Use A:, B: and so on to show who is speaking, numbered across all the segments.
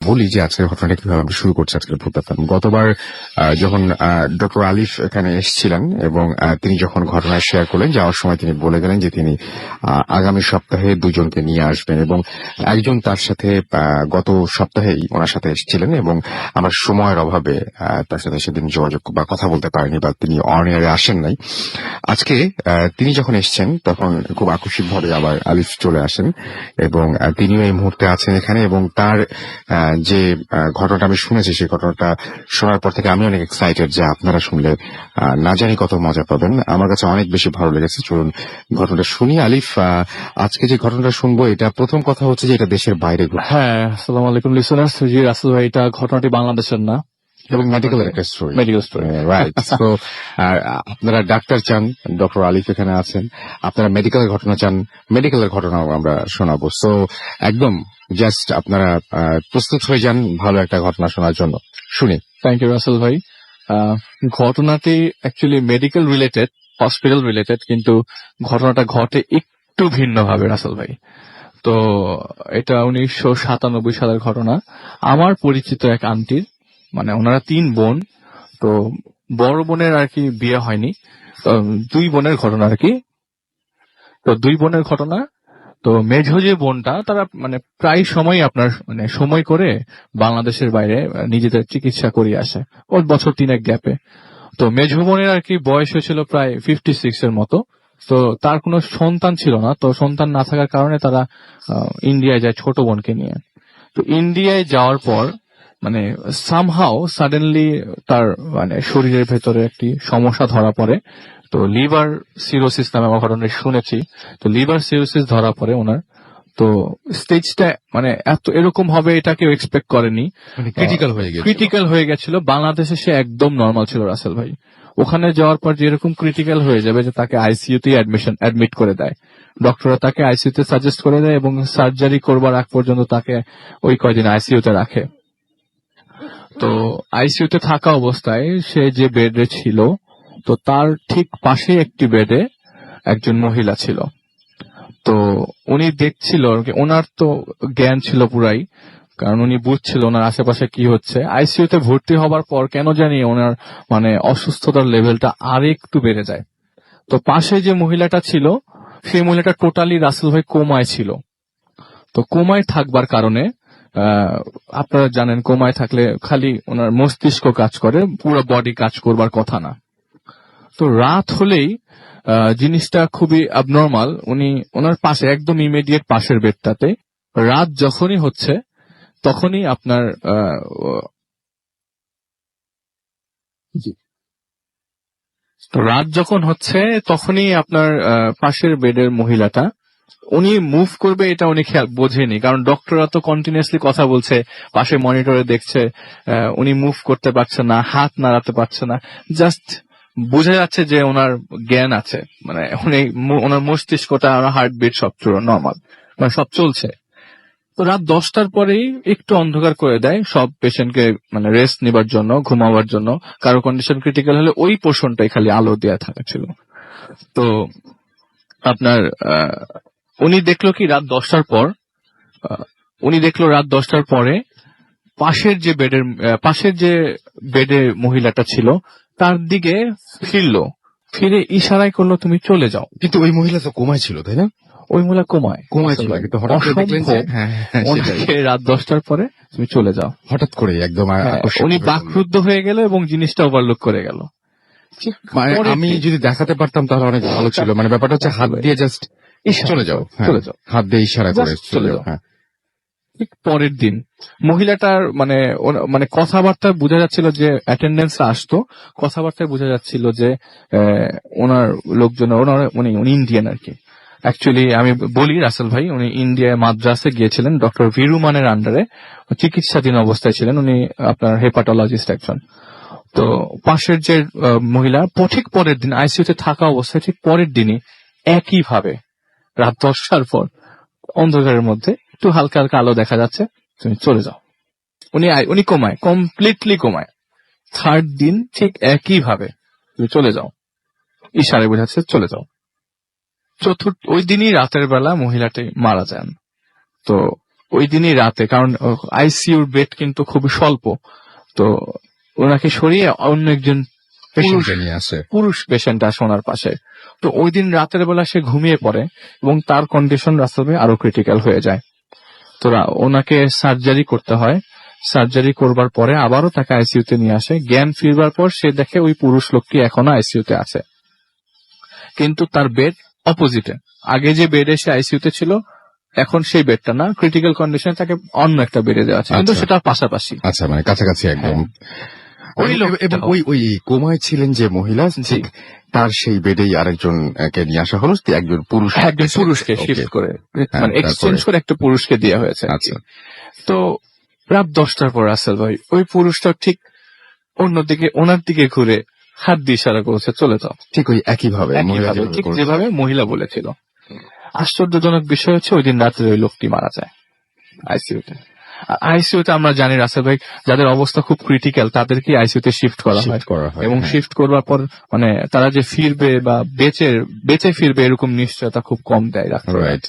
A: বলি যে আজকের ঘটনাটা কিভাবে আমরা শুরু করছি আজকের প্রোগ্রাম। গতবার যখন ডক্টর আলিফ এখানে এসেছিলেন এবং তিনি যখন ঘটনা শেয়ার করলেন, যাওয়ার সময় তিনি বলে গেলেন যে তিনি আগামী সপ্তাহে দুজনকে নিয়ে আসবেন এবং একজন তার সাথে গত সপ্তাহেই ওনার সাথে এসেছিলেন এবং আমার সময়ের অভাবে তার সাথে সেদিন যোগাযোগ বা কথা বলতে পারেনি বা তিনি অন এয়ারে আসেন নাই। আজকে তিনি যখন এসছেন তখন খুব আকস্মিকভাবে আবার আলিফ চলে আসেন এবং তিনিও এই মুহূর্তে আছেন এখানে এবং তার যে ঘটনাটা আমি শুনেছি সেই ঘটনাটা শোনার পর থেকে আমি অনেক এক্সাইটেড যে আপনারা শুনলে না জানি কত মজা পাবেন। আমার কাছে অনেক বেশি ভালো লেগেছে। চলুন ঘটনাটা শুনি। আলিফ, আজকে যে ঘটনাটা শুনবো এটা প্রথম কথা হচ্ছে যে এটা দেশের বাইরে ঘটে।
B: হ্যাঁ, আসসালামু আলাইকুম লিসেনার্স। জি রাসেল ভাই, এটা ঘটনাটি বাংলাদেশের না
A: এবং মেডিকেল একটা স্টোরি।
B: Medical story,
A: right. তো আপনারা ডাক্তার চান, ডক্টর আলিফ এখানে আছেন। আপনারা মেডিকেলের ঘটনা চান, মেডিকেলের ঘটনাও আমরা শোনাবো। সো একদম জাস্ট আপনারা প্রস্তুত হয়ে যান ভালো একটা ঘটনা শোনার জন্য। শুনি।
B: থ্যাংক ইউ রাসেল ভাই। ঘটনাটি actually medical related, hospital related, কিন্তু ঘটনাটা ঘটে একটু ভিন্ন ভাবে রাসেল ভাই। তো এটা 1997 সালের ঘটনা। আমার পরিচিত এক আন্টির, মানে ওনারা 3 বোন। তো বড় বোনের আর কি বিয়ে হয়নি, তো 2 বোনের ঘটনা আর কি। তো 2 বোনের ঘটনা। তো মেঝো যে বোনটা, তারা মানে প্রায় সময় আপনার মানে সময় করে বাংলাদেশের বাইরে নিজেদের চিকিৎসা করিয়ে আসে, ওর বছর 3 গ্যাপে। তো মেঝো বোনের আর কি বয়স হয়েছিল প্রায় 56 এর মতো। তো তার কোনো সন্তান ছিল না, তো সন্তান না থাকার কারণে তারা ইন্ডিয়ায় যায় ছোট বোনকে নিয়ে। তো ইন্ডিয়ায় যাওয়ার পর মানে সামহাও সাডেনলি তার মানে শরীরের ভেতরে একটি সমস্যা ধরা পড়ে। তো লিভার সিরোসিস নামে আমার ঘটনা শুনেছি। তো লিভার সিরোসিস ধরা পড়ে ওনার। তো স্টেজটা মানে এত এরকম হবে এটা কেউ এক্সপেক্ট করেনি। ক্রিটিক্যাল হয়ে গেছিল। বাংলাদেশে সে একদম নর্মাল ছিল রাসেল ভাই। ওখানে যাওয়ার পর যেরকম ক্রিটিক্যাল হয়ে যাবে যে তাকে আইসিইউতে অ্যাডমিট করে দেয়। ডক্টররা তাকে আইসিইউতে সাজেস্ট করে দেয় এবং সার্জারি করবার আগ পর্যন্ত তাকে ওই কয়দিন আইসিইউতে রাখে। তো আইসিইউতে থাকা অবস্থায় সে যে বেডে ছিল, তো তার ঠিক পাশে একটি বেডে একজন মহিলা ছিল। তো উনি দেখছিল, ওনার তো জ্ঞান ছিল পুরাই, কারণ উনি বুঝছিল ওনার আশেপাশে কি হচ্ছে। আইসিইউতে ভর্তি হবার পর কেন জানি ওনার মানে অসুস্থতার লেভেলটা আর একটু বেড়ে যায়। তো পাশে যে মহিলাটা ছিল, সেই মহিলাটা টোটালি রাসেল ভাই কোমায় ছিল। তো কোমায় থাকবার কারণে আপনারা জানেন কোমায় থাকলে খালি ওনার মস্তিষ্ক কাজ করে, পুরো বডি কাজ করবার কথা না। তো রাত হলেই জিনিসটা খুবই অ্যাবনর্মাল। উনি ওনার পাশে একদম ইমিডিয়েট পাশের বেডটাতে রাত যখনই হচ্ছে তখনই আপনার রাত যখন হচ্ছে তখনই আপনার পাশের বেডের মহিলাটা উনি মুভ করবে এটা উনি খেয়াল বোঝেনি, কারণ ডক্টররা তো কন্টিনিউয়াসলি কথা বলছে, পাশে মনিটরে দেখছে। উনি মুভ করতে পারছে না, হাত নাড়াতে পারছে না। জাস্ট বোঝা যাচ্ছে যে ওনার জ্ঞান আছে, মানে উনি ওনার মস্তিষ্কটা, হার্টবিট সব নর্মাল, মানে সব চলছে। তো রাত 10টার পরেই একটু অন্ধকার করে দেয় সব পেশেন্টকে, মানে রেস্ট নেবার জন্য, ঘুমাবার জন্য। কারো কন্ডিশন ক্রিটিক্যাল হলে ওই পোর্শনটাই খালি আলো দেওয়া থাকা ছিল। তো আপনার উনি দেখলো কি রাত 10টার পর, রাত 10টার পরে পাশের যে বেডে মহিলাটা ছিল তার দিকে ফিরে ইশারায় করলো তুমি চলে যাও।
A: কিন্তু ওই মহিলা তো কোমায় ছিল, তাই না?
B: ওই মহিলা কোমায়
A: ছিল, কিন্তু হঠাৎ করে দেখলেন যে
B: ওনাকে রাত 10টার পরে তুমি চলে যাও,
A: হঠাৎ করে একদম
B: উনি বাকরুদ্ধ হয়ে গেল এবং জিনিসটা ওভারলুক করে গেল।
A: মানে আমি যদি দেখাতে পারতাম তাহলে অনেক ভালো ছিল। মানে ব্যাপারটা হচ্ছে হাত দিয়ে জাস্ট চলে যাও, হাত দিয়ে ইশারা করে চলে যাও।
B: ঠিক পরের দিন মহিলাটার মানে কথাবার্তায় বোঝা যাচ্ছিল যে অ্যাটেন্ডেন্স আসতো, কথাবার্তায় বোঝা যাচ্ছিল যে ওনার লোকজন, উনি ইন্ডিয়ান আর কি। অ্যাকচুয়ালি আমি বলি রাসেল ভাই, উনি ইন্ডিয়ায় মাদ্রাসে গিয়েছিলেন, ডক্টর ভিরুমানের আন্ডারে চিকিৎসাধীন অবস্থায় ছিলেন। উনি আপনার হেপাটোলজিস্ট একজন। তো পাশের যে মহিলা ঠিক পরের দিন আইসিইউতে থাকা অবস্থায় ঠিক পরের দিনই একইভাবে রাত 10টার পর অন্ধকারের মধ্যে একটু হালকা হালকা আলো দেখা যাচ্ছে, তুমি চলে যাও। উনি কোমায়, কমপ্লিটলি কোমায়। থার্ড দিন ঠিক একইভাবে তুমি চলে যাও, ইশারায় বোঝাচ্ছে চলে যাও। ওই দিনই রাতের বেলা মহিলাটি মারা যান। তো ওই দিনই রাতে, কারণ আইসিইউর বেড কিন্তু খুবই স্বল্প, তো ওনাকে সরিয়ে অন্য একজন
A: পেশেন্টকে নিয়ে আসে।
B: পুরুষ পেশেন্ট আসে ওনার পাশে। তো ওই দিন রাতের বেলা সে ঘুমিয়ে পড়ে এবং তার কন্ডিশন রাসেল ভাই আরো ক্রিটিক্যাল হয়ে যায়। তো ওনাকে সার্জারি করতে হয়। সার্জারি করবার পরে আবারও তাকে আইসিইউতে নিয়ে আসে। জ্ঞান ফিরবার পর সে দেখে ওই পুরুষ লোকটি এখনো আইসিইউতে আছে, কিন্তু তার বেড অপোজিটে। আগে যে বেডে সে আইসিইউতে ছিল, এখন সেই বেডটা না, ক্রিটিক্যাল কন্ডিশনে তাকে অন্য একটা বেডে দেওয়া আছে, কিন্তু
A: আচ্ছা।
B: সেটার পাশাপাশি।
A: আচ্ছা, মানে কাছাকাছি একদম।
B: ওই
A: এবং
B: লোকটা-
A: ওই কোমায় ছিলেন যে মহিলা, ঠিক তার সেই বেডেই আরেকজন কে নিয়ে আসা হলো, একজন পুরুষকে
B: পুরুষকে শিফট করে,
A: হ্যাঁ,
B: মানে এক্সচেঞ্জ
A: তারপরে?
B: করে একটা পুরুষকে দেওয়া হয়েছে।
A: আচ্ছা।
B: তো রাত 10টার পর রাসেল ভাই ওই পুরুষটা ঠিক অন্যদিকে ওনার দিকে ঘুরে হাত দিয়ে ইশারা করেছে, চলে যাও।
A: ঠিক ওই একইভাবে মহিলা
B: একইভাবে,
A: যেভাবে
B: ঠিক
A: করেছে।
B: যেভাবে মহিলা বলেছিল। আশ্চর্যজনক বিষয় হচ্ছে ওই দিন রাত্রে ওই লোকটি মারা যায় আইসিইউতে। আইসিইউতে আমরা জানি রাসেল ভাই, যাদের অবস্থা খুব ক্রিটিক্যাল তাদেরকে আইসিইউতে শিফট করা হয়,
A: Shift করা হয়,
B: এবং
A: হ্যাঁ।
B: শিফট করবার পর মানে তারা যে ফিরবে বা বেঁচে ফিরবে এরকম নিশ্চয়তা খুব কম দেয় ডাক্তাররা।
A: রাইট।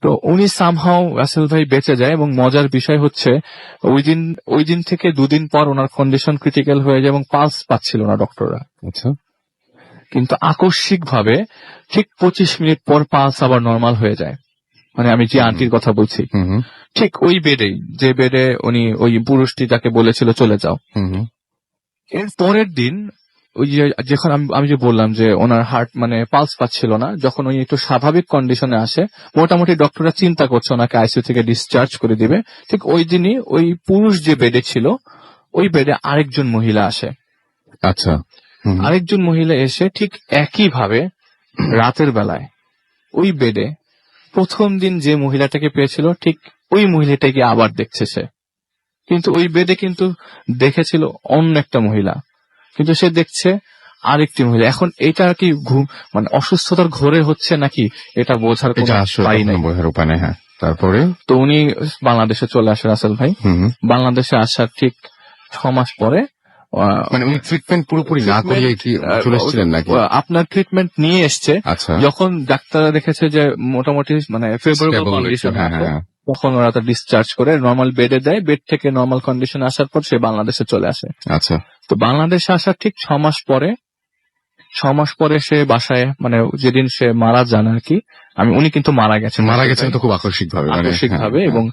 B: তো উনি সামহাও রাসেল ভাই বেঁচে যায়, এবং মজার বিষয় হচ্ছে ওই দিন থেকে দুদিন পর ওনার কন্ডিশন ক্রিটিক্যাল হয়ে যায় এবং পালস পাচ্ছিল না ডক্টররা।
A: আচ্ছা।
B: কিন্তু আকস্মিক ভাবে ঠিক 25 মিনিট পর পালস আবার নরমাল হয়ে যায়। মানে আমি যে আন্টির কথা বলছি,
A: হুম হুম
B: ঠিক ওই বেডেই, যে বেডে উনি ওই পুরুষটি তাকে বলেছিল চলে যাও।
A: হুম হুম।
B: এর পরের দিন ওই যে যখন আমি যে বললাম যে ওনার হার্ট মানে পালস পাচ্ছিল না, যখন উনি একটু স্বাভাবিক কন্ডিশনে আসে, মোটামুটি ডক্টররা চিন্তা করছে ওনাকে আইসিইউ থেকে ডিসচার্জ করে দিবে, ঠিক ওই দিনই ওই পুরুষ যে বেডে ছিল ওই বেডে আরেকজন মহিলা আসে।
A: আচ্ছা। হুম হুম।
B: আরেকজন মহিলা এসে ঠিক একই ভাবে রাতের বেলায় ওই বেডে প্রথম দিন যে মহিলাটাকে পেয়েছিল ঠিক ওই মহিলাটাকে আবার দেখছে সে, কিন্তু ওই বেডে কিন্তু দেখেছিল অন্য একটা মহিলা, কিন্তু সে দেখছে আরেকটি মহিলা। এখন এটা কি ঘুম মানে অসুস্থতার ঘোরে হচ্ছে নাকি এটা বোঝার কোনো
A: এটা আসলে
B: উপায় নাই।
A: কখনো বোঝার উপায় নেই, হ্যাঁ। তারপরে?
B: তো উনি বাংলাদেশে চলে আসে রাসেল ভাই।
A: হুম হুম।
B: বাংলাদেশে আসার ঠিক 6 মাস পরে
A: মানে উনি ট্রিটমেন্ট পুরোপুরি না করিয়ে কি চলে এসেছিলেন নাকি?
B: আপনার ট্রিটমেন্ট নিয়ে এসছে,
A: আচ্ছা।
B: যখন ডাক্তাররা দেখেছে যে মোটামুটি মানে ফেভারেবল
A: Stable
B: কন্ডিশন,
A: হ্যাঁ হ্যাঁ।
B: তখন ওরা তো ডিসচার্জ করে নর্মাল বেডে দেয়। বেড থেকে নর্মাল কন্ডিশন আসার পর সে বাংলাদেশে চলে আসে।
A: আচ্ছা।
B: তো বাংলাদেশে আসার ঠিক 6 মাস পরে সে বাসায়, মানে যেদিন সে মারা যান আর কি, উনি কিন্তু মারা গেছেন
A: তো খুব আকস্মিক ভাবে,
B: এবং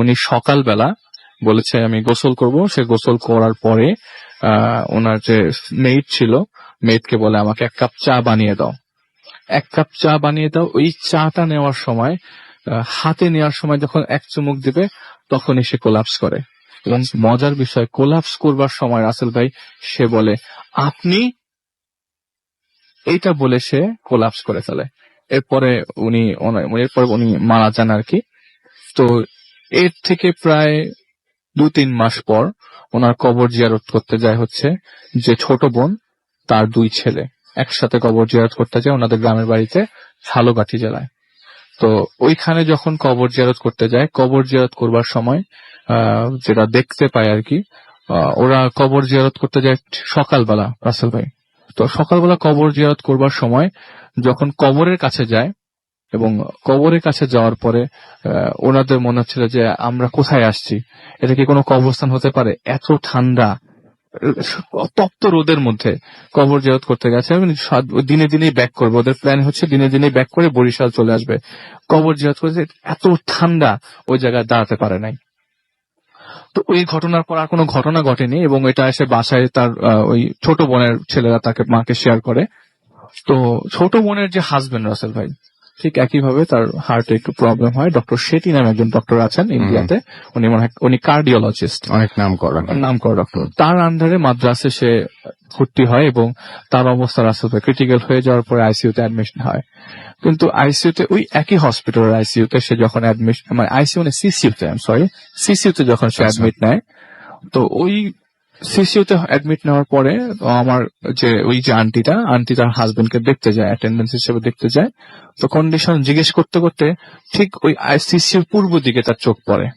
B: উনি সকালবেলা বলেছে আমি গোসল করব। সে গোসল করার পরে ওনার যে মেইড ছিল, মেইডকে বলে আমাকে 1 কাপ চা বানিয়ে দাও। 1 কাপ চা বানিয়ে দাও। ওই চাটা নেওয়ার সময় হাতে নেওয়ার সময় যখন 1 চুমুক দিবে তখনই সে কোলাপস করে। এবং মজার বিষয়, কোলাপস করবার সময় রাসেল ভাই সে বলে আপনি, এইটা বলে সে কোলাপস করে ফেলে। এরপরে উনি মারা যান আর কি। তো এর থেকে প্রায় 2-3 মাস পর ওনার কবর জিয়ারত করতে যায় হচ্ছে যে ছোট বোন, তার 2 ছেলে একসাথে কবর জিয়ারত করতে যায় ওনাদের গ্রামের বাড়িতে ঝালকাঠি জেলায়। তো ওইখানে যখন কবর জিয়ারত করতে যায়, কবর জিয়ারত করবার সময় যেটা দেখতে পায় আর কি, ওরা কবর জিয়ারত করতে যায় সকালবেলা রাসেল ভাই। তো সকালবেলা কবর জিয়ারত করবার সময় যখন কবরের কাছে যায়, এবং কবরের কাছে যাওয়ার পরে ওনাদের মনে হচ্ছিল যে আমরা কোথায় আসছি, এটা কি কোনো কবরস্থান হতে পারে, এত ঠান্ডা তপ্ত রোদের মধ্যে কবর জিয়ারত করতে গেছে। দিনে দিনেই ব্যাক করবে, ওদের প্ল্যান হচ্ছে দিনে দিনেই ব্যাক করে বরিশাল চলে আসবে। কবর জিয়ারত করেছে, এত ঠান্ডা ওই জায়গায় দাঁড়াতে পারে নাই। তো ওই ঘটনার পর আর কোনো ঘটনা ঘটেনি, এবং এটা এসে বাসায় তার ওই ছোট বোনের ছেলেরা তাকে মাকে শেয়ার করে। তো ছোট বোনের যে হাজবেন্ড রাসেল ভাই, ঠিক একইভাবে তার হার্টে একটু প্রবলেম হয়। ডক্টর শেটি নামে একজন ডক্টর আছেন ইন্ডিয়াতে, উনি কার্ডিওলজিস্ট,
A: অনেক নাম করা
B: ডক্টর। তার আন্ডারে মাদ্রাসে সে ভর্তি হয়, এবং তার অবস্থা রাসেল ভাই ক্রিটিক্যাল হয়ে যাওয়ার পরে আইসিইউতে অ্যাডমিশন হয়। কিন্তু আইসিইউতে ওই একই হসপিটালের আইসিইউতে সে যখন অ্যাডমিশন, মানে আইসিইউ মানে সিসিইউতে যখন সে অ্যাডমিট নেয়, তো ওই সিসিইউতে অ্যাডমিট নেওয়ার পরে আমার যে ওই যে আন্টি তার হাজবেন্ডকে দেখতে যায়, অ্যাটেন্ডেন্স হিসেবে দেখতে যায়। তো কন্ডিশন জিজ্ঞেস করতে করতে ঠিক ওই সিসিইউর পূর্ব দিকে তার চোখ পড়ে,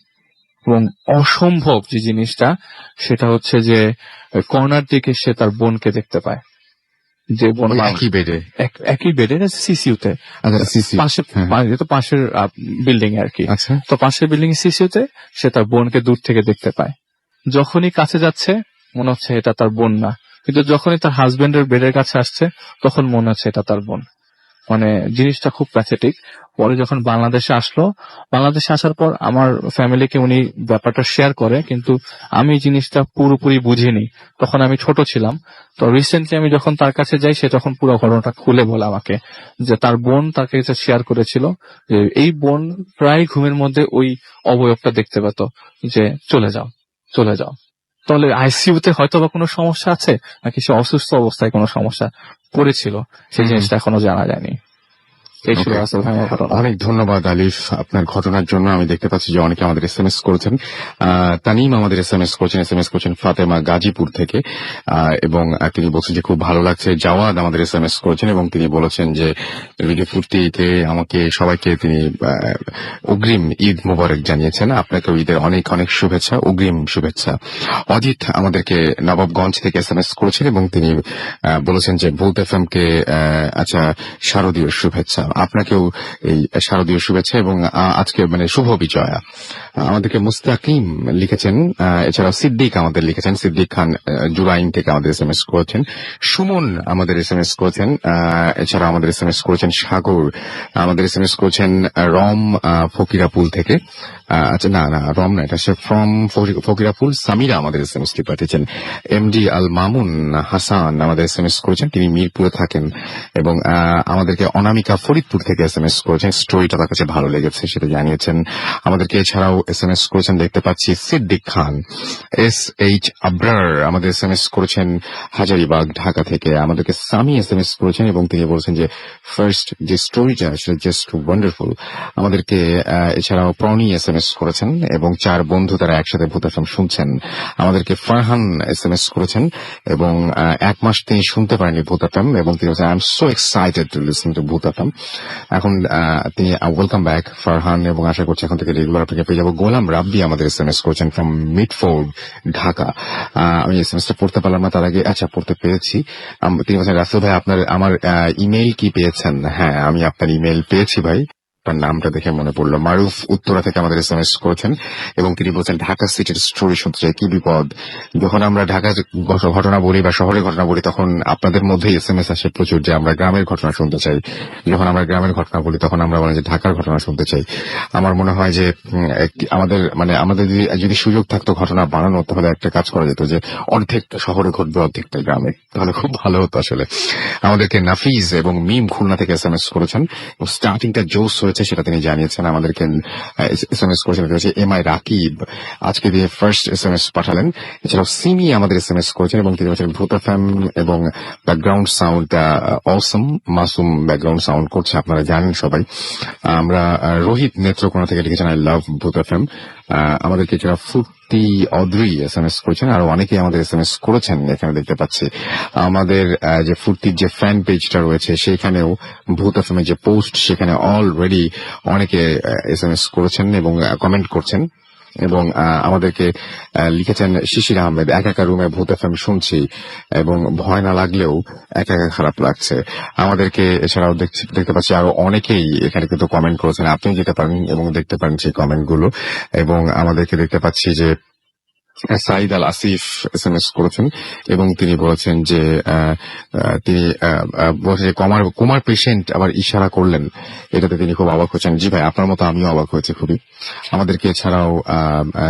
B: এবং অসম্ভব যে জিনিসটা সেটা হচ্ছে যে কর্নার দিকে সে তার বোনকে দেখতে পায়। যে বোন
A: ওই একই বেডে
B: একই বেডে সিসিউতে
A: আচ্ছা সিসি
B: পাশে তো পাশের বিল্ডিং এ আর কি।
A: আচ্ছা
B: তো পাশের বিল্ডিং এ সিসিউতে সে তার বোনকে দূর থেকে দেখতে পায়। যখনই কাছে যাচ্ছে মনে হচ্ছে এটা তার বোন না, কিন্তু যখনই তার হাজবেন্ডের বেডের কাছে আসছে তখন মনে হচ্ছে এটা তার বোন। মানে জিনিসটা খুব প্যাথেটিক। পরে যখন বাংলাদেশে আসলো, বাংলাদেশে আসার পর আমার ফ্যামিলিকে উনি ব্যাপারটা শেয়ার করে, কিন্তু আমি জিনিসটা পুরোপুরি বুঝিনি, তখন আমি ছোট ছিলাম। তো রিসেন্টলি আমি যখন তার কাছে যাই, সে তখন পুরো ঘটনাটা খুলে বলে আমাকে যে তার বোন তার কাছে শেয়ার করেছিল যে এই বোন প্রায় ঘুমের মধ্যে ওই অবয়বটা দেখতে পেত যে চলে যাও চলে যাও। তাহলে আইসিইউতে হয়তো বা কোনো সমস্যা আছে, নাকি সে অসুস্থ অবস্থায় কোনো সমস্যা পড়েছিল, সেই জিনিসটা এখনো জানা যায়নি। এই ছিল
A: Okay.
B: রাসেল ভাইয়ের ঘটনা।
A: অনেক ধন্যবাদ আলিফ আপনার ঘটনার জন্য। আমি দেখতে পাচ্ছি যে অনেকে আমাদের এসএমএস করেছেন। তানিম আমাদের এসএমএস করেছেন ফাতেমা গাজীপুর থেকে, এবং তিনি বলছেন যে খুব ভালো লাগছে। জাওয়াদ আমাদের এসএমএস করেছেন এবং তিনি বলেছেন যে ঈদে ফুর্তিতে আমাকে সবাইকে তিনি অগ্রিম ঈদ মোবারক জানিয়েছেন। আপনাকেও ঈদের অনেক অনেক শুভেচ্ছা, অগ্রিম শুভেচ্ছা। অজিত আমাদেরকে নবাবগঞ্জ থেকে এসএমএস করেছেন এবং তিনি বলেছেন যে ভূত এফএম কে আচ্ছা শারদীয় শুভেচ্ছা। আপনাকেও এই শারদীয় শুভেচ্ছা এবং আজকে মানে শুভ বিজয়া। আমাদেরকে মুস্তাকিম লিখেছেন, এছাড়াও সিদ্দিক আমাদের লিখেছেন, সিদ্দিক খান জুরাইন থেকে আমাদের এসএমএস করেছেন, সুমন আমাদের এসএমএস করেছেন, এছাড়া আমাদের এসএমএস করেছেন সাগর, আমাদের এসএমএস করেছেন রম ফকিরাপুল থেকে। আচ্ছা না না রম না, এটা সে ফ্রম ফকিরাপুল। সামিরা আমাদের এসএমএস টি পাঠিয়েছেন। এমডি আল মামুন হাসান আমাদের এসএমএস করেছেন, তিনি মিরপুরে থাকেন এবং আমাদেরকে অনামিকা ফরিদপুর থেকে এসএমএস করেছেন, স্টোরিটা তার কাছে ভালো লেগেছে সেটা জানিয়েছেন। আমাদেরকে এছাড়াও এসএমএস করেছেন দেখতে পাচ্ছি সিদ্দিক খান। SH আবরার আমাদের এসএমএস করেছেন হাজারীবাগ ঢাকা থেকে। আমাদেরকে সামি এসএমএস করেছেন এবং তিনি বলছেন যে ফার্স্ট যে স্টোরিটা সেটা জাস্ট ওয়ান্ডারফুল। আমাদেরকে এছাড়াও প্রণী এসএমএস করেছেন এবং 4 বন্ধু তারা একসাথে ভূত এফএম শুনছেন। আমাদেরকে ফারহান এসএমএস করেছেন এবং 1 মাস তিনি শুনতে পারেননি ভূত এফএম এবং তিনি বলছেন I am so excited to listen to ভূত এফএম। এখন তিনি ওয়েলকাম ব্যাক ফারহান এবং আশা করছি এখন থেকে রেগুলার আপনাকে পেয়ে যাবো। গোলাম রাব্বি আমাদের এসএমএস করেছেন ফ্রম মিডফোর্ড ঢাকা। আমি এসএমএসটা পড়তে পারলাম না, তার আগে আচ্ছা পড়তে পেরেছি। তিনি বলছেন রাসেল ভাই আপনার আমার ইমেইল কি পেয়েছেন? হ্যাঁ আমি আপনার ইমেইল পেয়েছি ভাই, তার নামটা দেখে মনে পড়লো। মারুফ উত্তরা থেকে আমাদের এসএমএস করেছেন এবং তিনি বলছেন ঢাকা সিটির স্টোরি শুনতে চাই, কি বিপদ। যখন আমরা ঢাকার ঘটনা বলি বা শহরের ঘটনা বলি তখন আপনাদের মধ্যেই এসএমএস আসে প্রচুর যে আমরা গ্রামের ঘটনা শুনতে চাই। যখন আমরা গ্রামের ঘটনা বলি তখন আমরা বলি যে ঢাকার ঘটনা শুনতে চাই। আমার মনে হয় যে আমাদের যদি সুযোগ থাকতো ঘটনা বানানো, তাহলে একটা কাজ করা যেত যে অর্ধেকটা শহরে ঘটবে অর্ধেকটা গ্রামে, তাহলে খুব ভালো হতো আসলে। আমাদেরকে নাফিজ এবং মিম খুলনা থেকে এসএমএস করেছেন, স্টার্টিংটা জোস হয়েছে সেটা তিনি জানিয়েছেন। আমাদেরকে এসএমএস করেছেন MI রাকিব, আজকে দিয়ে ফার্স্ট এসএমএস পাঠালেন। এছাড়াও সিমি আমাদের এসএমএস করেছেন এবং তিনি বলছেন ভূত এফএম এবং ব্যাকগ্রাউন্ড সাউন্ডটা অসম। মাসুম ব্যাকগ্রাউন্ড সাউন্ড করছে, আপনারা জানেন সবাই। আমরা রোহিত নেত্রকোনা থেকে লিখেছেন আই লাভ ভূত এফএম। আমাদেরকে এছাড়া ফুর্তি অদ্রি এসএমএস করেছেন, আরো অনেকেই আমাদের এসএমএস করেছেন এখানে দেখতে পাচ্ছি। আমাদের যে ফুর্তির যে ফ্যান পেজটা রয়েছে সেখানেও ভূত এফএম যে পোস্ট সেখানে অলরেডি অনেকে এসএমএস করেছেন এবং কমেন্ট করছেন এবং আমাদেরকে লিখেছেন শিশির আহমেদ, একা একা রুমে ভূত এফএম শুনছি এবং ভয় না লাগলেও একা একা খারাপ লাগছে। আমাদেরকে এছাড়াও দেখতে পাচ্ছি আরো অনেকেই এখানে কিন্তু কমেন্ট করেছেন, আপনি যেতে পারেন এবং দেখতে পারেন সেই কমেন্ট গুলো। এবং আমাদেরকে দেখতে পাচ্ছি যে সাইদ আল আসিফ এসএমএস করেছেন এবং তিনি বলেছেন যে তিনি বলছেন যে কোমার পেশেন্ট আবার ইশারা করলেন, এটাতে তিনি খুব অবাক হচ্ছেন। জি ভাই আপনার মতো আমিও অবাক হয়েছি খুবই। আমাদেরকে এছাড়াও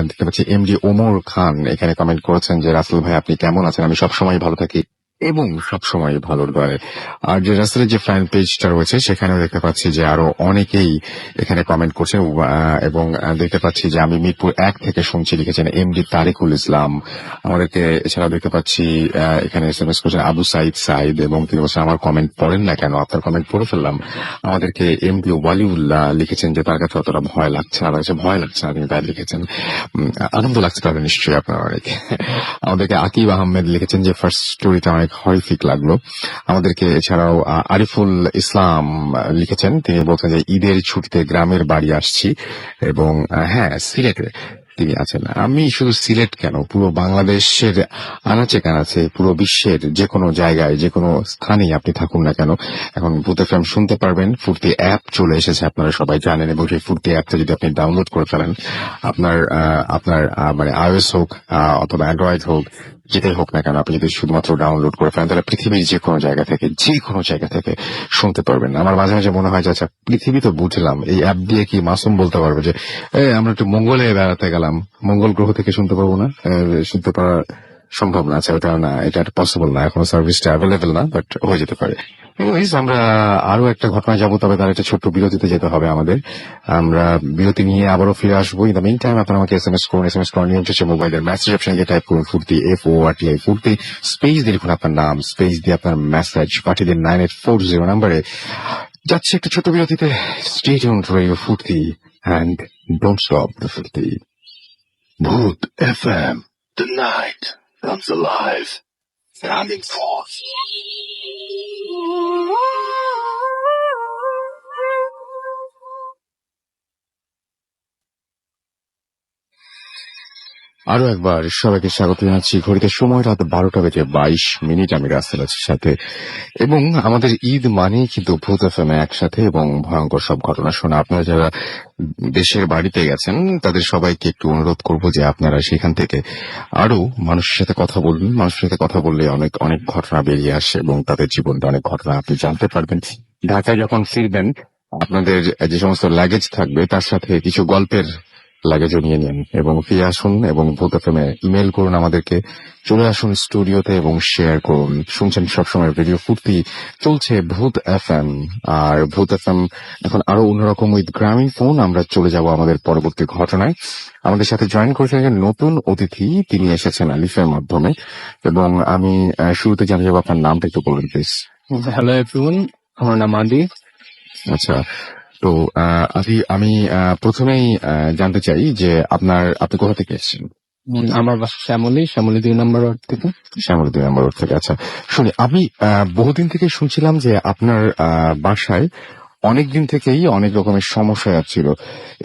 A: দেখতে পাচ্ছি MD ওমর খান এখানে কমেন্ট করেছেন যে রাসেল ভাই আপনি কেমন আছেন? আমি সবসময় ভালো থাকি এবং সবসময় ভালো রয়। আর যে রাসেলের যে ফ্যান পেজটা রয়েছে সেখানেও দেখতে পাচ্ছি যে আরো অনেকেই এখানে কমেন্ট করছেন এবং দেখতে পাচ্ছি যে আমি মিরপুর 1 থেকে শুনছি লিখেছেন MD তারিকুল ইসলাম। আমাদেরকে এছাড়াও দেখতে পাচ্ছি এখানে এসএমএস করছেন আবু সাইদ এবং তিনি বলছেন আমার কমেন্ট পড়েন না কেন, আপনার কমেন্ট পড়ে ফেললাম। আমাদেরকে MD ওয়ালিউল্লাহ লিখেছেন যে তার কাছে অতটা ভয় লাগছে না, তার কাছে ভয় লাগছে না, তিনি তাই লিখেছেন। আনন্দ লাগছে তাদের নিশ্চয়ই আপনার অনেক। আমাদেরকে আকিব আহমেদ লিখেছেন যে ফার্স্ট স্টোরিটা অনেক হরিফিক লাগলো। আমাদেরকে এছাড়াও আরিফুল ইসলাম লিখেছেন, তিনি বলছেন যে ঈদের ছুটিতে গ্রামের বাড়ি আসছি এবং হ্যাঁ সিলেটে তিনি আছেন। আমি শুধু সিলেট কেন, পুরো বাংলাদেশের আনাচে কানাচে, পুরো বিশ্বের যে কোনো জায়গায়, যে কোনো স্থানেই আপনি থাকুন না কেন, এখন ভূত এফএম শুনতে পারবেন। ফুর্তি অ্যাপ চলে এসেছে, আপনারা সবাই জানেন, এবং সেই ফুর্তি অ্যাপটা যদি আপনি ডাউনলোড করে ফেলেন, আপনার মানে iOS হোক অথবা অ্যান্ড্রয়েড হোক, যেটাই হোক না কেন, আপনি যদি শুধুমাত্র ডাউনলোড করে ফেলেন, তাহলে পৃথিবীর যে কোনো জায়গা থেকে শুনতে পারবেন। আমার মাঝে মাঝে মনে হয় যে আচ্ছা, পৃথিবী তো বুঝলাম, এই অ্যাপ দিয়ে কি মাসুম বলতে পারবে যে আমরা একটু মঙ্গলে বেড়াতে গেলাম, মঙ্গল গ্রহ থেকে শুনতে পারবো না? শুনতে পারা সম্ভব না। আচ্ছা, ওটা না, এটা পসিবল না, এখনো সার্ভিসটা অ্যাভেলেবেল না, বাট হয়ে যেতে পারে। এনিওয়েজ, আমরা আরো একটা ঘটনায় যাবো, তবে তার একটা ছোট্ট বিরতিতে যেতে হবে আমাদের। আমরা বিরতি নিয়ে আবারও ফিরে আসবো। ইন দ্য মিন টাইম আপনারা আমাকে এসএমএস করুন। এসএমএস করার নিয়ম হচ্ছে মোবাইলের মেসেজ অপশনে গিয়ে টাইপ করুন ফুর্তি, FORTI ফুর্তি, স্পেস দিয়ে লিখুন আপনার নাম, স্পেস দিয়ে আপনার মেসেজ পাঠিয়ে দিন 9840 নাম্বারে। যাচ্ছে একটা ছোট বিরতিতে। স্টে টিউনড রেডিও ফুর্তি and don't stop the ফুর্তি। ভূত FM, the night comes alive. Sounding forth. আরো একবার সবাইকে স্বাগত জানাচ্ছি। ঘড়িতে সময় রাত 12:22। আমি রাসেল আছি সাথে, এবং আমাদের ঈদ মানেই কিন্তু ভূত এফএম একসাথে এবং ভয়ঙ্কর সব ঘটনা শোনা। আপনারা যারা দেশের বাড়িতে গেছেন, তাদের সবাইকে একটু অনুরোধ করব যে আপনারা সেখান থেকে আরো মানুষের সাথে কথা বলুন। মানুষের সাথে কথা বললে অনেক অনেক ঘটনা বেরিয়ে আসে এবং তাদের জীবনটা অনেক ঘটনা আপনি জানতে পারবেন। ঢাকায় যখন ফিরবেন, আপনাদের যে সমস্ত লাগেজ থাকবে তার সাথে কিছু গল্পের লাগেজও নিয়ে নিন এবং ফিরে আসুন, এবং ভূত এফএমে ইমেল করুন আমাদেরকে। চলে আসুন স্টুডিওতে এবং শেয়ার করুন। শুনছেন সবসময় রেডিও ফুর্তি, চলছে ভূত এফএম। আর ভূত এফএম এখন আরো অন্যরকম উইথ গ্রামীণ ফোন। আমরা চলে যাব আমাদের পরবর্তী ঘটনায়। আমাদের সাথে জয়েন করেছেন একজন নতুন অতিথি, তিনি এসেছেন আলিফের মাধ্যমে, এবং আমি শুরুতে জানিয়ে যাবো আপনার নামটা একটু বলুন প্লিজ।
B: হ্যালো এভরিওয়ান, আমার নাম আদি।
A: আচ্ছা, তো আমি প্রথমেই জানতে চাই যে আপনি কোথা থেকে এসেছেন?
B: আমার বাসা শ্যামলী 2 নম্বর ওয়ার্ড থেকে।
A: শ্যামলী 2 নম্বর থেকে। আচ্ছা, শুনি, আমি বহুদিন থেকে শুনছিলাম যে আপনার বাসায় অনেকদিন থেকেই অনেক রকমের সমস্যা ছিল,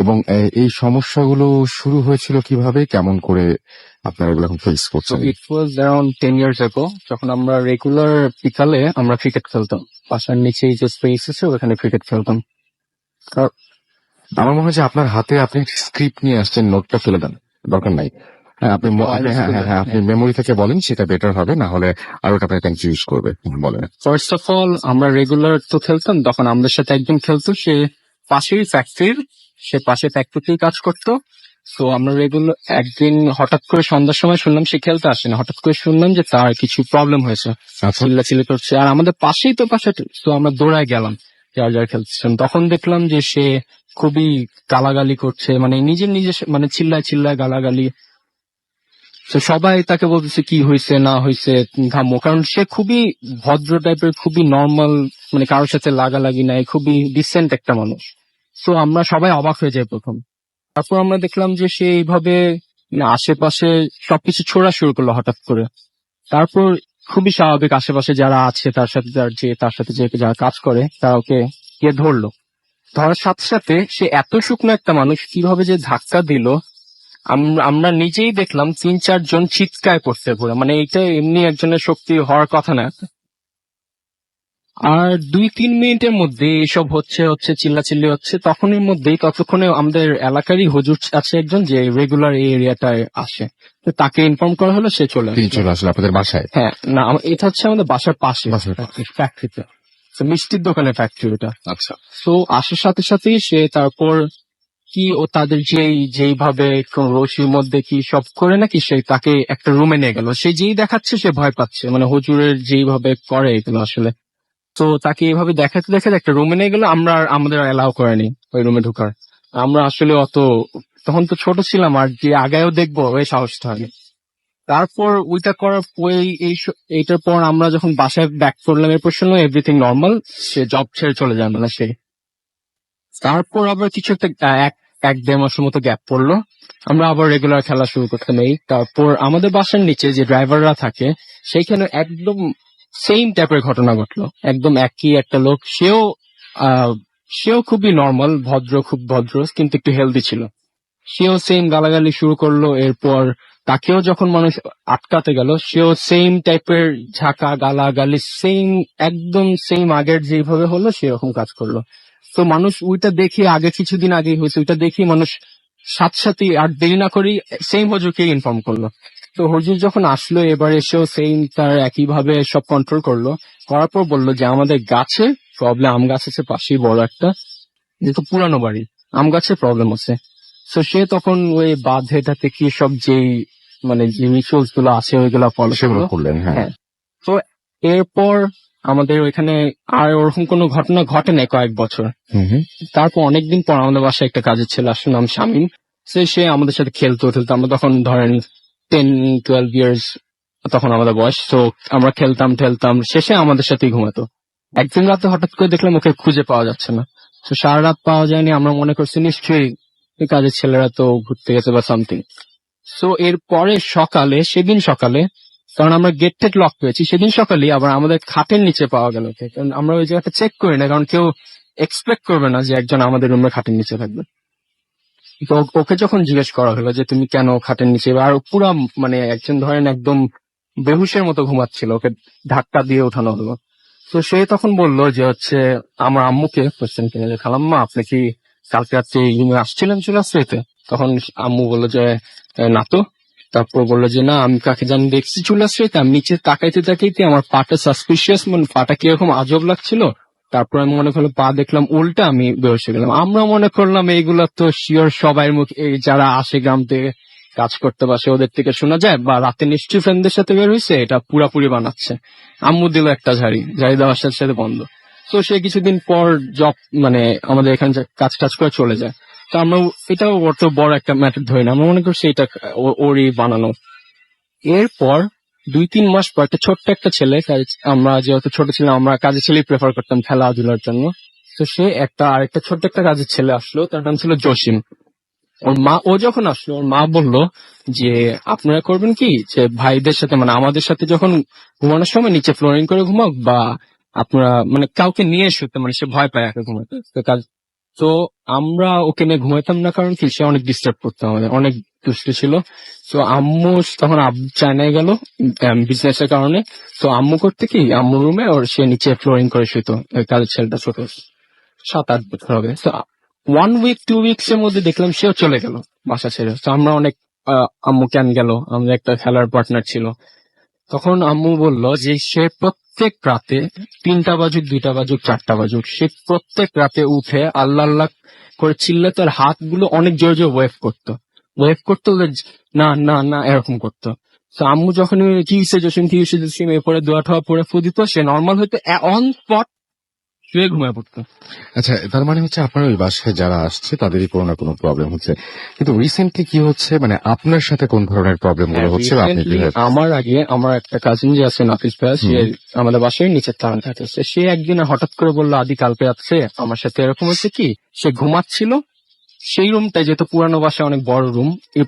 A: এবং এই সমস্যাগুলো শুরু হয়েছিল কিভাবে, কেমন করে আপনারা এগুলো এখন ফেস করছেন?
B: ইট ওয়াজ অ্যারাউন্ড 10 years ago, যখন আমরা রেগুলার বিকালে আমরা ক্রিকেট খেলতাম। বাসার নিচেই যে স্পেস আছে ওখানে ক্রিকেট খেলতাম।
A: আমার মনে হয় যে আপনার হাতে আপনি স্ক্রিপ্ট নিয়ে আসছেন, নোটটা ফেলে দেন, দরকার নাই। হ্যাঁ, আপনি মেমোরি থেকে বলেন, সেটা বেটার হবে, না হলে আর ওটা আপনাকে কনফিউজ করবে। বলেন।
B: ফার্স্ট অফ অল, আমরা রেগুলার তো খেলতাম, তখন আমাদের সাথে একজন খেলতো, সে পাশে ফ্যাক্টরিতেই কাজ করতো। তো আমরা রেগুলার, একদিন হঠাৎ করে সন্ধ্যার সময় শুনলাম সে খেলতে আসে না, হঠাৎ করে শুনলাম যে তার কিছু প্রবলেম হয়েছে, চিল্লাচিল্লি করছে, আর আমাদের পাশেই তো বাসাটা। তো আমরা দৌড়ায় গেলাম, যার খেলতেছেন। তখন দেখলাম যে সে খুবই গালাগালি করছে, মানে নিজে মানে চিল্লায় গালাগালি। তো সবাই তাকে বলতেছে কি হয়েছে না হয়েছে, ঘামো, কারণ সে খুবই ভদ্র টাইপের, খুবই নর্মাল, মানে কারোর সাথে লাগালাগি নাই, খুবই ডিসেন্ট একটা মানুষ। তো আমরা সবাই অবাক হয়ে যাই প্রথম। তারপর আমরা দেখলাম যে সে এইভাবে আশেপাশে সবকিছু ছোড়া শুরু করলো হঠাৎ করে। তারপর খুবই স্বাভাবিক, আশেপাশে যারা আছে তার সাথে যে যারা কাজ করে তারা ওকে গিয়ে ধরলো। ধরার সাথে সাথে সে এত শুকনো একটা মানুষ, কিভাবে যে ধাক্কা দিল, আমরা নিজেই দেখলাম 3-4 জন চিৎকার করতে পুরো, মানে এইটা এমনি একজনের শক্তি হওয়ার কথা না। আর 2-3 মিনিটের মধ্যে এসব হচ্ছে চিল্লাচিল্লি হচ্ছে। ততক্ষণে আমাদের এলাকারই হুজুর আছে একজন, যে রেগুলার এই এরিয়াটায় আসে। তো তাকে ইনফর্ম করা হলো, সে চলে
A: আসলে আপনাদের বাসায়?
B: হ্যাঁ, না, এটা হচ্ছে আমাদের বাসার পাশে ফ্যাক্টরিতে, মিষ্টির দোকানের ফ্যাক্টরি ওটা।
A: আচ্ছা।
B: তো আসার সাথে সাথেই সে তারপর কি, ও তাদের যেইভাবে রশির মধ্যে কি সব করে নাকি, সে তাকে একটা রুমে নিয়ে গেল। সে যেই দেখাচ্ছে সে ভয় পাচ্ছে, মানে হুজুরের যেইভাবে করে এগুলো আসলে। তো তাকে এইভাবে দেখাতে একটা রুমে নিয়ে গেল। আমাদের অ্যালাউ করেনি ওই রুমে ঢোকার। আমরা আসলে তখন তো ছোট ছিলাম, আর যে আগায়ও দেখবো ওই সাহসটা হয়নি। তারপর ওইটা করার এইটার পর আমরা যখন বাসায় ব্যাক করলাম, এরপর শুনলাম এভরিথিং নর্মাল, সে জব ছেড়ে চলে যায়, মানে সে। তারপর আবার কিছু একটা 1-1.5 মাসের মতো গ্যাপ পড়লো, আমরা আবার রেগুলার খেলা শুরু করতাম। তারপর আমাদের বাসার নিচে যে ড্রাইভাররা থাকে, সেইখানে একদম সেম টাইপের ঘটনা ঘটলো। একদম একই একটা লোক, সেও খুবই নর্মাল, খুব ভদ্র, কিন্তু একটু হেলদি ছিল।
C: সেও সেম গালাগালি শুরু করলো। এরপর তাকেও যখন মানুষ আটকাতে গেল, সেও সেম টাইপের ঝাঁকা গালাগালি, সেম একদম সেম আগের যেভাবে হলো সেরকম কাজ করলো। তো মানুষ ওইটা দেখে, আগে কিছুদিন আগে হয়েছে, ওইটা দেখে মানুষ সাথে সাথে আর দেরি না করেই সেম হুজুরকে ইনফর্ম করলো। তো হুজুর যখন আসলো, এবার এসেও সেম তার একইভাবে সব কন্ট্রোল করলো। করার পর বললো যে আমাদের গাছে প্রবলেম, আম গাছ আছে পাশেই বড় একটা, যেহেতু পুরানো বাড়ি, আম গাছের প্রবলেম আছে। তো সে তখন ওই বাঁধেটাতে কি সব যেই মানে যে রিচুয়ালস গুলো আছে ওইগুলো ফলো
A: সেগুলো
C: করলো।
A: করলেন, হ্যাঁ।
C: হ্যাঁ। তো এরপর আমাদের ওইখানে আর ওরকম কোনো ঘটনা ঘটে নাই কয়েক বছর।
A: হুম হুম।
C: তারপর অনেকদিন পর আমাদের বাসায় একটা কাজের ছেলে আসলো, নাম শামীম। সে আমাদের সাথে খেলতো টেলতো, আমরা তখন ধরেন 10-12 ইয়ার্স তখন আমাদের বয়স। তো আমরা খেলতাম ঠেলতাম, শেষে আমাদের সাথেই ঘুমাতো। একদিন রাতে হঠাৎ করে দেখলাম ওকে খুঁজে পাওয়া যাচ্ছে না। তো সারা রাত পাওয়া যায়নি, আমরা মনে করছি নিশ্চয়ই এই কাজের ছেলেরা তো ঘুরতে গেছে বা সামথিং। সো এর পরে সকালে, সেদিন সকালে, কারণ আমরা গেট টেট লক পেয়েছি, সেদিন সকালে আবার আমাদের খাটের নিচে পাওয়া গেল ওকে। কারণ আমরা ওই জায়গাটা চেক করি না, কারণ কেউ এক্সপেক্ট করবে না যে একজন আমাদের রুমে খাটের নিচে থাকবে। তো ওকে যখন জিজ্ঞেস করা হলো যে তুমি কেন খাটের নিচে, আর ও পুরা মানে একজন ধরেন একদম বেহুশের মতো ঘুমাচ্ছিল, ওকে ধাক্কা দিয়ে ওঠানো হলো। তো সে তখন বলল যে হচ্ছে আমার আম্মুকে কোশ্চেন কিনে যে খালাম্মা আপনি কি কালকে রাত্রে এই রুমে আসছিলেন চুলাশ্রীতে? তখন আম্মু বললো যে না তো। তারপর বললো যে না, আমি কাকে জানি দেখছি চুলাশ্রীতে, আমি নিচে তাকাইতে তাকাইতে আমার পাটা সাসপিশিয়াস, মানে পাটা কিরকম আজব লাগছিল। তারপর আমি মনে করলাম পা দেখলাম উল্টা, আমি বেরোস হয়ে গেলাম। আমরা মনে করলাম এইগুলা তো শিওর সবাই মুখ, এই যারা আসে গ্রাম থেকে কাজ করতে বাসে ওদের থেকে শোনা যায়, বা রাতে নিশ্চয়ই ফ্রেন্ডদের সাথে বের হয়েছে, এটা পুরাপুরি বানাচ্ছে। আম্মু দিল একটা ঝাড়ি, ঝাড়ি দেওয়ার সাথে সাথে বন্ধ। তো সে কিছুদিন পর জব মানে আমাদের এখানে কাজ টাজ করে চলে যায়। তো আমরা এটাও অত বড় একটা ম্যাটার ধরি না, আমরা মনে করছি এটা ওরই বানানো। এরপর 2-3 মাস পর একটা ছোট্ট একটা ছেলে, আমরা যেহেতু ছোট ছিলাম আমরা কাজের ছেলেই প্রেফার করতাম খেলাধুলার জন্য। তো সে আরেকটা ছোট্ট একটা কাজের ছেলে আসলো, তার নাম ছিল জসিম। ও যখন আসলো, ওর মা বলল যে আপনারা করবেন কি, যে ভাইদের সাথে মানে আমাদের সাথে যখন ঘুমানোর সময় নিচে ফ্লোরিং করে ঘুমাক, বা আপনারা মানে কাউকে নিয়ে শুতে, মানে সে ভয় পায় একা ঘুমাতে। তো আমরা ওকে নিয়ে ঘুমাইতাম না, কারণ কি সে অনেক ডিস্টার্ব করতো আমাদের, অনেক দুষ্ট ছিল। তো আম্মু তখন চায়নায় গেল বিজনেস এর কারণে। তো আম্মু করতে কি, আম্মুর রুমে ওর সে নিচে ফ্লোরিং করে শুতো, ওই কাজের ছেলেটা ছোট 7-8 বছর হবে। তো 1 উইক 2 উইকস এর মধ্যে দেখলাম সেও চলে গেল বাসা ছেড়ে। তো আমরা অনেক আম্মু কেন গেল, আমাদের একটা খেলার পার্টনার ছিল। তখন আম্মু বলল যে সে প্রত্যেক রাতে 3টা বাজুক 2টা বাজুক 4টা বাজুক, সে প্রত্যেক রাতে উঠে আল্লাহ আল্লাহ করে চিল্লে তার হাতগুলো অনেক জোরে জোরে ওয়েভ করতো না না না এরকম করতো। তো আম্মু যখন কি হয়েছে জসিম, কি হয়েছে জসিম, এরপরে দোয়া ঠোয়া পরে ফু দিত, সে নর্মাল হয়তো অন স্পট শুয়ে ঘুমায় পড়তো।
A: আচ্ছা, তার মানে হচ্ছে আপনার ওই বাসায় যারা আসছে তাদেরই কোনো না কোনো প্রবলেম হচ্ছে। কিন্তু রিসেন্টলি কি হচ্ছে, মানে আপনার সাথে কোন ধরনের প্রবলেম গুলো হচ্ছে বা আপনি
C: Recently
A: কিভাবে?
C: আমার আগে আমার একটা কাজিন যে আছে নাফিস ভাইয়া, সে আমাদের বাসায় নিচের তালান থাকতেছে। সে একদিন হঠাৎ করে বললো আদি কালকে আছে আমার সাথে এরকম হচ্ছে কি, সে ঘুমাচ্ছিল সেই রুমটায়, যেহেতু পুরানো বাসায় অনেক বড় রুম, এর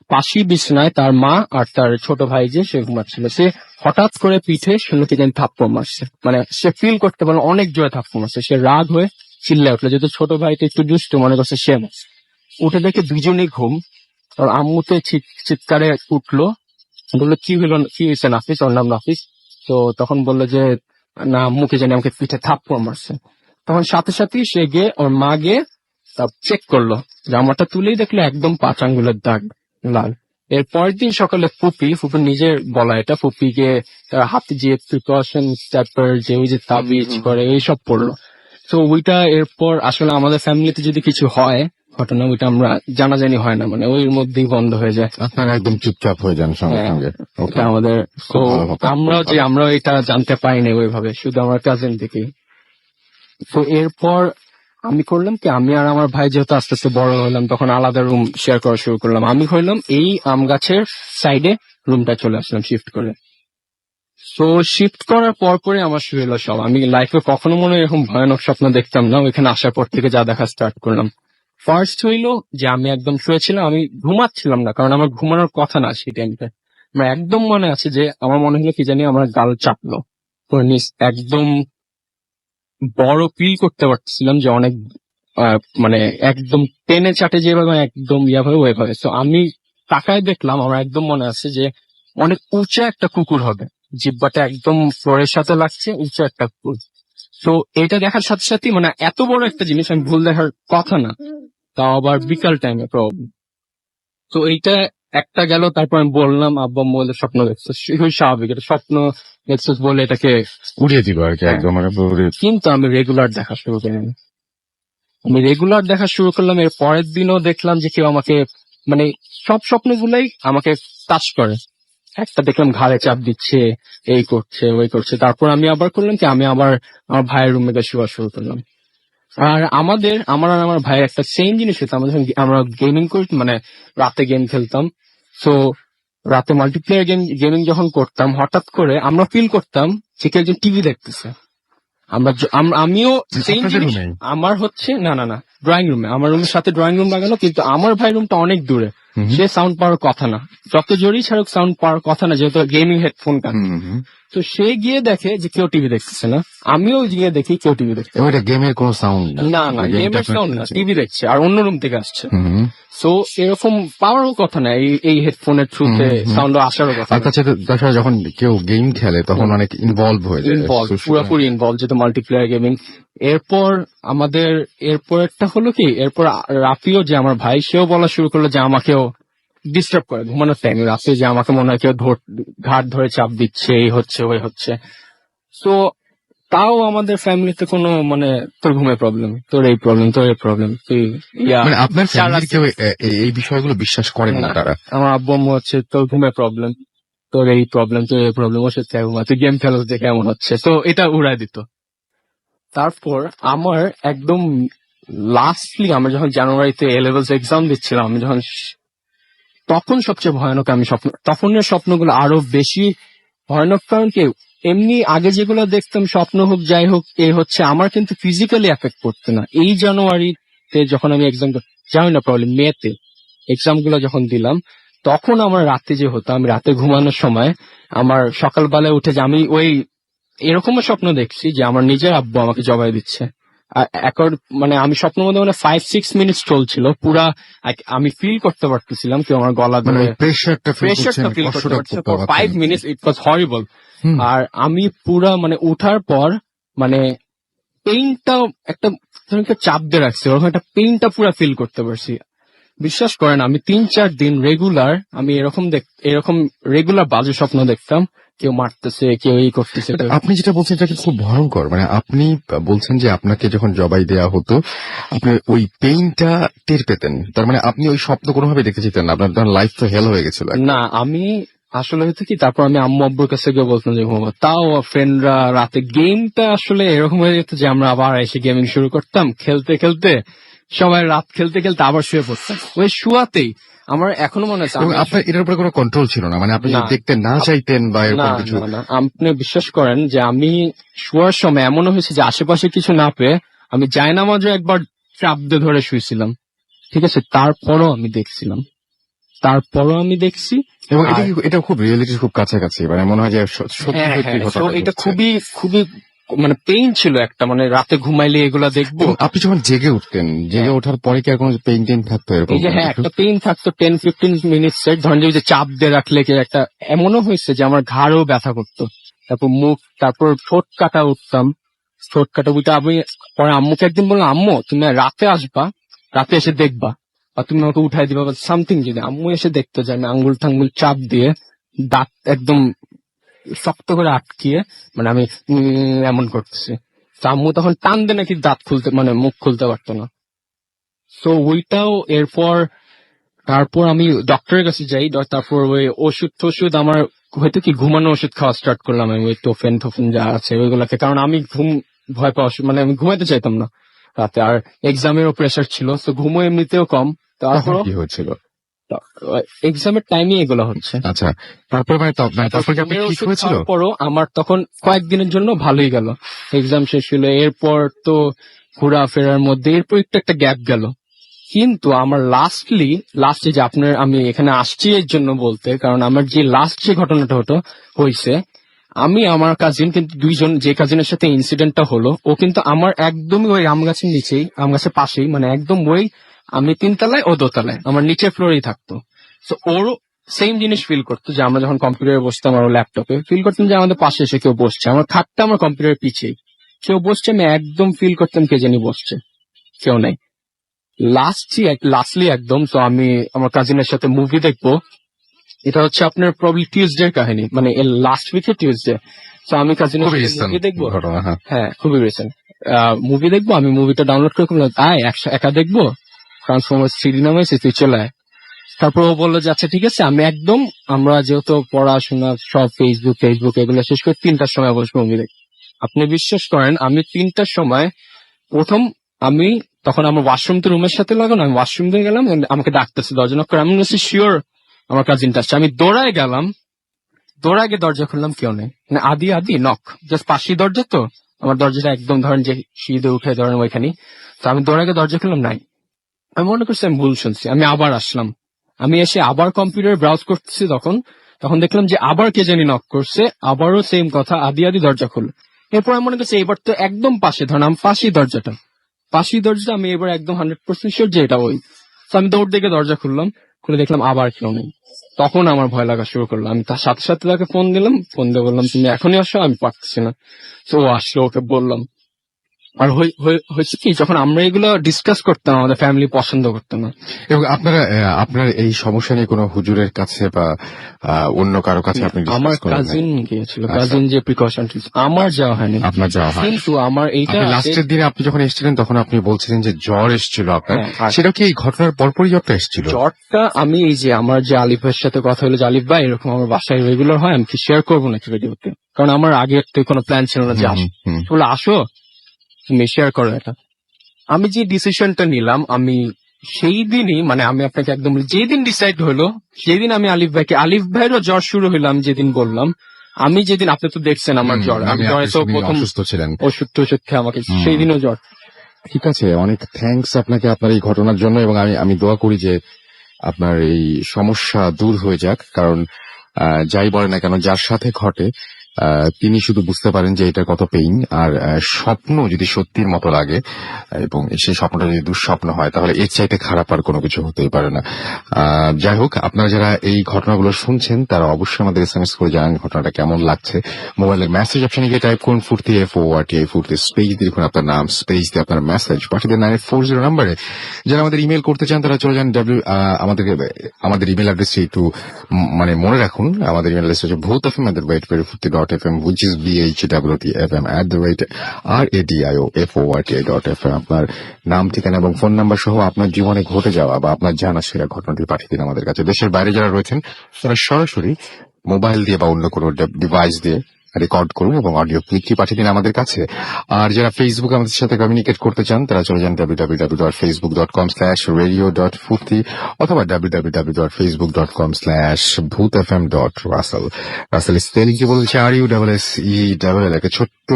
C: পাশেই বিছনায় তার মা আর তার ছোট ভাই যে সে ঘুমাচ্ছিল। সে হঠাৎ করে পিঠে শুনলো কি জানি থাপ্পড় মারছে, মানে সে ফিল করতে পারলো অনেক জোরে থাপ্পড় মারছে। সে রাগ হয়ে চিল্লায় উঠলো, যেহেতু ছোট ভাইটা একটু দুষ্ট, মনে করছে সে মারছে। উঠে দেখে দুজনেই ঘুম। আর আম্মুতে চিৎকারে উঠলো, বললো কি হলো, কি হয়েছে নাফিস, ওর নাম নাফিস। তো তখন বললো যে না, আম্মুকে জানি আমাকে পিঠে থাপ্পড় মারছে। তখন সাথে সাথেই সে গিয়ে ওর মা গিয়ে চেক করলো, জামাটা তুলেই দেখলো একদম 5 আঙ্গুলের দাগ লাল। এর পরের দিন সকালে ফুপি নিজের বলা, এটা ফুপিকে তার হাতে যে প্রিকশন স্টেপের যে ওই যে তাবিজ করে এইসব পড়লো। তো ওইটা এরপর আসলে আমাদের ফ্যামিলিতে যদি কিছু হয় ঘটনা, ওইটা আমরা জানাজানি হয় না, মানে ওই মধ্যেই বন্ধ হয়ে যায়।
A: আপনারা একদম চুপচাপ হয়ে যান সঙ্গে
C: হ্যাঁ,
A: সঙ্গে।
C: এটা
A: Okay.
C: আমাদের। তো
A: খুব ভালো ব্যাপার, খুব ভালো।
C: আমরা এটা জানতে পারিনি ওইভাবে, শুধু আমার কাজিন থেকে। তো এরপর আমি করলাম কি, আমি আর আমার ভাই যেহেতু আস্তে আস্তে বড় হলাম, তখন আলাদা রুম শেয়ার করা শুরু করলাম। আমি হইলাম এই আম গাছের সাইডে রুমটা চলে আসলাম শিফট করে। তো শিফট করার পরে আমার শুরু হলো সব, আমি লাইফে কখনো মনে হয় এরকম ভয়ানক স্বপ্ন দেখতাম না, ওইখানে আসার পর থেকে যা দেখা স্টার্ট করলাম। ফার্স্ট হইলো যে আমি একদম শুয়েছিলাম, আমি ঘুমাচ্ছিলাম না, কারণ আমার ঘুমানোর কথা না সেই টাইমটা। আমার একদম মনে আছে যে আমার মনে হলো কি জানি আমার গাল চাপলো, একদম বড় ফিল করতে পারছিলাম যে অনেক মানে একদম টেনে চাটে যেভাবে একদম ইয়াভাবে ওইভাবে। তো আমি তাকায় দেখলাম, আমার একদম মনে আছে যে অনেক উঁচা একটা কুকুর হবে, জিব্বাটা একদম ফ্লোরের সাথে লাগছে, উঁচা একটা কুকুর। তো এটা দেখার সাথে সাথে মানে এত বড় একটা জিনিস আমি ভুল দেখার কথা না, তাও আবার বিকাল টাইমে প্রবলেম। তো এইটা একটা গেল, তারপর আমি বললাম আব্বা আম্মু বলে স্বপ্ন দেখছো, খুবই স্বাভাবিক, এটা স্বপ্ন দেখছো বলে এটাকে।
A: উড়িয়ে দিল আর কি,
C: হ্যাঁ।
A: একদম মানে পুরোপুরি।
C: কিন্তু আমি রেগুলার দেখা শুরু করলাম, আমি রেগুলার দেখা শুরু করলাম। এর পরের দিনও দেখলাম যে কেউ আমাকে মানে সব স্বপ্নগুলাই আমাকে টাচ করে। একটা দেখলাম ঘাড়ে চাপ দিচ্ছে, এই করছে ওই করছে। তারপর আমি আবার করলাম কি, আমি আবার আমার ভাইয়ের রুমে গিয়ে শোয়া শুরু করলাম। আর আমার আর আমার ভাইয়ের একটা সেম জিনিস হতো, আমরা যখন আমরা গেমিং করি মানে রাতে গেম খেলতাম, তো রাতে মাল্টিপ্লেয়ার গেমিং যখন করতাম, হঠাৎ করে আমরা ফিল করতাম যে কেউ একজন টিভি দেখতেছে। আমিও সেম
A: আপনাদের
C: জিনিস।
A: রুমেই?
C: আমার হচ্ছে না ড্রয়িং রুমে, আমার রুমের সাথে ড্রয়িং রুম লাগানো, কিন্তু আমার ভাই রুমটা অনেক দূরে, সে সাউন্ড পাওয়ার কথা না, যত জোরেই ছাড়ুক সাউন্ড পাওয়ার কথা না, যেহেতু গেমিং হেডফোন কান। তো সে গিয়ে দেখে যে কেউ টিভি দেখতেছে না, আমিও গিয়ে দেখি কেউ টিভি দেখছে।
A: ওইটা গেমের কোনো সাউন্ড
C: না গেমের সাউন্ড না, টিভি দেখছে আর অন্য রুম থেকে আসছে। সো এরকম পাওয়ারও কথা না, এই হেডফোনের থ্রুতে সাউন্ড আসারও কথা
A: আর তাছাড়া তাছাড়া যখন কেউ গেম খেলে তখন অনেক ইনভলভ হয়ে যায়,
C: ইনভলভ, পুরোপুরি ইনভলভ, যেহেতু মাল্টিপ্লেয়ার গেমিং। এরপর আমাদের এরপরেরটা হলো কি, এরপর রাফিও যে আমার ভাই, সেও বলা শুরু করলো যে আমাকেও ডিস্টার্ব করে ঘুমানোর টাইমে রাতে, যে আমাকে মনে হয় কেউ ঘাট ধরে চাপ দিচ্ছে, এই হচ্ছে ওই হচ্ছে। তো তাও আমাদের ফ্যামিলিতে কোনো মানে তোর ঘুমের প্রবলেম, তোর এই প্রবলেম, তোর এই প্রবলেম, তুই
A: মানে আপনার ফ্যামিলির কেউ এই বিষয়গুলো বিশ্বাস করেন না তারা?
C: আমার আব্বু আম্মু হচ্ছে তোর ঘুমের প্রবলেম, তোর এই প্রবলেম, তোর এই প্রবলেম, ওর সাথে ঘুমা, তুই গেম খেলো যে কেমন হচ্ছে, তো এটা উড়াই দিত। তারপর আমার একদম লাস্টলি আমরা যখন জানুয়ারিতে এ লেভেলস এক্সাম দিচ্ছিলাম, আমি যখন তখন সবচেয়ে ভয়ানক আমি স্বপ্ন, তখনের স্বপ্নগুলো আরো বেশি ভয়ানক। কারণ কি, এমনি আগে যেগুলো দেখতাম স্বপ্ন হোক যাই হোক এই হচ্ছে, আমার কিন্তু ফিজিক্যালি এফেক্ট করতো না। এই জানুয়ারিতে যখন আমি এক্সাম, জানি না প্রবলেম, মেতে এক্সাম গুলো যখন দিলাম, তখন আমার রাতে যে হতো, আমি রাতে ঘুমানোর সময় আমার সকালবেলায় উঠে যে আমি ওই এরকমও স্বপ্ন দেখছি যে আমার নিজের আব্বু আমাকে জবাই দিচ্ছে। মানে আমি স্বপ্নের মধ্যে মানে 5-6 মিনিট চলছিল পুরা, আমি ফিল করতে পারতেছিলাম কি আমার গলা ধরে
A: প্রেশারটা
C: ফিল করতে পারতেছিলাম 5 মিনিটস, ইট ওয়াজ হরিবল। আর আমি পুরা মানে উঠার পর মানে পেইনটাও একটা চাপ দিয়ে রাখছে, ওরকম একটা পেইনটা পুরা ফিল করতে পারছি। বিশ্বাস করেন আমি 3-4 দিন রেগুলার আমি এরকম রেগুলার বাজে স্বপ্ন দেখতাম, কেউ মারতেছে, কেউ এই করতেছে।
A: আপনি যেটা বলছেন এটা খুব ভয়ঙ্কর। মানে আপনি বলছেন যে আপনাকে যখন জবাই দেয়া হতো আপনি ওই পেইনটা টের পেতেন, তার মানে আপনি ওই স্বপ্ন কোনোভাবে দেখতে যেতেন না, আপনার লাইফ তো হেল হয়ে গেছিল।
C: না আমি আসলে হয়তো কি, তারপর আমি আম্মু আব্বুর কাছে গিয়ে বলতাম যে ঘুমাবো, তাও ফ্রেন্ডরা রাতে গেমটা আসলে এরকম হয়ে যেত যে আমরা আবার এসে গেমিং শুরু করতাম, খেলতে খেলতে সবাই রাত খেলতে খেলতে আবার শুয়ে পড়তাম। ওই শুয়াতেই আমার এখনো মনে আছে।
A: আপনার এটার উপরে কোনো কন্ট্রোল ছিল না, মানে আপনি দেখতে না চাইতেন বা এরকম কিছু?
C: না, আপনি বিশ্বাস করেন যে আমি শোয়ার সময় এমনও হয়েছে যে আশেপাশে কিছু না পেয়ে আমি জায়নামাজও একবার চাপ দিয়ে ধরে শুয়েছিলাম, ঠিক আছে, তারপরও আমি দেখছিলাম, তারপরও আমি দেখছি।
A: এবং এটা খুব রিয়েলিটির খুব কাছাকাছি, মানে মনে হয় যে সত্যি সত্যি ঘটনা।
C: এটা খুবই খুবই মানে পেইন ছিল একটা, মানে রাতে ঘুমাইলে এগুলা দেখবো।
A: আপনি যখন জেগে উঠতেন, জেগে ওঠার পরে কি আর কোনো পেইন টেইন থাকতো এরকম?
C: এই যে হ্যাঁ, একটা পেইন থাকতো 10-15 মিনিটস এর, ধরেন যে চাপ দিয়ে রাখলে কি একটা, এমনও হয়েছে যে আমার ঘাড়ও ব্যথা করতো, তারপর মুখ, তারপর ঠোঁট কাটা উঠতাম, ঠোঁট কাটা উঠে আমি পরে আম্মুকে একদিন বললাম, আম্মু তুমি রাতে আসবা, রাতে এসে দেখবা, বা তুমি আমাকে উঠাই দিবা বা সামথিং। যদি আম্মু এসে দেখতো যে আমি আঙ্গুল টাঙ্গুল চাপ দিয়ে দাঁত একদম শক্ত করে আটকিয়ে মানে আমি এমন করতেছি, তো আম্মু তখন টান দে নাকি দাঁত খুলতে মানে মুখ খুলতে পারতো না। তো ওইটাও এরপর তারপর আমি ডক্টরের কাছে যাই, তারপর ওই ওষুধ আমার হয়তো কি ঘুমানো ওষুধ খাওয়া স্টার্ট করলাম আমি, ওই টোফেন যা আছে ওইগুলাকে, কারণ আমি ভয় পাওয়া মানে আমি ঘুমাইতে চাইতাম না রাতে, আর এক্সামেরও প্রেশার ছিল, তো ঘুমো এমনিতেও কম। তারপর
A: কি হয়েছিল?
C: এক্সামের টাইমে এগুলো হচ্ছে।
A: আচ্ছা, তারপর তারপর কি আপনার ঠিক হয়েছিল?
C: পরও আমার তখন কয়েকদিনের জন্য ভালোই গেল, এক্সাম শেষ হলো, এরপর তো ঘোরাফেরার মধ্যে এরপর একটু একটা গ্যাপ গেল। কিন্তু আমার লাস্টে যে আমি এখানে আসছি এর জন্য বলতে, কারণ আমার যে লাস্ট যে ঘটনাটা হয়েছে, আমি আমার কাজিন কিন্তু দুইজন, যে কাজিনের সাথে ইনসিডেন্টটা হলো ও কিন্তু আমার একদমই ওই আম গাছের নিচেই, আম গাছের পাশেই, মানে একদম ওই আমি 3 তলায় ও 2 তলায়, আমার নিচের ফ্লোরেই থাকতো। তো ওরও সেম জিনিস ফিল করতো যে আমরা যখন কম্পিউটারে বসতাম আর ল্যাপটপে ফিল করতাম যে আমাদের পাশে এসে কেউ বসছে, আমার খাটটা আমার কম্পিউটারের পিছিয়ে কেউ বসছে, আমি একদম ফিল করতাম কে জানি বসছে, কেউ নাই। লাস্টলি একদম, তো আমি আমার কাজিনের সাথে মুভি দেখবো, এটা হচ্ছে আপনার প্রবলি টিউসডে কাহিনী, মানে লাস্ট উইকে টিউসডে। তো আমি কাজিনের
A: খুবই
C: সাথে
A: recent
C: মুভি দেখবো,
A: ঘটনা, হ্যাঁ।
C: হ্যাঁ খুবই রিসেন্ট মুভি দেখবো, আমি মুভিটা ডাউনলোড করে করলাম, আয় একা দেখবো, ট্রান্সফরমার্স 3D নামাইছি, তুই চলে আয়। তারপর ও বললো যে আচ্ছা ঠিক আছে, আমি একদম, আমরা যেহেতু পড়াশোনা সব ফেসবুক এগুলো শেষ করে 3টার সময় বসবো মুভি দেখ। আপনি বিশ্বাস করেন আমি 3টার সময় প্রথম, আমি তখন আমার ওয়াশরুম তো রুমের সাথে লাগানো, আমি ওয়াশরুম দিয়ে গেলাম, আমাকে ডাকতেছে দরজা knock করে, আমি বলছি শিওর আমার কাজিনটা আসছে, আমি দৌড়ায় গেলাম, দৌড়ায় গিয়ে দরজা খুললাম, কেউ নেই, মানে আদি নক, জাস্ট পাশেই দরজা, তো আমার দরজাটা একদম ধরেন যে সিঁড়ি উঠে ধরেন ওইখানে, তো আমি দৌড়ায় গিয়ে দরজা খুললাম, নাই। আমি মনে করছি আমি ভুল শুনছি, আমি আবার আসলাম, আমি এসে আবার কম্পিউটার ব্রাউজ করতেছি, তখন দেখলাম যে আবার কে জানি নক করছে, আবারও সেম কথা, আদি দরজা খুল। এরপর আমি মনে করছি এবার তো একদম পাশে, ধরেন আমি পাশেই দরজাটা, আমি এবার একদম 100% শিওর যে এটা ওই। তো আমি দৌড় দেখে দরজা খুলে দেখলাম আবার কেউ নেই, তখন আমার ভয় লাগা শুরু করলো। আমি তার সাথে সাথে তাকে ফোন দিয়ে বললাম তুমি এখনই আসো, আমি পারতেছি না। তো ও আসলো, ওকে বললাম। আর হয়েছে কি, যখন আমরা এগুলো ডিসকাস করতাম আমাদের ফ্যামিলি পছন্দ করতো না।
A: এবং আপনার এই সমস্যা নিয়ে কোনো হুজুরের কাছে বা অন্য কারো কাছে আপনি discuss
C: আমার
A: করেন নাই?
C: কাজিন গিয়েছিল,
A: আচ্ছা।
C: কাজিন যে প্রিকশন, আমার যাওয়া হয়নি।
A: আপনার যাওয়া হয়
C: কিন্তু আমার এইটা
A: লাস্টের দিনে আপনি যখন এসেছিলেন তখন আপনি বলছিলেন যে জ্বর এসেছিল আপনার,
C: হ্যাঁ।
A: সেটা কি এই ঘটনার পরপরই জ্বরটা এসেছিল?
C: জ্বরটা আমি এই যে আমার যে আলিফ ভাইয়ের সাথে কথা হলো যে আলিফ ভাই এরকম আমার বাসায় রেগুলার হয়, আমি কি শেয়ার করবো নাকি ভিডিওতে, কারণ আমার আগে তো কোনো প্ল্যান ছিল না যে বলে আসো তুমি শেয়ার করো এটা। আমি যে ডিসিশনটা নিলাম, আমি সেই দিনই, মানে আমি আপনাকে একদম যেদিন ডিসাইড হলো সেই দিন আমি আলিফ ভাইয়েরও জ্বর শুরু হইলো, আমি যেদিন বললাম, আমি যেদিন, আপনি তো দেখছেন আমার জ্বর, আমি জ্বরে তো প্রথম
A: অসুস্থ ছিলেন।
C: ওষুধ খেয়ে আমাকে সেই দিনও জ্বর।
A: ঠিক আছে, অনেক থ্যাঙ্কস আপনাকে আপনার এই ঘটনার জন্য, এবং আমি দোয়া করি যে আপনার এই সমস্যা দূর হয়ে যাক, কারণ যাই বলে না কেন যার সাথে ঘটে তিনি শুধু বুঝতে পারেন যে এটা কত পেইন। আর স্বপ্ন যদি সত্যির মতো লাগে এবং সেই স্বপ্নটা যদি দুঃস্বপ্ন হয় তাহলে এর চাইতে খারাপ আর কোনো কিছু হতেই পারে না। যাই হোক, আপনারা যারা এই ঘটনাগুলো শুনছেন তারা অবশ্যই আমাদের SMS করে জানান ঘটনাটা কেমন লাগছে। মোবাইলের মেসেজ অপশনে গিয়ে টাইপ করুন ফুর্তি FORTI ফুর্তি, স্পেস দিয়ে লিখুন আপনার নাম, স্পেস দিয়ে আপনার মেসেজ পাঠিয়ে দেন 9840 নাম্বারে। যারা আমাদের ইমেল করতে চান তারা চলে যান আমাদের ইমেল অ্যাড্রেসটি একটু মানে মনে রাখুন। আমাদের ইমেল অ্যাড্রেস হচ্ছে bhutfm@radiofuርቲ.fm, which is bhutfm@radiofuርቲ.fm। আপনার নাম, ঠিকানা এবং ফোন নাম্বার সহ আপনার জীবনে ঘটে যাওয়া বা আপনার জানা সেরা ঘটনাটি পাঠিয়ে দিন আমাদের কাছে। দেশের বাইরে যারা রয়েছেন তারা সরাসরি মোবাইল দিয়ে বা অন্য কোনো ডিভাইস দিয়ে রেকর্ড করুন এবং অডিও ক্লিপটি পাঠিয়ে দিন আমাদের কাছে। আর যারা ফেসবুকে আমাদের সাথে কমিউনিকেট করতে চান তারা চলে যান www.facebook.com/radio.furti অথবা www.facebook.com/bhutfm.russell। রাসেল স্পেলিং কি বলছে RUSSELL। একটা ছোট্ট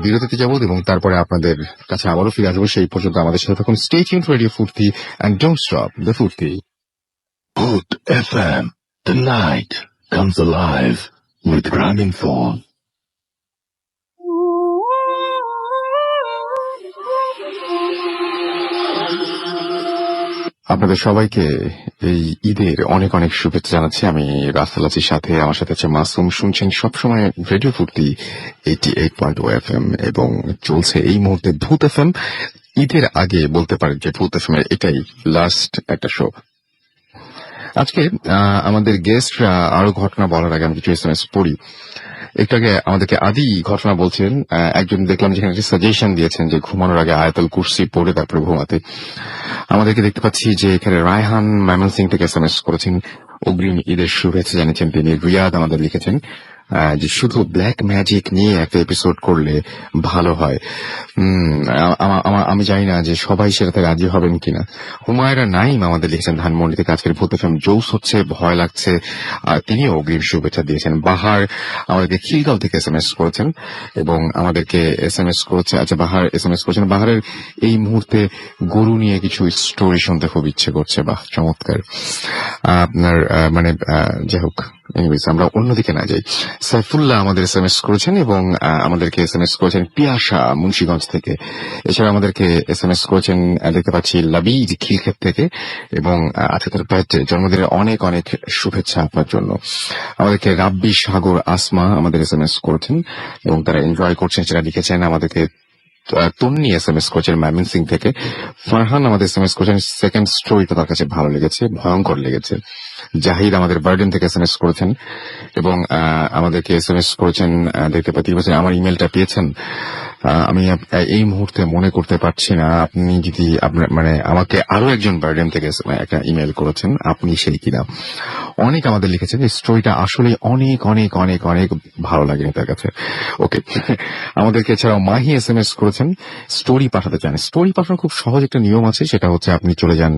A: বিরতিতে যাবো এবং তারপরে আপনাদের কাছে আবারও ফিরে আসবো। সেই পর্যন্ত আমাদের সাথে থাকুন। Stay tuned to Radio Furti and don't stop the Furti.
D: Bhut FM. The night comes alive with Graminphone.
A: আপনাদের সবাইকে এই ঈদের অনেক অনেক শুভেচ্ছা জানাচ্ছি। আমি রাসেল আছির সাথে, আমার সাথে আছে মাসুম। শুনছেন সবসময় রেডিও ফুর্তি 88.0 FM এবং চলছে এই মুহূর্তে ভূত FM। ঈদের আগে বলতে পারেন যে ভূত FM এর এটাই লাস্ট একটা শো। আজকে আমাদের গেস্টরা আরো ঘটনা বলার আগে আমি কিছু SMS পড়ি। একটু আগে আমাদেরকে আদি ঘটনা বলছেন, একজন দেখলাম যেখানে একটা সাজেশন দিয়েছেন যে ঘুমানোর আগে আয়াতুল কুরসি পড়ে তারপরে ঘুমাতে। আমাদেরকে দেখতে পাচ্ছি যে এখানে রায়হান ময়মনসিংহ থেকে SMS করেছেন, অগ্রিম ঈদের শুভেচ্ছা জানিয়েছেন তিনি। রিয়াদ আমাদের লিখেছেন যে শুধু ব্ল্যাক ম্যাজিক নিয়ে একটা এপিসোড করলে ভালো হয়। আমি জানি না যে সবাই সেটাতে রাজি হবেন কিনা। হুমায়রা নাইম আমাদের লিখেছেন ধানমন্ডি থেকে, আজকের ভূত FM জোস হচ্ছে, ভয় লাগছে, আর তিনিও অগ্রিম শুভেচ্ছা দিয়েছেন। বাহার আমাদেরকে খিলগাঁও থেকে SMS করেছেন এবং আমাদেরকে SMS করেছে, আচ্ছা বাহার SMS করেছেন, বাহারের এই মুহূর্তে গরু নিয়ে কিছু স্টোরি শুনতে খুব ইচ্ছে করছে। বাহ, চমৎকার। আপনার মানে যাই হোক, এনিওয়েজ আমরা অন্যদিকে না যাই। সাইফুল্লাহ আমাদের SMS করেছেন এবং আমাদেরকে SMS করেছেন পিয়াসা মুন্সিগঞ্জ থেকে। এছাড়া আমাদেরকে SMS করেছেন দেখতে পাচ্ছি লাবিজ খিলক্ষেত থেকে এবং আজকে তার জন্মদিনের অনেক অনেক শুভেচ্ছা আপনার জন্য। আমাদেরকে রাব্বি সাগর আসমা আমাদের SMS করেছেন এবং তারা এনজয় করছেন সেটা লিখেছেন। আমাদেরকে তন্নি SMS করেছেন ময়মনসিং থেকে। ফারহান আমাদের SMS করেছেন সেকেন্ড স্টোরিটা তার কাছে ভালো লেগেছে, ভয়ঙ্কর লেগেছে। জাহিদ আমাদের বার্ডেন থেকে SMS করেছেন এবং আমাদেরকে SMS করেছেন দেখতে পাচ্ছি আমার ইমেলটা পেয়েছেন। আমি এই মুহূর্তে মনে করতে পারছি না আপনি যদি আপনার মানে আমাকে আরো একজন বার্ডেন থেকে একটা ইমেল করেছেন, আপনি সেই কিনা। অনেক আমাদের লিখেছেন এই স্টোরিটা আসলে অনেক অনেক অনেক অনেক ভালো লাগে তার কাছে। ওকে, আমাদেরকে এছাড়াও মাহি SMS করেছেন স্টোরি পাঠাতে চান। স্টোরি পাঠানোর খুব সহজ একটা নিয়ম আছে, সেটা হচ্ছে আপনি চলে যান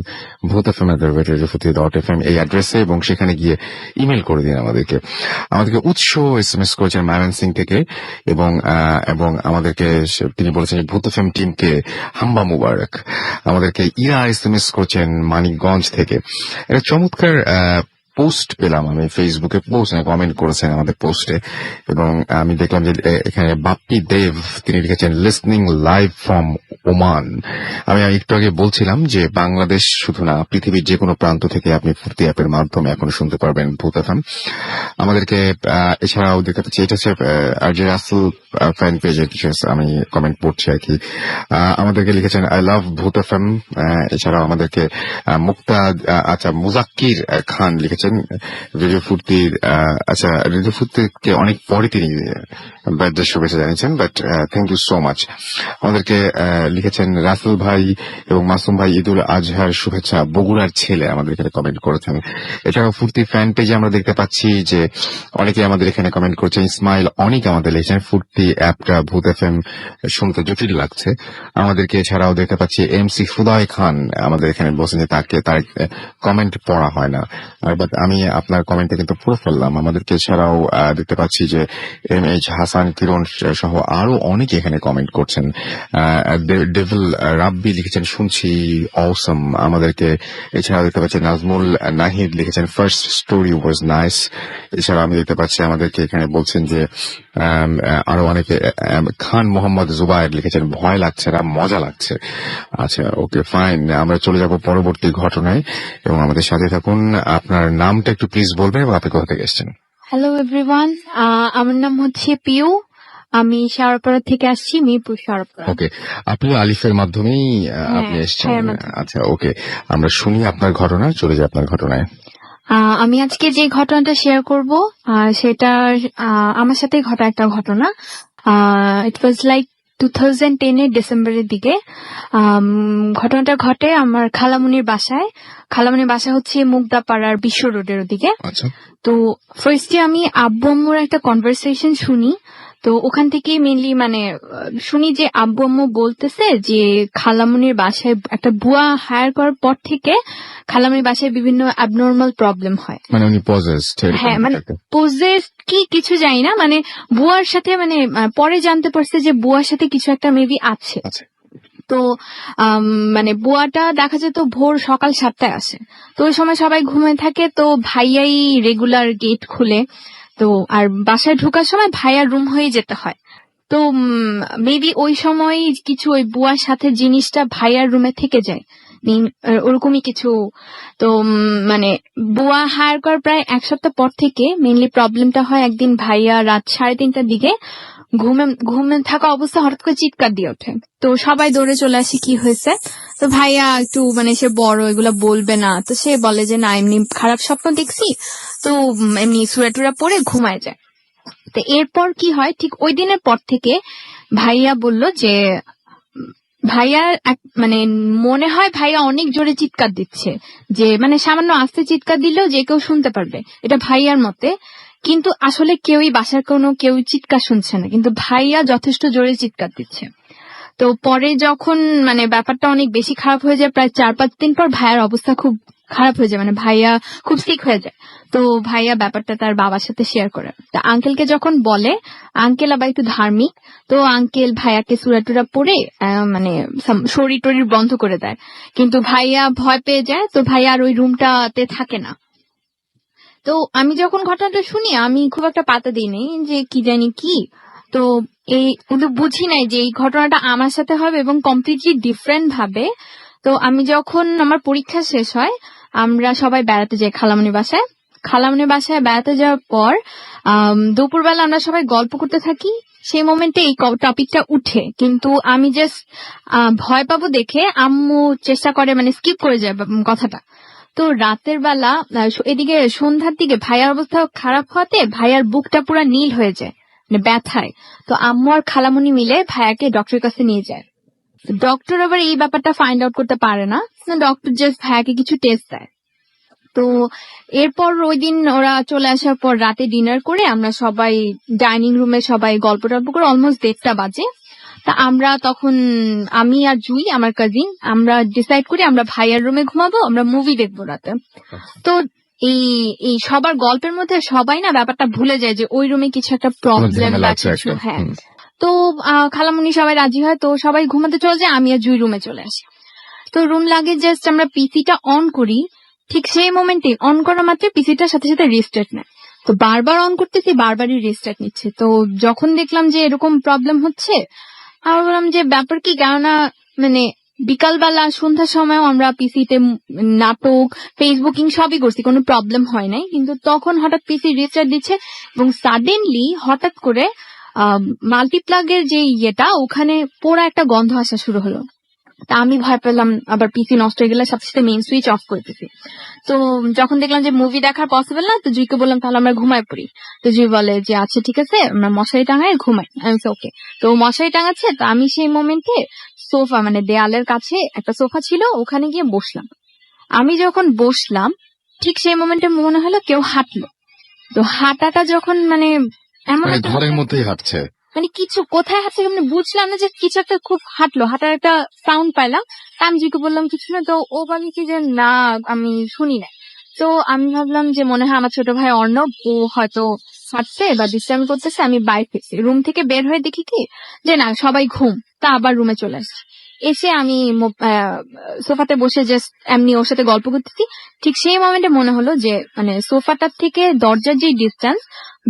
A: vootfm@radio.fm এই অ্যাড্রেসে এবং সেখানে গিয়ে ইমেল করে দিন আমাদেরকে। উৎস SMS করেছেন ময়মনসিং থেকে এবং আমাদেরকে তিনি বলেছেন ভূত এফএম টিমকে হাম্বা মুবারক। আমাদেরকে ইরা SMS করছেন মানিকগঞ্জ থেকে। একটা চমৎকার পোস্ট পেলাম আমি ফেসবুকে, কমেন্ট করেছেন আমাদের পোস্টে এবং আমি দেখলাম যে এখানে বাপ্পি দেব তিনি লিখেছেন লিসনিং লাইভ ফ্রম ওমান। আমি একটু আগে বলছিলাম যে বাংলাদেশ শুধু না, পৃথিবীর যে কোনো প্রান্ত থেকে আপনি ফুর্তি অ্যাপের মাধ্যমে এখন শুনতে পারবেন ভূত এফএম। আমাদেরকে এছাড়াও দেখতে পাচ্ছি এটা হচ্ছে আরজে রাসেল ফ্যান পেজের কিছু আমি কমেন্ট পড়ছি আর কি। আমাদেরকে লিখেছেন আই লাভ ভূত এফএম। এছাড়াও আমাদেরকে মুজাক্কির খান লিখেছেন রেডিও ফুর্তির রেডিও ফুর্তিকে অনেক পরে তিনি বার্থডে শুভেচ্ছা জানিয়েছেন, but thank you so much. আমাদেরকে লিখেছেন রাসেল ভাই এবং মাসুম ভাই ঈদুল আজহার শুভেচ্ছা, বগুড়ার ছেলে আমাদের এখানে কমেন্ট করেছেন। এছাড়াও ফুর্তি ফ্যান পেজে আমরা দেখতে পাচ্ছি যে অনেকে আমাদের এখানে কমেন্ট করছেন। ইসমাইল অনেক আমাদের লিখেছেন ফুর্তি অ্যাপটা ভূত এফএম শুনতে জটিল লাগছে। আমাদেরকে এছাড়াও দেখতে পাচ্ছি MC ফুদাই খান আমাদের এখানে বলছেন যে তার কমেন্ট পড়া হয় না, বাট আমি আপনার কমেন্টটা কিন্তু পড়ে ফেললাম। আমাদেরকে এছাড়াও দেখতে পাচ্ছি যে MH হাসান কিরণ সহ আরো অনেকে এখানে কমেন্ট করছেন। ডেভিল রাব্বি লিখেছেন শুনছি অসম। আমাদেরকে এছাড়াও দেখতে পাচ্ছি নাজমুল নাহিদ লিখেছেন ফার্স্ট স্টোরি ওয়াজ নাইস। এছাড়া আমি দেখতে পাচ্ছি আমাদেরকে এখানে বলছেন যে আরো অনেকে খান মোহাম্মদ জুবায়ের লিখেছেন ভয় লাগছে না, মজা লাগছে। আচ্ছা, ওকে, ফাইন। আমরা চলে যাব পরবর্তী ঘটনায় এবং আমাদের সাথে থাকুন। আপনার নামটা একটু প্লিজ বলবেন এবং আপনি কোথা থেকে এসেছেন?
E: হ্যালো এভরিওয়ান, আমার নাম হচ্ছে পিউ। আমি শাহরপাড়া থেকে আসছি, মিরপুর শাহরপাড়া।
A: ওকে, আপনি আলিফের মাধ্যমেই আপনি এসেছেন?
E: হ্যাঁ, মাধ্যমে।
A: আচ্ছা, ওকে, আমরা শুনি আপনার ঘটনা, চলে যাই আপনার ঘটনায়।
E: আমি আজকে যে ঘটনাটা শেয়ার করব সেটা আমার সাথে ঘটা একটা ঘটনা। ইট ওয়াজ লাইক 2010 ডিসেম্বরের দিকে। ঘটনাটা ঘটে আমার খালামুনির বাসায়। খালামুনির বাসা হচ্ছে মুগদাপাড়ার বিশ্ব রোডের ওদিকে।
A: আচ্ছা,
E: তো ফার্স্টে আমি আব্বু আম্মুর একটা কনভারসেশন শুনি। তো ওখান থেকে মেনলি মানে শুনি যে আব্বু আম্মু বলতেছে যে খালামুনির বাসায় একটা বুয়া হায়ার করার পর থেকে খালামুনির বাসায় বিভিন্ন অ্যাবনর্মাল প্রবলেম হয়।
A: মানে উনি পজেসড?
E: হ্যাঁ, মানে পজেসড কি কিছু জানি না, মানে বুয়ার সাথে মানে পরে জানতে পারছে যে বুয়ার সাথে কিছু একটা মেবি আছে। তো মানে বুয়াটা দেখা যেত ভোর সকাল 7টায় আসে। তো ওই সময় সবাই ঘুমিয়ে থাকে, তো ভাইয়াই রেগুলার গেট খুলে। তো আর বাসায় ঢোকার সময় ভাইয়ার রুম হয়ে যেতে হয়। তো মেবি ওই সময় কিছু ওই বুয়ার সাথে জিনিসটা ভাইয়ার রুমে থেকে যায়, ওরকমই কিছু। তো মানে বুয়া হায়ার করার প্রায় 1 সপ্তাহ পর থেকে মেইনলি প্রবলেমটা হয়। একদিন ভাইয়া রাত 3:30টার দিকে ঘুমে থাকা অবস্থা হঠাৎ করে চিৎকার দিয়ে ওঠে। তো সবাই দৌড়ে চলে আসে কি হয়েছে। তো ভাইয়া একটু মানে সে বড়, এগুলা বলবে না, তো সে বলে যে না এমনি খারাপ স্বপ্ন দেখছি, তো এমনি সুরাটুরা পরে ঘুমায় যায়। তো এরপর কি হয়, ঠিক ওই দিনের পর থেকে ভাইয়া বলল যে ভাইয়ার মানে মনে হয় ভাইয়া অনেক জোরে চিৎকার দিচ্ছে, যে মানে সামান্য আস্তে চিৎকার দিলেও যে কেউ শুনতে পারবে, এটা ভাইয়ার মতে। কিন্তু আসলে কেউই বাসার কেউ চিৎকার শুনছে না, কিন্তু ভাইয়া যথেষ্ট জোরে চিৎকার দিচ্ছে। তো পরে যখন মানে ব্যাপারটা অনেক বেশি খারাপ হয়ে যায়, প্রায় 4-5 দিন পর ভাইয়ার অবস্থা খুব খারাপ হয়ে যায়, মানে ভাইয়া খুব সিক হয়ে যায়। তো ভাইয়া ব্যাপারটা তার বাবার সাথে শেয়ার করে। তা আঙ্কেলকে যখন বলে, আঙ্কেল আবার একটু ধার্মিক, তো আঙ্কেল ভাইয়াকে সুরাটুরা পরে মানে শরীর টরির বন্ধ করে দেয়। কিন্তু ভাইয়া ভয় পেয়ে যায়, তো ভাইয়া আর ওই রুমটাতে থাকে না। তো আমি যখন ঘটনাটা শুনি আমি খুব একটা পাত্তা দিইনি যে কি জানি কি। তো এই কিন্তু বুঝি নাই যে এই ঘটনাটা আমার সাথে হবে এবং কমপ্লিটলি ডিফারেন্ট ভাবে। তো আমি যখন আমার পরীক্ষা শেষ হয় আমরা সবাই বেড়াতে যাই খালামণির বাসায় বেড়াতে যাওয়ার পর দুপুরবেলা আমরা সবাই গল্প করতে থাকি। সেই মোমেন্টে এই টপিকটা উঠে, কিন্তু আমি জাস্ট ভয় পাবো দেখে আম্মু চেষ্টা করে মানে স্কিপ করে যায় কথাটা। তো রাতের বেলা এদিকে সন্ধ্যার দিকে ভাইয়ার অবস্থা খারাপ হওয়াতে ভাইয়ার বুকটা পুরো নীল হয়ে যায় মানে ব্যথায়। তো আম্মু আর খালামুনি মিলে ভাইয়াকে ডক্টরের কাছে নিয়ে যায়। ডক্টর আবার এই ব্যাপারটা ফাইন্ড আউট করতে পারে না, ডক্টর জাস্ট ভাইয়াকে কিছু টেস্ট দেয়। তো এরপর ওই দিন ওরা চলে আসার পর রাতে ডিনার করে আমরা সবাই ডাইনিং রুমে সবাই গল্প টল্প করে অলমোস্ট 1:30 বাজে। তা আমরা তখন আমি আর জুই আমার কাজিন আমরা ডিসাইড করি আমরা ভাইয়ার রুমে ঘুমাবো, আমরা মুভি দেখবো রাতে। তো এই সবার গল্পের মধ্যে সবাই না ব্যাপারটা ভুলে যায় যে ওই রুমে কিছু একটা প্রবলেম বা কিছু। হ্যাঁ, তো খালামুনি সবাই রাজি হয়, তো সবাই ঘুমাতে চলে যায়, আমি আর জুই রুমে চলে আসি। তো রুম লাগে জাস্ট আমরা পিসিটা অন করি, ঠিক সেই মোমেন্টে অন করা মাত্র পিসিটার সাথে সাথে রিস্টার্ট নেয়। তো বারবার অন করতেছি, বারবারই রিস্টার্ট নিচ্ছে। তো যখন দেখলাম যে এরকম প্রবলেম হচ্ছে আমি বললাম যে ব্যাপার কি, কেননা মানে বিকালবেলা সন্ধ্যার সময়ও আমরা পিসিতে নাটক ফেসবুকিং সবই করছি, কোনো প্রবলেম হয় নাই। কিন্তু তখন হঠাৎ পিসি রিস্টার্ট দিচ্ছে এবং সাডেনলি হঠাৎ করে মাল্টিপ্লাগের যে ইয়েটা ওখানে পোড়া একটা গন্ধ আসা শুরু হলো। তা আমি ভয় পেলাম আবার পিসি নষ্ট হয়ে গেলে, সাথে সাথে মেইন সুইচ অফ করে দিছি। তো যখন দেখলাম যে মুভি দেখার পসিবল না, তো জুইকে বললাম তাহলে আমরা ঘুমায় পড়ি। তো জুই বলে যে আচ্ছা ঠিক আছে আমরা মশারি টাঙায় ঘুমাই। আমি ওকে। তো মশারি টাঙাচ্ছে, তো আমি সেই মোমেন্টে সোফা মানে দেয়ালের কাছে একটা সোফা ছিল ওখানে গিয়ে বসলাম। আমি যখন বসলাম ঠিক সেই মোমেন্টে মনে হলো কেউ হাঁটলো। তো হাঁটাটা যখন মানে এমন
A: ঘরের মধ্যেই হাঁটছে,
E: মানে কিছু কোথায় হাঁটছে মানে বুঝলাম না, যে কিছু একটা খুব হাঁটলো, হাঁটার একটা সাউন্ড পাইলাম। আমি জিকে বললাম কিছু না, তো ও বলে কি যে না আমি শুনি না। তো আমি ভাবলাম যে মনে হয় আমার ছোট ভাই অর্ণব ও হয়তো হাঁটছে বা ডিস্টার্ব করতেছে। আমি বাইরে ফিরছি, রুম থেকে বের হয়ে দেখি কি যে না সবাই ঘুম। তা আবার রুমে চলে আসছি, এসে আমি সোফাতে বসে জাস্ট এমনি ওর সাথে গল্প করতেছি। ঠিক সেই মোমেন্টে মনে হলো যে মানে সোফাটার থেকে দরজার যে ডিস্টেন্স,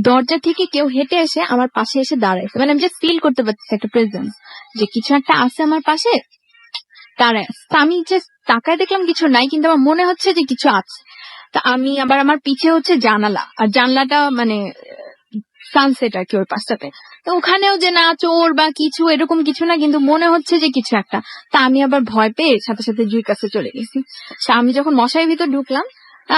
E: দরজা থেকে কেউ হেঁটে এসে আমার পাশে এসে দাঁড়াইছে। মানে আমি জাস্ট ফিল করতে পারছি একটা প্রেজেন্স, যে কিছু একটা আছে আমার পাশে দাঁড়ায়। তা আমি জাস্ট তাকায় দেখলাম কিছু নাই, কিন্তু আমার মনে হচ্ছে যে কিছু আছে। তা আমি আবার আমার পিছে হচ্ছে জানালা, আর জানলাটা মানে সানসেট আর কি ওর পাশটাতে। তো ওখানেও যে না চোর বা কিছু এরকম কিছু না, কিন্তু মনে হচ্ছে যে কিছু একটা। তা আমি আবার ভয় পেয়ে সাথে সাথে জুই কাছে চলে গেছি। আমি যখন মশারির ভিতর ঢুকলাম,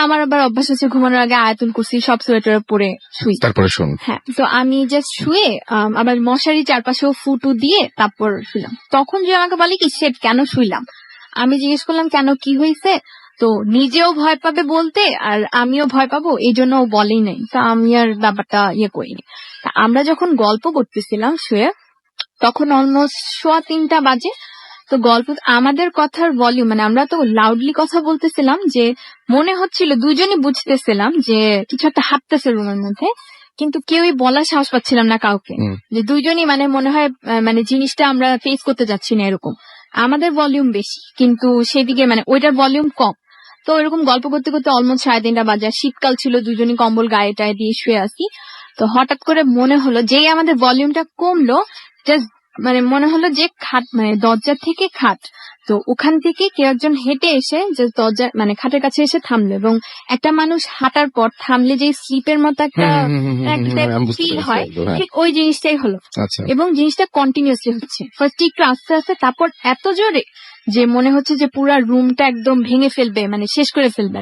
E: আমার আবার অভ্যাস আছে ঘুমানোর আগে আয়াতুল কুরসি সব সোয়েটার পরে শুই।
A: তারপরে শুন।
E: হ্যাঁ, তো আমি জাস্ট শুয়ে আবার মশারি চারপাশেও ফুটু দিয়ে তারপর শুইলাম। তখন যে আমাকে বলে কি সেট কেন শুইলাম, আমি জিজ্ঞেস করলাম কেন কি হয়েছে। তো নিজেও ভয় পাবে বলতে আর আমিও ভয় পাবো এই জন্য ও বলেই নাই। তা আমি আর ব্যাপারটা ইয়ে করিনি। তা আমরা যখন গল্প করতেছিলাম শুয়ে, তখন অলমোস্ট 3:15 বাজে। তো গল্প আমাদের কথার ভলিউম মানে আমরা তো লাউডলি কথা বলতেছিলাম, যে মনে হচ্ছিল দুইজনই বুঝতেছিলাম যে কিছু একটা হাঁটতেছে রুমের মধ্যে, কিন্তু কেউই বলার সাহস পাচ্ছিলাম না কাউকে, যে দুইজনই মানে মনে হয় মানে জিনিসটা আমরা ফেস করতে যাচ্ছি না এরকম। আমাদের ভলিউম বেশি কিন্তু সেদিকে মানে ওইটার ভলিউম কম। তো এরকম গল্প করতে করতে অলমোস্ট 3:30 বাজে, শীতকাল ছিল, দুজনই কম্বল গায়ে টায়ে দিয়ে শুয়ে আসি। তো হঠাৎ করে মনে হলো যেই আমাদের ভলিউমটা কমলো, জাস্ট মানে মনে হলো যে খাট মানে দরজা থেকে খাট, তো ওখান থেকে কেউ একজন হেঁটে এসে যে দরজা মানে খাটের কাছে এসে থামলো। এবং একটা মানুষ হাঁটার পর থামলে যে স্লিপের মতো একটা ফিল হয়, ঠিক ওই জিনিসটাই হলো। এবং জিনিসটা কন্টিনিউসলি হচ্ছে, ফার্স্ট একটু আস্তে আস্তে, তারপর এত জোরে যে মনে হচ্ছে যে পুরো রুমটা একদম ভেঙে ফেলবে, মানে শেষ করে ফেলবে।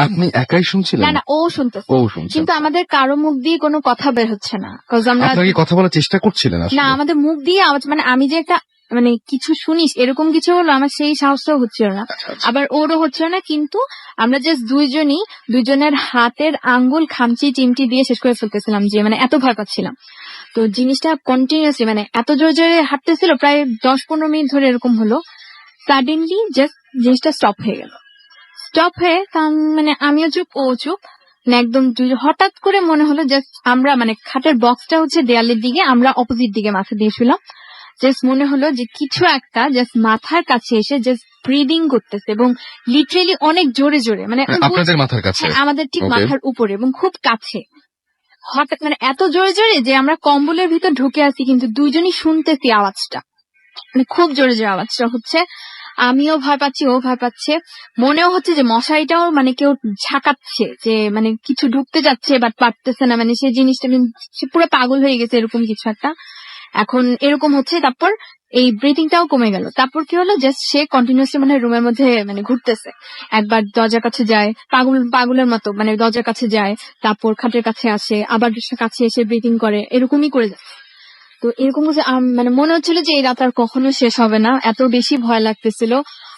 A: আপনি একাই শুনছিলেন?
E: না না, ও শুনতেছে, কিন্তু আমাদের কারো মুখ দিয়ে কোনো কথা বের হচ্ছে না। আমরা
A: কথা বলার চেষ্টা করছিলেন
E: না, আমাদের মুখ দিয়ে আওয়াজ, মানে আমি যে একটা মানে কিছু শুনিস এরকম কিছু হলো, আমার সেই সাহসটাও হচ্ছিল না, আবার ওরও হচ্ছিল না। কিন্তু আমরা জাস্ট দুইজনের হাতের আঙ্গুল খামচি চিমটি দিয়ে শেষ করে ফেলতেছিলাম, যে মানে এত ভয় পাচ্ছিলাম। তো জিনিসটা কন্টিনিউসলি মানে এত জোরে জোরে হাঁটতেছিল, প্রায় 10-15 মিনিট ধরে এরকম হলো। সাডেনলি জাস্ট জিনিসটা স্টপ হয়ে গেল। স্টপ হয়ে মানে আমিও চুপ, ও চুপ, মানে একদম হঠাৎ করে মনে হলো জাস্ট আমরা মানে খাটের বক্সটা হচ্ছে দেয়ালের দিকে, আমরা অপোজিট দিকে মাথা দিয়ে শুলাম। জাস্ট মনে হলো যে কিছু একটা জাস্ট মাথার কাছে এসে জাস্ট ব্রিদিং করতেছে এবং লিটারেলি অনেক জোরে জোরে, মানে
A: আপনাদের মাথার কাছে?
E: হ্যাঁ, আমাদের ঠিক
A: Okay.
E: মাথার উপরে এবং খুব কাছে। হঠাৎ মানে এত জোরে জোরে যে আমরা কম্বলের ভিতর ঢুকে আছি কিন্তু দুইজনই শুনতেছি আওয়াজটা, মানে খুব জোরে জোরে আওয়াজটা হচ্ছে। আমিও ভয় পাচ্ছি, ও ভয় পাচ্ছে, মনেও হচ্ছে যে মশারিটাও মানে কেউ ঝাঁকাচ্ছে, যে মানে কিছু ঢুকতে যাচ্ছে বাট পারতেছে না, মানে সেই জিনিসটা সে পুরো পাগল হয়ে গেছে এরকম কিছু একটা। এখন এরকম হচ্ছে, তারপর এই ব্রিথিংটাও কমে গেল। তারপর কি হলো, জাস্ট সে কন্টিনিউসলি মানে রুমের মধ্যে মানে ঘুরতেছে, একবার দরজার কাছে যায় পাগলের মতো, মানে দরজার কাছে যায়, তারপর খাটের কাছে আসে, আবার কাছে এসে ব্রিথিং করে, এরকমই করে যায়। তো এরকম হচ্ছে মানে মনে হচ্ছিল যে এই রাত আর কখনো শেষ হবে না, এত বেশি ভয় লাগতেছিল।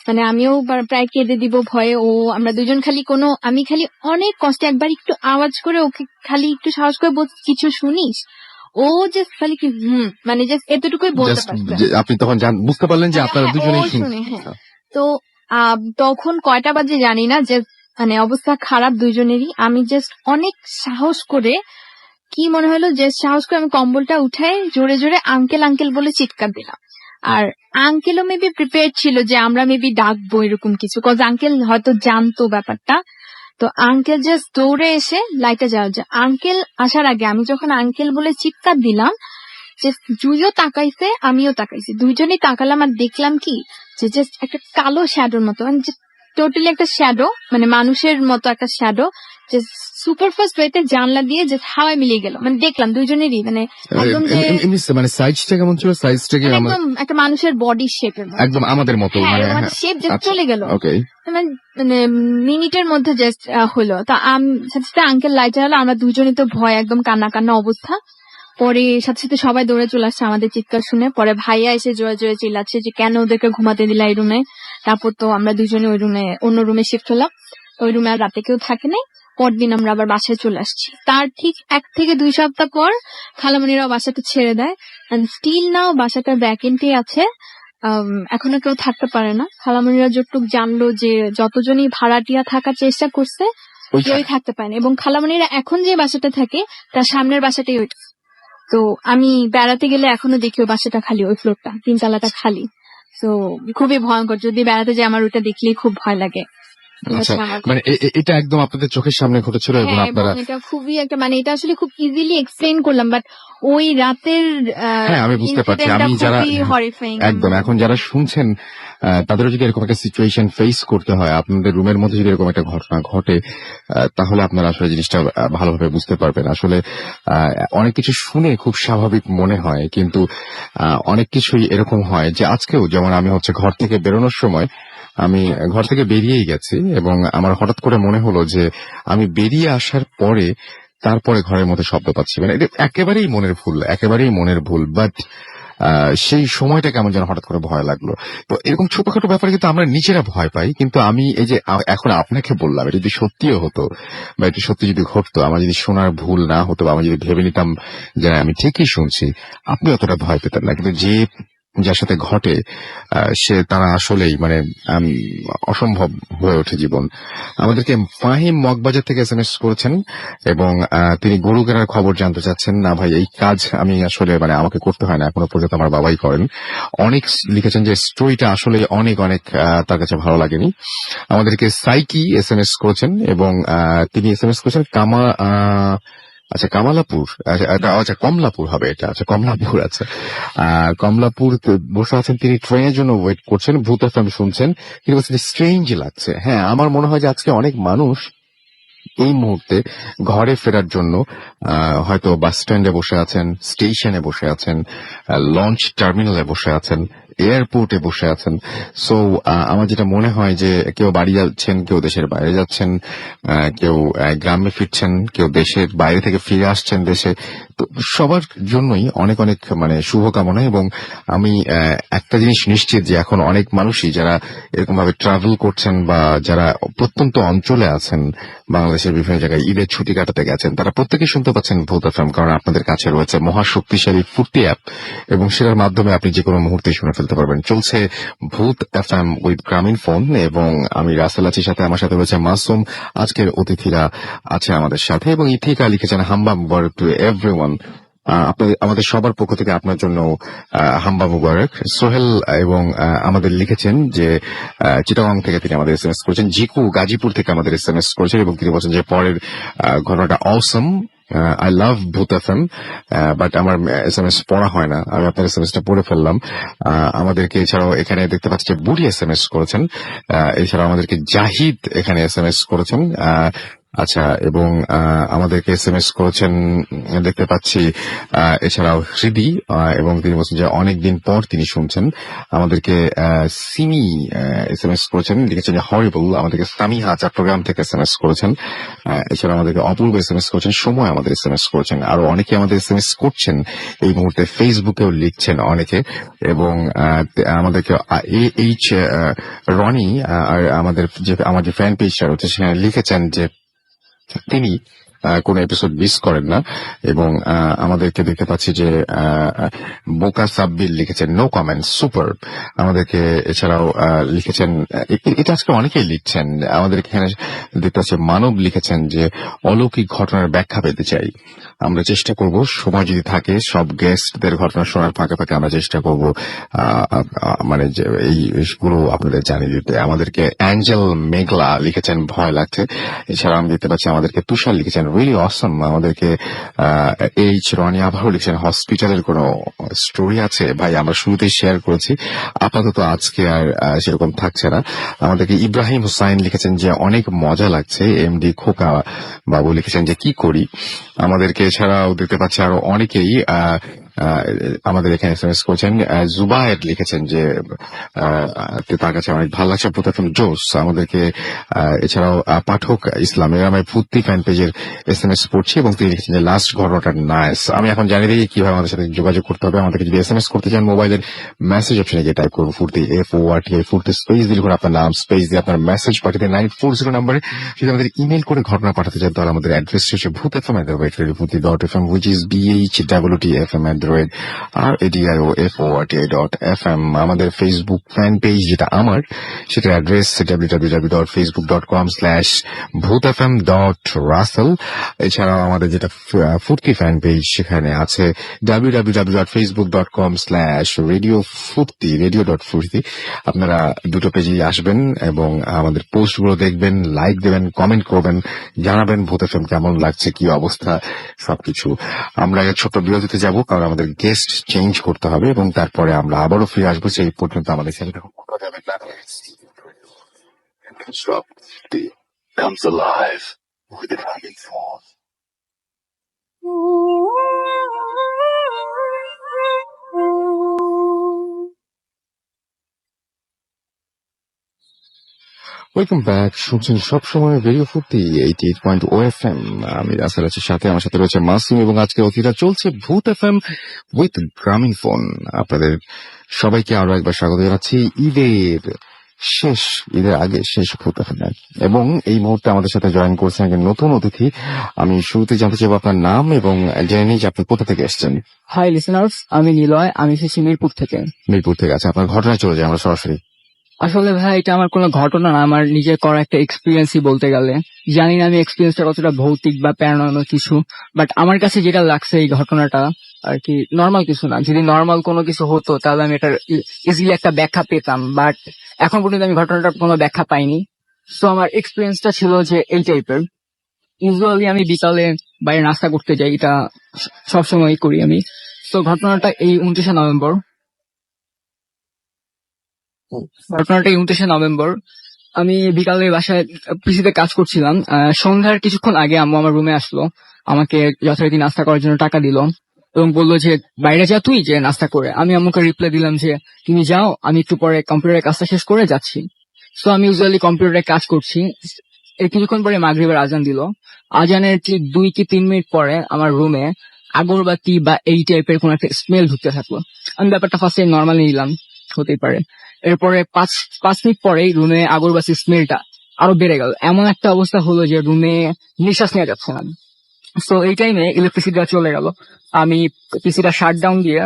E: মানে আমিও প্রায় কেঁদে দিব ভয়ে। আমরা দুজন খালি আমি খালি অনেক কষ্টে একবার একটু আওয়াজ করে ওকে খালি একটু সাহস করে বলছি কিছু শুনিস, ও জাস্ট খালি কি মানে জাস্ট এতটুকুই বলতে
A: Just
E: পারছে।
A: যে আপনি তখন বুঝতে পারলেন যে আপনারা
E: হ্যাঁ,
A: দুজনেই
E: ও শুনে, হ্যাঁ। তো তখন কয়টা বাজে জানি না, যে মানে অবস্থা খারাপ দুইজনেরই। আমি জাস্ট অনেক সাহস করে, কি মনে হলো যে সাহস করে আমি কম্বলটা উঠাই জোরে জোরে আঙ্কেল আঙ্কেল বলে চিৎকার দিলাম। আর আঙ্কেলও মেবি প্রিপেয়ার ছিল যে আমরা মেবি ডাকবো এরকম কিছু, কজ আঙ্কেল হয়তো জানতো ব্যাপারটা। তো আঙ্কেল জাস্ট দৌড়ে এসে লাইটে যাওয়া আঙ্কেল আসার আগে আমি যখন আঙ্কেল বলে চিৎকার দিলাম, যে জুইও তাকাইছে আমিও তাকাইছি, দুইজনেই তাকালাম আর দেখলাম কি যে জাস্ট একটা কালো শ্যাডোর মতো, মানে টোটালি একটা শ্যাডো, মানে মানুষের মতো একটা শ্যাডো, যে সুপার ফাস্ট ওয়েতে জানলা দিয়ে যে হাওয়ায় মিলিয়ে গেল। মানে দেখলাম দুইজনেরই মানে একদম যে
A: মানে সাইজটা কেমন ছিল? সাইজটা কি
E: একদম একটা মানুষের বডি শেপের মতো,
A: একদম আমাদের মতো?
E: মানে শেপ জাস্ট চলে গেল,
A: ওকে।
E: মানে মিনিটের মধ্যে জাস্ট হলো। তা সাথে সাথে আঙ্কেল লাইট জ্বালালো, আমরা দুজনে তো ভয় একদম কান্না কান্না অবস্থা। পরে সাথে সাথে সবাই দৌড়ে চলে আসছে আমাদের চিৎকার শুনে। পরে ভাইয়া এসে জোরে জোরে চিল্লাচ্ছে যে কেন ওদেরকে ঘুমাতে দিলা এই রুমে। তারপর তো আমরা দুজনে ওই রুমে অন্য রুমে শিফট হলাম। ওই রুমে আর রাতে কেউ থাকে নাই। পরদিন আমরা আবার বাসায় চলে আসছি। তার ঠিক 1 থেকে 2 সপ্তাহ পর খালামণিরাও বাসাটা ছেড়ে দেয়। স্টিল নাও বাসাটা ভ্যাকেন্টি আছে, এখনো কেউ থাকতে পারে না। খালামণিরা যতটুকু জানলো যে যতজনই ভাড়াটিয়া থাকার চেষ্টা করছে কেউই থাকতে পারেনি, এবং খালামণিরা এখন যে বাসাটা থাকে তার সামনের বাসাটাই ওইটা। তো আমি বেড়াতে গেলে এখনো দেখি ওই বাসাটা খালি, ওই ফ্লোরটা 3 তলাটা খালি। তো খুবই ভয়ঙ্কর, যদি বেড়াতে যাই আমার ওইটা দেখলেই খুব ভয় লাগে।
A: আচ্ছা, মানে এটা একদম আপনাদের চোখের সামনে ঘটেছিল এবং
E: হ্যাঁ,
A: আপনারা
E: এটা খুবই একটা, মানে এটা আসলে খুব ইজিলি এক্সপ্লেইন করলাম, বাট ওই রাতের
A: হ্যাঁ আমি বুঝতে পারছি। আমি যারা একদম এখন যারা শুনছেন তাদেরও যদি এরকম একটা সিচুয়েশন ফেস করতে হয়, আপনাদের রুমের মধ্যে যদি এরকম একটা ঘটনা ঘটে, তাহলে আপনারা আসলে জিনিসটা ভালোভাবে বুঝতে পারবেন। আসলে অনেক কিছু শুনে খুব স্বাভাবিক মনে হয়, কিন্তু অনেক কিছুই এরকম হয় যে আজকেও যেমন আমি ঘর থেকে বেরোনোর সময় আমি ঘর থেকে বেরিয়েই গেছি এবং আমার হঠাৎ করে মনে হলো যে আমি বেরিয়ে আসার পরে তারপরে ঘরের মধ্যে শব্দ পাচ্ছি। মানে এটা একেবারেই মনের ভুল, বাট সেই সময়টা কেমন যেন হঠাৎ করে ভয় লাগলো। তো এরকম ছোটখাটো ব্যাপারে কিন্তু আমরা নিজেরা ভয় পাই, কিন্তু আমি এই যে এখন আপনাকে বললাম, এটা যদি সত্যিও হতো বা এটা সত্যি যদি ঘটতো, আমার যদি শোনার ভুল না হতো বা আমি যদি ভেবে নিতাম যে আমি ঠিকই শুনছি, আপনি অতটা ভয় পেতেন না। কিন্তু যার সাথে ঘটে তারা আসলেই মানে অসম্ভব হয়ে ওঠে জীবন। আমাদেরকে ফাহিম মগবাজার থেকে SMS করেছেন এবং তিনি গরু কেনার খবর জানতে চাচ্ছেন। না ভাই, এই কাজ আমি আসলে মানে আমাকে করতে হয় না, এখনো পর্যন্ত আমার বাবাই করেন। অনেক লিখেছেন যে স্টোরিটা আসলে অনেক তার কাছে ভালো লাগেনি। আমাদেরকে সাইকি SMS করেছেন এবং তিনি SMS করেছেন কামালাপুর, আচ্ছা কমলাপুর হবে এটা, আচ্ছা কমলাপুর, আচ্ছা কমলাপুর বসে আছেন তিনি, ট্রেনের জন্য ওয়েট করছেন, ভূত FM শুনছেন, কিন্তু স্ট্রেঞ্জ লাগছে। হ্যাঁ, আমার মনে হয় যে আজকে অনেক মানুষ এই মুহূর্তে ঘরে ফেরার জন্য হয়তো বাস স্ট্যান্ডে বসে আছেন, স্টেশনে বসে আছেন, লঞ্চ টার্মিনালে বসে আছেন, এয়ারপোর্টে বসে আছেন। সো আমার যেটা মনে হয় যে কেউ বাড়ি যাচ্ছেন, কেউ দেশের বাইরে যাচ্ছেন, কেউ গ্রামে ফিরছেন, কেউ দেশের বাইরে থেকে ফিরে আসছেন দেশে। তো সবার জন্যই অনেক মানে শুভকামনা। এবং আমি একটা জিনিস নিশ্চিত যে এখন অনেক মানুষই যারা এরকম ভাবে ট্রাভেল করছেন বা যারা প্রত্যন্ত অঞ্চলে আছেন, বাংলাদেশের বিভিন্ন জায়গায় ঈদের ছুটি কাটাতে গেছেন, তারা প্রত্যেকে শুনতে পাচ্ছেন ভূত FM, কারণ আপনাদের কাছে রয়েছে মহাশক্তিশালী ফুর্তি অ্যাপ এবং সেটার মাধ্যমে আপনি যে কোনো মুহূর্তে শুনে ফেলতে পারবেন। চলছে ভূত FM উইথ গ্রামীণ ফোন এবং আমি রাসেল আছি, সাথে আমার সাথে রয়েছে মাসুম। আজকের অতিথিরা আছে আমাদের সাথে এবং ইথিকা লিখেছেন হাম্বা মুবারক টু এভরিওয়ান। আমাদের সবার পক্ষ থেকে আপনার জন্য হাম্বা মুবারক। সোহেল এবং আমাদের লিখেছেন যে চিটাগাং থেকে তিনি আমাদের এসএমএস করেছেন। জিকু গাজীপুর থেকে আমাদের এসএমএস করেছেন এবং তিনি বলছেন যে পরের ঘটনাটা অসম। আই লাভ ভূত এফএম, বাট আমার এসএমএস পড়া হয় না, আমি আপনার এসএমএসটা পড়ে ফেললাম। আমাদেরকে এছাড়াও এখানে দেখতে পাচ্ছি যে বুড়ি এসএমএস করেছেন, এছাড়াও আমাদেরকে জাহিদ এখানে এসএমএস করেছেন। আচ্ছা, এবং আমাদেরকে এসএমএস করেছেন দেখতে পাচ্ছি এছাড়াও হৃদি, এবং তিনি বলছেন যে অনেকদিন পর তিনি শুনছেন আমাদেরকে। সিমি এসএমএস করেছেন, লিখেছেন যে হরিবল। আমাদেরকে সামিহা চট্টগ্রাম থেকে এসএমএস করেছেন। এছাড়া আমাদেরকে অপূর্ব এসএমএস করেছেন, সময় আমাদের এসএমএস করেছেন, আরো অনেকে আমাদের এসএমএস করছেন এই মুহূর্তে, ফেসবুকেও লিখছেন অনেকে। এবং আমাদেরকে এইচ রনি আর আমার যে ফ্যান পেজটা রয়েছে সেখানে লিখেছেন যে তিনি কোন এপিসোড মিস করেন না। এবং আমাদেরকে দেখতে পাচ্ছি যে বোকা সাব্বির লিখেছেন নো কমেন্ট, সুপার। আমাদেরকে এছাড়াও লিখেছেন, এটা আজকে অনেকেই লিখছেন। আমাদেরকে এখানে দেখতে পাচ্ছি মানব লিখেছেন যে অলৌকিক ঘটনার ব্যাখ্যা পেতে চাই। আমরা চেষ্টা করব, সময় যদি থাকে, সব গেস্টদের ঘটনা শোনার ফাঁকে ফাঁকে আমরা চেষ্টা করব মানে যে এইগুলো আপনাদের জানিয়ে দিতে। আমাদেরকে অ্যাঞ্জেল মেঘলা লিখেছেন ভয় লাগছে। এছাড়া আমি দেখতে পাচ্ছি আমাদেরকে তুষার লিখেছেন রিয়েলি অসম। আমাদেরকে এইচ রনি আবারও লিখেছেন হসপিটালের কোনো স্টোরি আছে ভাই, আমরা শুরুতেই শেয়ার করেছি, আপাতত আজকে আর সেরকম থাকছে না। আমাদেরকে ইব্রাহিম হুসাইন লিখেছেন যে অনেক মজা লাগছে। এমডি খোকা বাবু লিখেছেন যে কি করি। আমাদেরকে এছাড়াও দেখতে পাচ্ছি আরো অনেকেই আমাদের এখানে এসএমএস করছেন। জুবায়ের লিখেছেন যে তার কাছে অনেক ভালো লাগছে প্রথম জোস। আমাদেরকে এছাড়াও পাঠক ইসলাম এরামের ফুর্তি ফ্যান পেজের এসএমএস পড়ছি এবং তিনি লিখেছেন যে লাস্ট ঘটনাটা নাইস। আমি এখন জানি দিই কিভাবে আমাদের সাথে যোগাযোগ করতে হবে। আমাদেরকে যদি এসএমএস করতে চান মোবাইলের মেসেজ অপশনে গিয়ে টাইপ করবো ফুর্তি FORTI, ফুর্তি স্পেস দিলে করে আপনার নাম স্পেস দিয়ে আপনার মেসেজ পাঠাতে 940 নাম্বারে। যদি আমাদের ইমেল করে ঘটনা পাঠাতে চান তাহলে আমাদের অ্যাড্রেস হচ্ছে bhutfm@radiofuti.fm, which is BHWTFM@RADIOFORTI.FM। আমাদের ফেসবুক ফ্যান পেজ যেটা আমার, সেটার অ্যাড্রেস www.facebook.com/bhutfm.russell। এছাড়াও আমাদের যেটা ফুর্তি ফ্যান পেজ সেখানে আছে www.facebook.com/radiofurti, radio.furti। আপনারা দুটো পেজেই আসবেন এবং আমাদের পোস্টগুলো দেখবেন, লাইক দেবেন, কমেন্ট করবেন, জানাবেন ভূত এফএম কেমন লাগছে, কি অবস্থা, সবকিছু। আমরা এক ছোট্ট বিরতিতে যাব কারণ আমাদের গেস্ট চেঞ্জ করতে হবে এবং তারপরে আমরা আবারও ফিরে আসবো। সেই পর্যন্ত আমাদের সাথে কথা যাবেন না।
D: Comes alive with the driving force.
A: Welcome back. শুনছেন সবসময় রেডিও ফুর্তি 88.0 FM। আমি রাসেল আছি, সাথে আমার সাথে রয়েছে মাসুম এবং আজকে অতিথিরা চলছে ভূত এফএম উইথ গ্রামীণ ফোন। আপনাদের সবাইকে আরো একবার স্বাগত জানাচ্ছি ঈদের আগে শেষ ভূত এফএম। এবং এই মুহূর্তে আমাদের সাথে জয়েন করছেন একজন নতুন অতিথি। আমি শুরুতে জানতে চাইবো আপনার নাম এবং জেনে নিই যে আপনি কোথা থেকে এসেছেন।
C: হাই লিসেনার্স, আমি নিলয়, আমি এসেছি মিরপুর থেকে।
A: মিরপুর থেকে। আছে আপনার ঘটনায় চলে যায় আমরা সরাসরি।
C: আসলে ভাই এটা আমার কোনো ঘটনা না, আমার নিজের করা একটা এক্সপিরিয়েন্সই বলতে গেলে। জানি না আমি এক্সপিরিয়েন্সটা কতটা ভৌতিক বা প্যারানর্মাল কিছু, বাট আমার কাছে যেটা লাগছে এই ঘটনাটা আর কি নর্মাল কিছু না। যদি নর্মাল কোনো কিছু হতো তাহলে আমি এটার ইজিলি একটা ব্যাখ্যা পেতাম, বাট এখন পর্যন্ত আমি ঘটনাটার কোনো ব্যাখ্যা পাইনি। সো আমার এক্সপিরিয়েন্সটা ছিল যে এই টাইপের। ইউজুয়ালি আমি বিকালে বাইরে নাস্তা করতে যাই, এটা সবসময় করি আমি। তো ঘটনাটা এই 29শে নভেম্বর। আমি বিকালে বাসায় পিসিতে কাজ করছিলাম। সন্ধ্যার কিছুক্ষণ আগে আম্মু আমার রুমে আসলো, আমাকে যথারীতি নাস্তা করার জন্য টাকা দিল এবং বললো যে বাইরে যা তুই, যে নাস্তা করে। আমি আম্মুকে রিপ্লাই দিলাম যে তুমি যাও, আমি একটু পরে কম্পিউটারের কাজটা শেষ করে যাচ্ছি। তো আমি ইউজুয়ালি কম্পিউটারে কাজ করছি। এর কিছুক্ষণ পরে মাগরিবের আজান দিল। আজানের ঠিক 2 কি 3 মিনিট পরে আমার রুমে আগরবাতি বা এই টাইপের কোন একটা স্মেল ঢুকতে থাকলো। আমি ব্যাপারটা ফার্স্টে নর্মালি নিলাম, হতেই পারে। এরপরে 5 মিনিট পরেই রুমে আগরবাতির স্মেলটা আরো বেড়ে গেল। এমন একটা অবস্থা হলো যে রুমে নিঃশ্বাস নেওয়া যাচ্ছে না। সো এই টাইমে ইলেকট্রিসিটিটা চলে গেল। আমি পিসিটা শাট ডাউন দিয়ে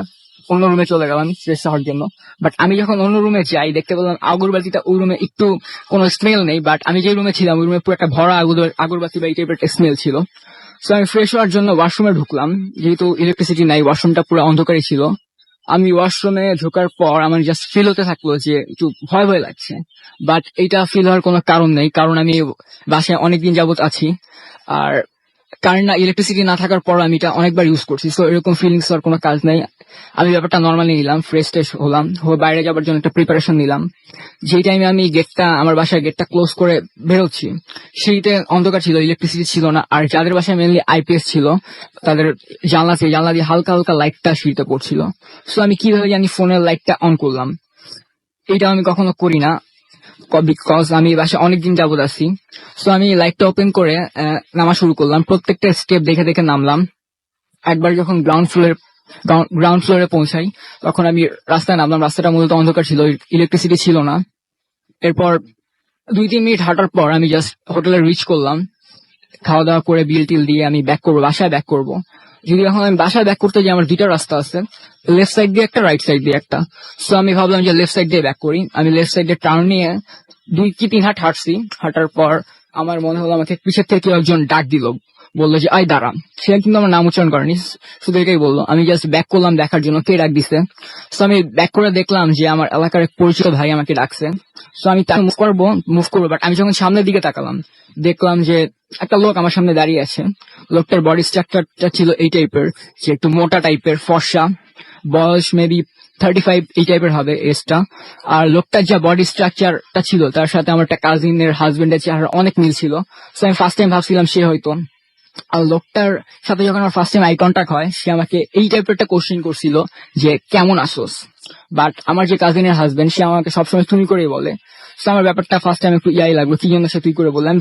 C: অন্য রুমে চলে গেলাম ফ্রেশ হওয়ার জন্য। বাট আমি যখন অন্য রুমে যাই দেখতে পেলাম আগরবাতিটা ওই রুমে একটু কোনো স্মেল নেই, বাট আমি যে রুমে ছিলাম ওই রুমে পুরো একটা ভরা আগরবাতি বা এই টাইপের স্মেল ছিল। তো আমি ফ্রেশ হওয়ার জন্য ওয়াশরুমে ঢুকলাম, যেহেতু ইলেকট্রিসিটি নাই, ওয়াশরুমটা পুরো অন্ধকারই ছিল। আমি ওয়াশরুমে ঢোকার পর আমার জাস্ট ফিল হতে থাকলো যে একটু ভয় ভয় লাগছে, বাট এটা ফিল হওয়ার কোনো কারণ নেই, কারণ আমি বাসায় অনেকদিন যাবত আছি, আর কারেন্ট না ইলেকট্রিসিটি না থাকার পর আমি এটা অনেকবার ইউজ করছি, সো এরকম ফিলিংস হওয়ার কোনো কাজ নেই। আমি ব্যাপারটা নর্মালি নিলাম, ফ্রেশ ট্রেশ হলাম, হয়ে বাইরে যাবার জন্য একটা প্রিপারেশন নিলাম। যেই টাইমে আমি আমার বাসার গেটটা ক্লোজ করে বেরোচ্ছি, সেইটা অন্ধকার ছিল, ইলেকট্রিসিটি ছিল না। আর যাদের বাসায় মেনলি আইপিএস ছিল, তাদের জানলা দিয়ে হালকা হালকা লাইটটা সিঁড়িতে পড়ছিল। সো আমি কিভাবে জানি ফোনের লাইটটা অন করলাম, এটা আমি কখনো করি না, বিকজ আমি বাসায় অনেকদিন যাবত আছি। সো আমি লাইটটা ওপেন করে নামা শুরু করলাম, প্রত্যেকটা স্টেপ দেখে দেখে নামলাম। একবার যখন গ্রাউন্ড ফ্লোরে পৌঁছাই, তখন আমি রাস্তায় নামলাম। রাস্তাটা মূলত অন্ধকার ছিল, ইলেকট্রিসিটি ছিল না। এরপর 2-3 মিনিট হাঁটার পর আমি জাস্ট হোটেলে রিচ করলাম। খাওয়া দাওয়া করে বিল টিল দিয়ে আমি বাসায় ব্যাক করবো। যদি এখন আমি বাসায় ব্যাক করতে যাই, আমার 2টা রাস্তা আছে, লেফট সাইড দিয়ে একটা, রাইট সাইড দিয়ে একটা। সো আমি ভাবলাম যে লেফট সাইড দিয়ে ব্যাক করি। আমি লেফট সাইড দিয়ে টার্ন নিয়ে 2 কি 3 হাঁট হাঁটছি। হাঁটার পর আমার মনে হলো আমাকে পিছের থেকে একজন ডাক দিল, বললো যে আয় দাঁড়া। সে কিন্তু আমার নাম উচ্চারণ করেনি, শুধু এটাই বললো। আমি জাস্ট ব্যাক করলাম দেখার জন্য কে ডাক দিছে। সো আমি ব্যাক করে দেখলাম যে আমার এলাকার এক পরিচিত ভাই আমাকে ডাকছে। সো আমি তাকে মুভ করবো, বাট আমি যখন সামনের দিকে তাকালাম, দেখলাম যে একটা লোক আমার সামনে দাঁড়িয়ে আছে। লোকটার বডি স্ট্রাকচারটা ছিল এই টাইপের, যে একটু মোটা টাইপের, ফর্সা, বয়স মেবি 35 এই টাইপের হবে এজটা। আর লোকটার যা বডি স্ট্রাকচারটা ছিল, তার সাথে আমার একটা কাজিনের হাজবেন্ডের চেহারা অনেক মিল ছিল। সো আমি ফার্স্ট টাইম ভাবছিলাম সে হয়তো। আর লোকটার সাথে যখন আমার ফার্স্ট টাইম আই কন্ট্যাক্ট হয়, সে আমাকে এই টাইপের একটা কোশ্চেন করছিল যে কেমন আসোস। বাট আমার যে কাজিনের হাজবেন্ড, সে আমাকে সবসময় তুমি করেই বলে। সো আমার ব্যাপারটা ফার্স্ট টাইম একটু লাগলো, কি জন্য সে তুই করে বললাম।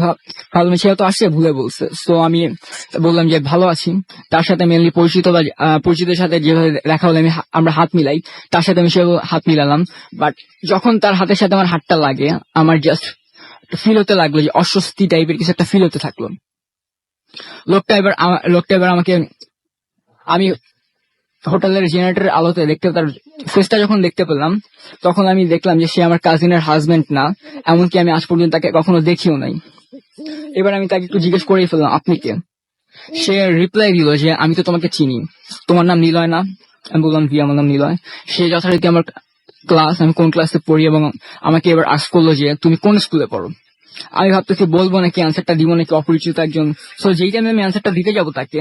C: ভাবলাম সে হয়তো আসছে ভুলে বলছে। সো আমি বললাম যে ভালো আছি। তার সাথে মেনলি পরিচিতের সাথে যেভাবে দেখা হলে আমরা হাত মিলাই, তার সাথে আমি সেভাবে হাত মিলালাম। বাট যখন তার হাতের সাথে আমার হাতটা লাগে, আমার জাস্ট ফিল হতে লাগলো যে অস্বস্তি টাইপের কিছু একটা ফিল হতে থাকলো। লোকটা এবার আমাকে, আমি হোটেলের জেনারেটরের আলোতে তার ফেসটা যখন দেখতে পেলাম, তখন আমি দেখলাম যে সে আমার কাজিনের হাজবেন্ড না, এমনকি আমি আজ পর্যন্ত তাকে কখনো দেখিও নাই। এবার আমি তাকে একটু জিজ্ঞেস করেই ফেললাম আপনি কে। সে রিপ্লাই দিল যে আমি তো তোমাকে চিনি, তোমার নাম নিলয় না? আমি বললাম জি, আমার নাম নিলয়। সে যথারীতি আমার আমি কোন ক্লাসে পড়ি, এবং আমাকে এবার আস্ক করলো যে তুমি কোন স্কুলে পড়ো। আমি ভাবতেছি বলবো নাকি অ্যান্সারটা দিব নাকি অপরিচিত একজন। সো যেই টাইমে আমি অ্যান্সারটা দিতে যাবো তাকে,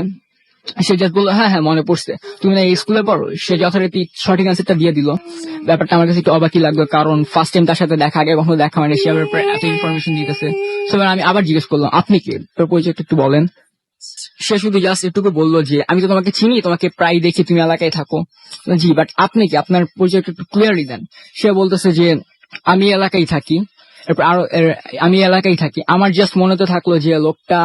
C: সে জাস্ট বললো হ্যাঁ মনে পড়ছে, তুমি না এই স্কুলে পড়ো। সে যথারীতি সঠিক অ্যান্সারটা দিয়ে দিল। ব্যাপারটা আমার কাছে একটু অবাকই লাগলো, কারণ ফার্স্ট টাইম তার সাথে দেখা, আগে কখনো দেখা হয়নি, সে আমার এত ইনফরমেশন দিতেছে। সো আমি আবার জিজ্ঞেস করলাম আপনি কে, তোর পরিচয়টা একটু বলেন। সে শুধু জাস্ট এটুকু বললো যে আমি তো তোমাকে চিনি, তোমাকে প্রায় দেখি, তুমি এলাকায় থাকো। জি, বাট আপনি কি, আপনার পরিচয়টা একটু ক্লিয়ারলি দেন। সে বলতেছে যে আমি এলাকায় থাকি। এরপর আমি এলাকায় থাকি। আমার জাস্ট মনেতে থাকলো যে লোকটা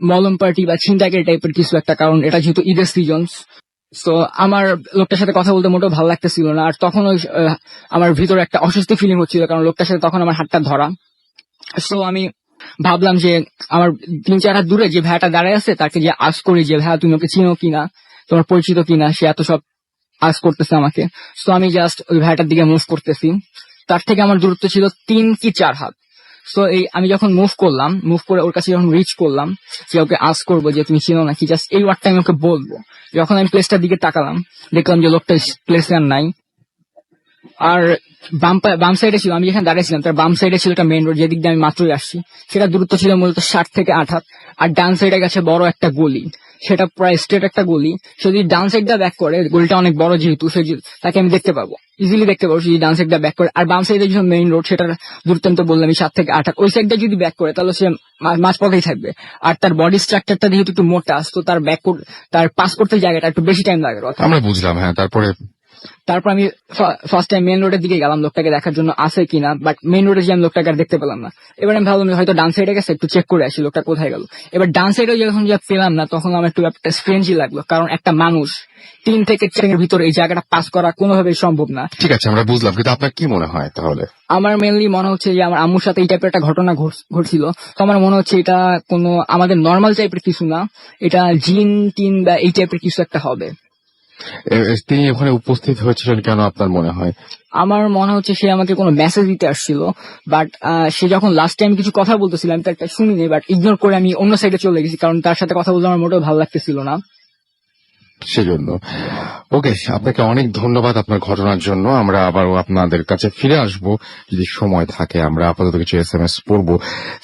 C: মলম পার্টি বা ছিনতাইয়ের টাইপের কিছু একটা, কারণ এটা যেহেতু ঈদের সিজন। তো আমার লোকটার সাথে কথা বলতে মোটেও ভালো লাগতেছিল না। আর তখন আমার ভিতরে একটা অস্বস্তি ফিলিং হচ্ছিল, কারণ লোকটার সাথে তখন আমার হাতটা ধরা। সো আমি ভাবলাম যে আমার 3-4 হাত দূরে যে ভাইয়াটা দাঁড়ায় আছে, তাকে যে আস্ক করি যে ভাইয়া তুমি ওকে চিনো কিনা, তোমার পরিচিত কিনা। সে এত সব আস্ক করতেছে আমাকে। সো আমি জাস্ট ওই ভাইয়াটার দিকে মুভ করতেছি। তার থেকে আমার দূরত্ব ছিল 3 কি 4 হাত। সো আমি যখন মুভ করে ওর কাছে যখন রিচ করলাম, যে ওকে আস্ক করবো যে তুমি চিনো নাকি, জাস্ট এই ওয়ার্ডটা আমি ওকে বলবো। যখন আমি প্লেসটার দিকে তাকালাম, দেখলাম যে লোকটা প্লেসে আর নাই। আর বাম সাইডে ছিল, আমি যেখানে দাঁড়িয়েছিলাম তার বাম সাইডে ছিল একটা মেইন রোড, যেদিক দিয়ে আমি মাত্রই আসছি। সেটা দূরত্ব ছিল মূলত 7 থেকে 8 হাত। আর ডান সাইডে গেছে বড় একটা গলি, সেটা প্রায় স্ট্রেট একটা গলি। সে যদি ডান সাইডটা ব্যাক করে, গলিটা অনেক বড় যেহেতু, তাকে আমি দেখতে পাবো, ইজিলি দেখতে পাবো যদি ডান সাইডটা ব্যাক করে। আর বাম সাইডে যে মেইন রোড, সেটার দূরত্ব তো বললাম 7 থেকে 8 হাত। ওই সাইডটা যদি ব্যাক করে, তাহলে সে মাঝপথেই থাকবে। আর তার বডি স্ট্রাকচারটা যেহেতু একটু মোটা, তো তার পাস করতে জায়গাটা একটু বেশি টাইম লাগে।
A: আমরা বুঝলাম, হ্যাঁ।
C: তারপর আমি ফার্স্ট টাইম মেইন রোডের দিকে গেলাম লোকটাকে দেখার জন্য আছে কিনা, বাট মেইন রোডে যে আমি লোকটাকে আর দেখতে পেলাম না। এবার আমি ভাবলাম হয়তো ডান সাইডে গেছে, একটু চেক করে আসি লোকটা কোথায় গেল। এবার ডান সাইডে যখন পেলাম না, তখন আমার একটু একটা স্ট্রেঞ্জই লাগলো, কারণ একটা মানুষ 3 থেকে 4 এর ভিতরে এই জায়গাটা পাস করা কোনোভাবেই সম্ভব না।
A: ঠিক আছে, আমরা বুঝলাম, কিন্তু আপনার কি মনে হয় তাহলে?
C: আমার মেনলি মনে হচ্ছে যে আমার আম্মুর সাথে এই টাইপের একটা ঘটনা ঘটছিল। তো আমার মনে হচ্ছে এটা কোনো আমাদের নর্মাল টাইপের কিছু না, এটা জিন টিন বা এই টাইপের কিছু একটা হবে।
A: তিনি ওখানে উপস্থিত হয়েছিলেন কেন আপনার মনে হয়?
C: আমার মনে হচ্ছে সে আমাকে কোনো মেসেজ দিতে আসছিল, বাট সে যখন লাস্ট টাইম কিছু কথা বলতেছিল আমি তার শুনিনি, বাট ইগনোর করে আমি অন্য সাইডে চলে গেছি, কারণ তার সাথে কথা বলতে আমার মোটেও ভালো লাগতেছিল না।
A: সেজন্য ওকে, আপনাকে অনেক ধন্যবাদ আপনার ঘটনার জন্য। আমরা আবারও আপনাদের কাছে ফিরে আসব যদি সময় থাকে। আমরা আপাতত কিছু SMS পড়বো।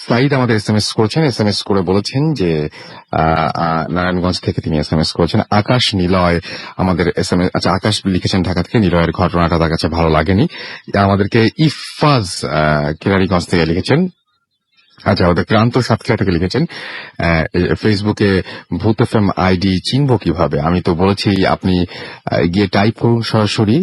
A: সাইদ আমাদের SMS করেছেন, SMS করে বলেছেন যে নারায়ণগঞ্জ থেকে তিনি SMS করেছেন। আকাশ নিলয় আমাদের SMS, আচ্ছা আকাশ লিখেছেন ঢাকা থেকে, নিলয়ের ঘটনাটা তার কাছে ভালো লাগেনি। আমাদেরকে ইফাজ কেরানীগঞ্জ থেকে লিখেছেন। আচ্ছা, ওদের ক্রান্ত সাতক্ষীরা থেকে লিখেছেন ফেসবুকে ভূত FM আইডি চিনবো কিভাবে? আমি তো বলেছি আপনি গিয়ে টাইপ করুন সরাসরি,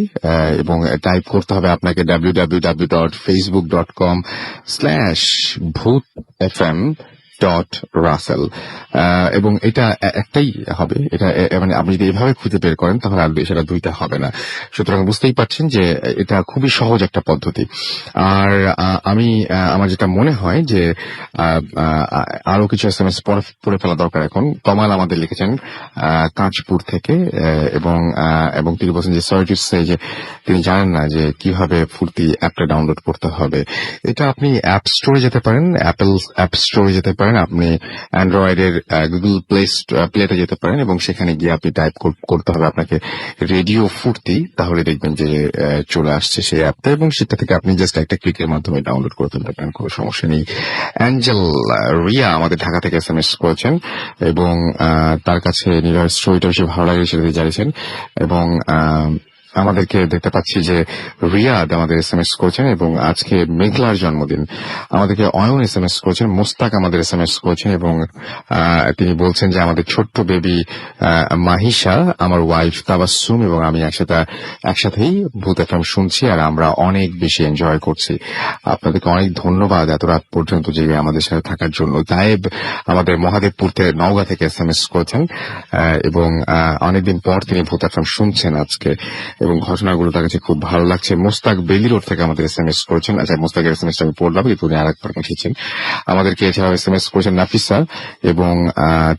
A: এবং টাইপ করতে হবে আপনাকে www.facebook.com/bhootfm.russell, এবং এটা একটাই হবে। এটা মানে আপনি যদি এভাবে খুঁজে বের করেন তাহলে আর সেটা দুইটা হবে না। সুতরাং বুঝতেই পারছেন যে এটা খুবই সহজ একটা পদ্ধতি। আর আমি আমার যেটা মনে হয় যে আরো কিছু SMS পড়ে ফেলা দরকার এখন। কমাল আমাদের লিখেছেন কাঁচপুর থেকে, এবং তিনি বলছেন যে সরি টু সে, যে তিনি জানেন না যে কিভাবে ফুর্তি অ্যাপটা ডাউনলোড করতে হবে। এটা আপনি অ্যাপ স্টোরে যেতে পারেন, অ্যাপেল অ্যাপ স্টোরে যেতে পারেন, আপনি অ্যান্ড্রয়েডের গুগল প্লেতে যেতে পারেন, এবং সেখানে গিয়ে আপনি টাইপ করতে হবে আপনাকে রেডিও ফুর্তি, তাহলে দেখবেন যে চলে আসছে সেই অ্যাপটা, এবং সেটা থেকে আপনি জাস্ট একটা ক্লিকের মাধ্যমে ডাউনলোড করে ফেলতে পারেন, কোনো সমস্যা নেই। অ্যাঞ্জেল রিয়া আমাদের ঢাকা থেকে SMS করেছেন, এবং তার কাছে নিলয়ের স্টোরিটা বেশি ভালো লাগে সেটা জানিয়েছেন। এবং আমাদেরকে দেখতে পাচ্ছি যে রিয়াদ আমাদের SMS করেছেন, এবং আজকে মেঘলার জন্মদিন। আমাদেরকে অয়ন SMS করেছেন, মোস্তাক আমাদের SMS করেছেন, এবং তিনি বলছেন যে আমাদের ছোট্ট বেবি মাহিশা, আমার ওয়াইফ তাবাসসুম এবং আমি একসাথেই ভূত FM শুনছি, আর আমরা অনেক বেশি এনজয় করছি। আপনাদেরকে অনেক ধন্যবাদ এত রাত পর্যন্ত জেগে আমাদের সাথে থাকার জন্য। তায়েব আমাদের মহাদেবপুর থেকে, নওগাঁ থেকে SMS করেছেন, এবং অনেকদিন পর তিনি ভূত FM শুনছেন আজকে, এবং ঘটনাগুলো তার কাছে খুব ভালো লাগছে। মোস্তাক বেলি রোড থেকে আমাদের SMS করেছেন। আচ্ছা, মোস্তাকের SMS আমি পড়লাম, কিন্তু উনি আরেকবার পাঠিয়েছেন আমাদেরকে। এছাড়াও SMS করেছেন নাফিসা, এবং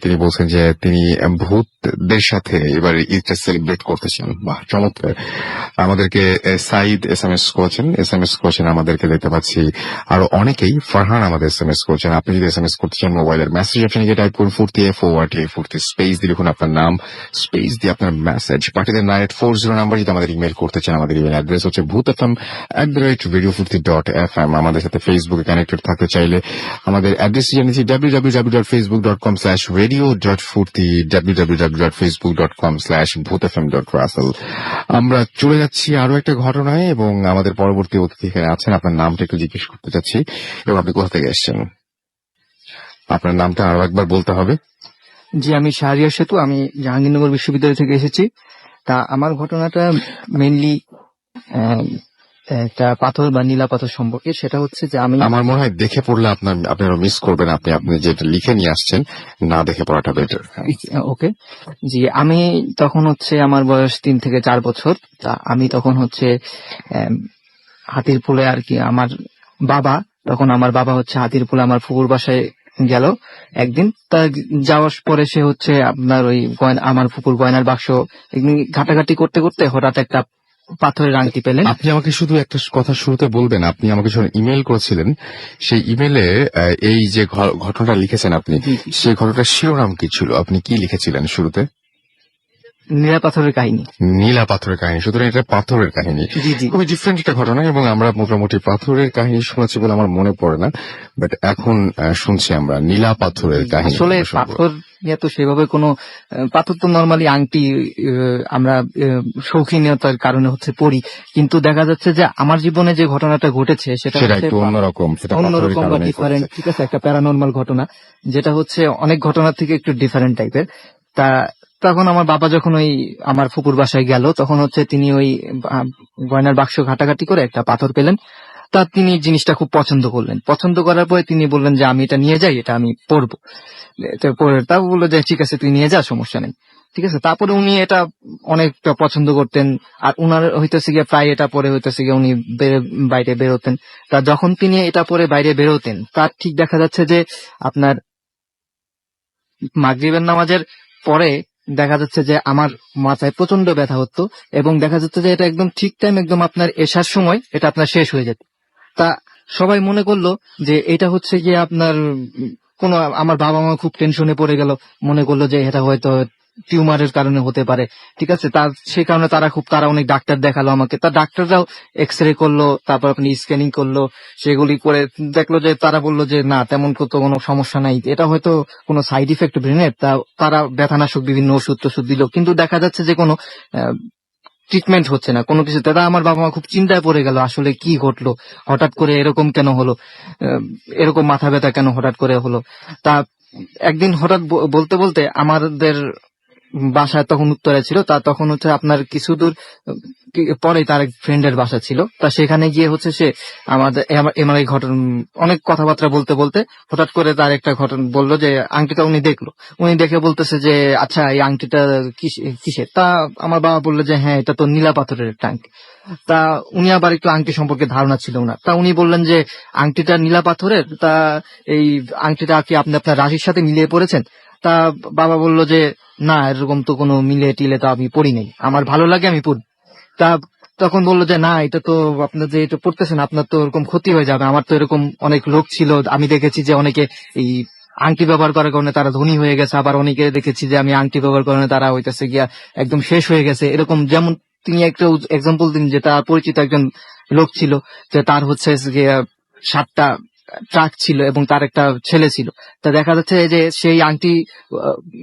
A: তিনি বলছেন যে তিনি ভূতদের সাথে এবার ঈদটা সেলিব্রেট করতেছেন। বাহ, চমৎকার। আমাদেরকে সাইদ SMS করেছেন আমাদেরকে দেখতে পাচ্ছি আরো অনেকেই। ফারহান আমাদের SMS করেছেন। আপনি যদি SMS করতে চান মোবাইলের মেসেজ অপশনে গিয়ে টাইপ করুন ফুর্তি FORT ফুর্তি, স্পেস দিয়ে লিখুন আপনার নাম, স্পেস দিয়ে আপনার মেসেজ পাঠিয়ে দেন 9840 নাম্বার। যদি আমাদের ইমেল করতে চান, আমাদের ইমেল অ্যাড্রেস হচ্ছে bhootfm@radiofurti.fm। আমাদের সাথে ফেসবুকে কানেক্টেড থাকতে চাইলে আমাদের অ্যাড্রেস জানিয়েছি www.facebook.com/radio.furti, www.facebook.com/bhootfm.russell। আমরা চলে যাচ্ছি আরো একটা ঘটনায়, এবং আমাদের পরবর্তী অতিথি এখানে আছেন। আপনার নামটা একটু জিজ্ঞেস করতে চাচ্ছি, এবং আপনি কোথা থেকে এসেছেন? আপনার নামটা আরো একবার বলতে হবে।
C: জি, আমি শাহরিয়ার সেতু, আমি জাহাঙ্গীরনগর বিশ্ববিদ্যালয় থেকে এসেছি। তা আমার ঘটনাটা মেইনলি একটা পাথর বা নীলা পাথর সম্পর্কে। সেটা হচ্ছে যে
A: আমার মনে হয় দেখে পড়লে আপনারা মিস করবেন, আপনি যেটা লিখে নিয়ে আসছেন না দেখে পড়াটা বেটার।
C: ওকে, জি, আমি তখন হচ্ছে আমার বয়স 3 থেকে 4 বছর। তা আমি তখন হচ্ছে হাতিরপুলে আর কি, আমার বাবা হচ্ছে হাতিরপুলে আমার ফুপুর বাসায় গেল একদিন। তা যাওয়ার পরে সে হচ্ছে আপনার ওই আমার ফুপুর গয়নার বাক্স একদিন ঘাটাঘাটি করতে করতে হঠাৎ একটা পাথরের আংটি পেলেন।
A: আপনি আমাকে শুধু একটা কথা শুরুতে বলবেন, আপনি আমাকে যখন ইমেল করেছিলেন সেই ইমেলে এই যে ঘটনাটা লিখেছেন আপনি, সেই ঘটনাটার শিরোনাম কি ছিল? আপনি কি লিখেছিলেন শুরুতে?
C: নীলা পাথরের কাহিনী।
A: নীলা পাথরের কাহিনী, সুতরাং এটা পাথরের কাহিনী। খুবই ডিফারেন্ট একটা ঘটনা, এবং আমরা মোটামুটি পাথরের কাহিনী শুনেছি বলে আমার মনে পড়ে না, বাট এখন শুনছি আমরা নীলা পাথরের কাহিনী।
C: আসলে পাথর নিয়ে তো সেভাবে কোনো, পাথর তো নর্মালি আংটি আমরা শৌখিনতার কারণে হচ্ছে পড়ি, কিন্তু দেখা যাচ্ছে যে আমার জীবনে যে ঘটনাটা ঘটেছে সেটা
A: একটু অন্যরকম
C: বা ডিফারেন্ট। ঠিক আছে, একটা প্যারানর্মাল ঘটনা, যেটা হচ্ছে অনেক ঘটনার থেকে একটু ডিফারেন্ট টাইপের। তা তখন আমার বাবা যখন ওই আমার ফুপুর বাসায় গেল, তখন হচ্ছে তিনি ওই গয়নার বাক্স ঘাটাঘাটি করে একটা পাথর পেলেন। তা তিনি জিনিসটা খুব পছন্দ করলেন। পছন্দ করার পরে তিনি বললেন যে আমি এটা নিয়ে যাই, এটা আমি পরবো। তা বললো যে ঠিক আছে, তুই নিয়ে যা, সমস্যা নেই। ঠিক আছে, তারপরে উনি এটা অনেকটা পছন্দ করতেন, আর উনার হইতেছে গিয়ে প্রায় এটা পরে হইতেছে গিয়ে উনি বাইরে বেরোতেন। তা যখন তিনি এটা পরে বাইরে বেরোতেন, তার ঠিক দেখা যাচ্ছে যে আপনার মাগরিবের নামাজের পরে
F: দেখা যাচ্ছে যে আমার মাথায় প্রচন্ড ব্যথা হতো এবং দেখা যাচ্ছে যে এটা একদম ঠিক টাইম একদম আপনার এসার সময় এটা আপনার শেষ হয়ে যেত। তা সবাই মনে করলো যে এটা হচ্ছে গিয়ে আপনার কোনো, আমার বাবা মা খুব টেনশনে পড়ে গেল, মনে করলো যে এটা হয়তো টিউমারের কারণে হতে পারে, ঠিক আছে। তার সেই কারণে তারা অনেক ডাক্তার দেখালো আমাকে, তার ডাক্তাররাও এক্স রে করলো, তারপর আপনি স্ক্যানিং করলো, সেগুলি করে দেখলো যে তারা বললো যে না তেমন কোনো সমস্যা নাই, এটা হয়তো কোনো সাইড ইফেক্ট ব্রেনের। তারা ব্যথানাশক বিভিন্ন ওষুধ টষুধ দিল, কিন্তু দেখা যাচ্ছে যে কোনো ট্রিটমেন্ট হচ্ছে না কোনো কিছু। দাদা আমার বাবা মা খুব চিন্তায় পড়ে গেল, আসলে কি ঘটলো, হঠাৎ করে এরকম কেন হলো, এরকম মাথা ব্যথা কেন হঠাৎ করে হলো। তা একদিন হঠাৎ বলতে বলতে আমাদের বাসা তখন উত্তরে ছিল, তা তখন হচ্ছে আপনার কিছু দূর পরে তার এক ফ্রেন্ডের বাসা ছিল। তা সেখানে গিয়ে হচ্ছে সে আমার এই ঘটনা অনেক কথাবার্তা বলতে বলতে হঠাৎ করে তার একটা ঘটনা বললো যে আংটিটা উনি দেখলো, উনি দেখে বলতেছে যে আচ্ছা এই আংটিটা কিসের। তা আমার বাবা বললো যে হ্যাঁ এটা তো নীলা পাথরের একটা আংটি। তা উনি আবার একটু আংটি সম্পর্কে ধারণা ছিল না, তা উনি বললেন যে আংটিটা নীলা পাথরের, তা এই আংটিটা কি আপনি আপনার রাশির সাথে মিলিয়ে পড়েছেন। তা বাবা বললো যে না এরকম তো কোনো মিলে টিলে তো আমি পড়ি নাই, আমার ভালো লাগে আমি পড়ি। তা তখন বললো যে না এটা তো আপনার যে এটা পড়তেছেন আপনার তো এরকম ক্ষতি হয়ে যাবে, আমার তো এরকম অনেক লোক ছিল, আমি দেখেছি যে অনেকে এই আংটি ব্যবহার করার কারণে তারা ধনী হয়ে গেছে, আবার অনেকে দেখেছি যে আমি আংটি ব্যবহার করার কারণে তারা হইতেছে গিয়া একদম শেষ হয়ে গেছে। এরকম যেমন তিনি একটা এক্সাম্পল দিন যে তার পরিচিত একজন লোক ছিল যে তার হচ্ছে গিয়া 7টা ট্রাক ছিল এবং তার একটা ছেলে ছিল। তা দেখা যাচ্ছে যে সেই আংটি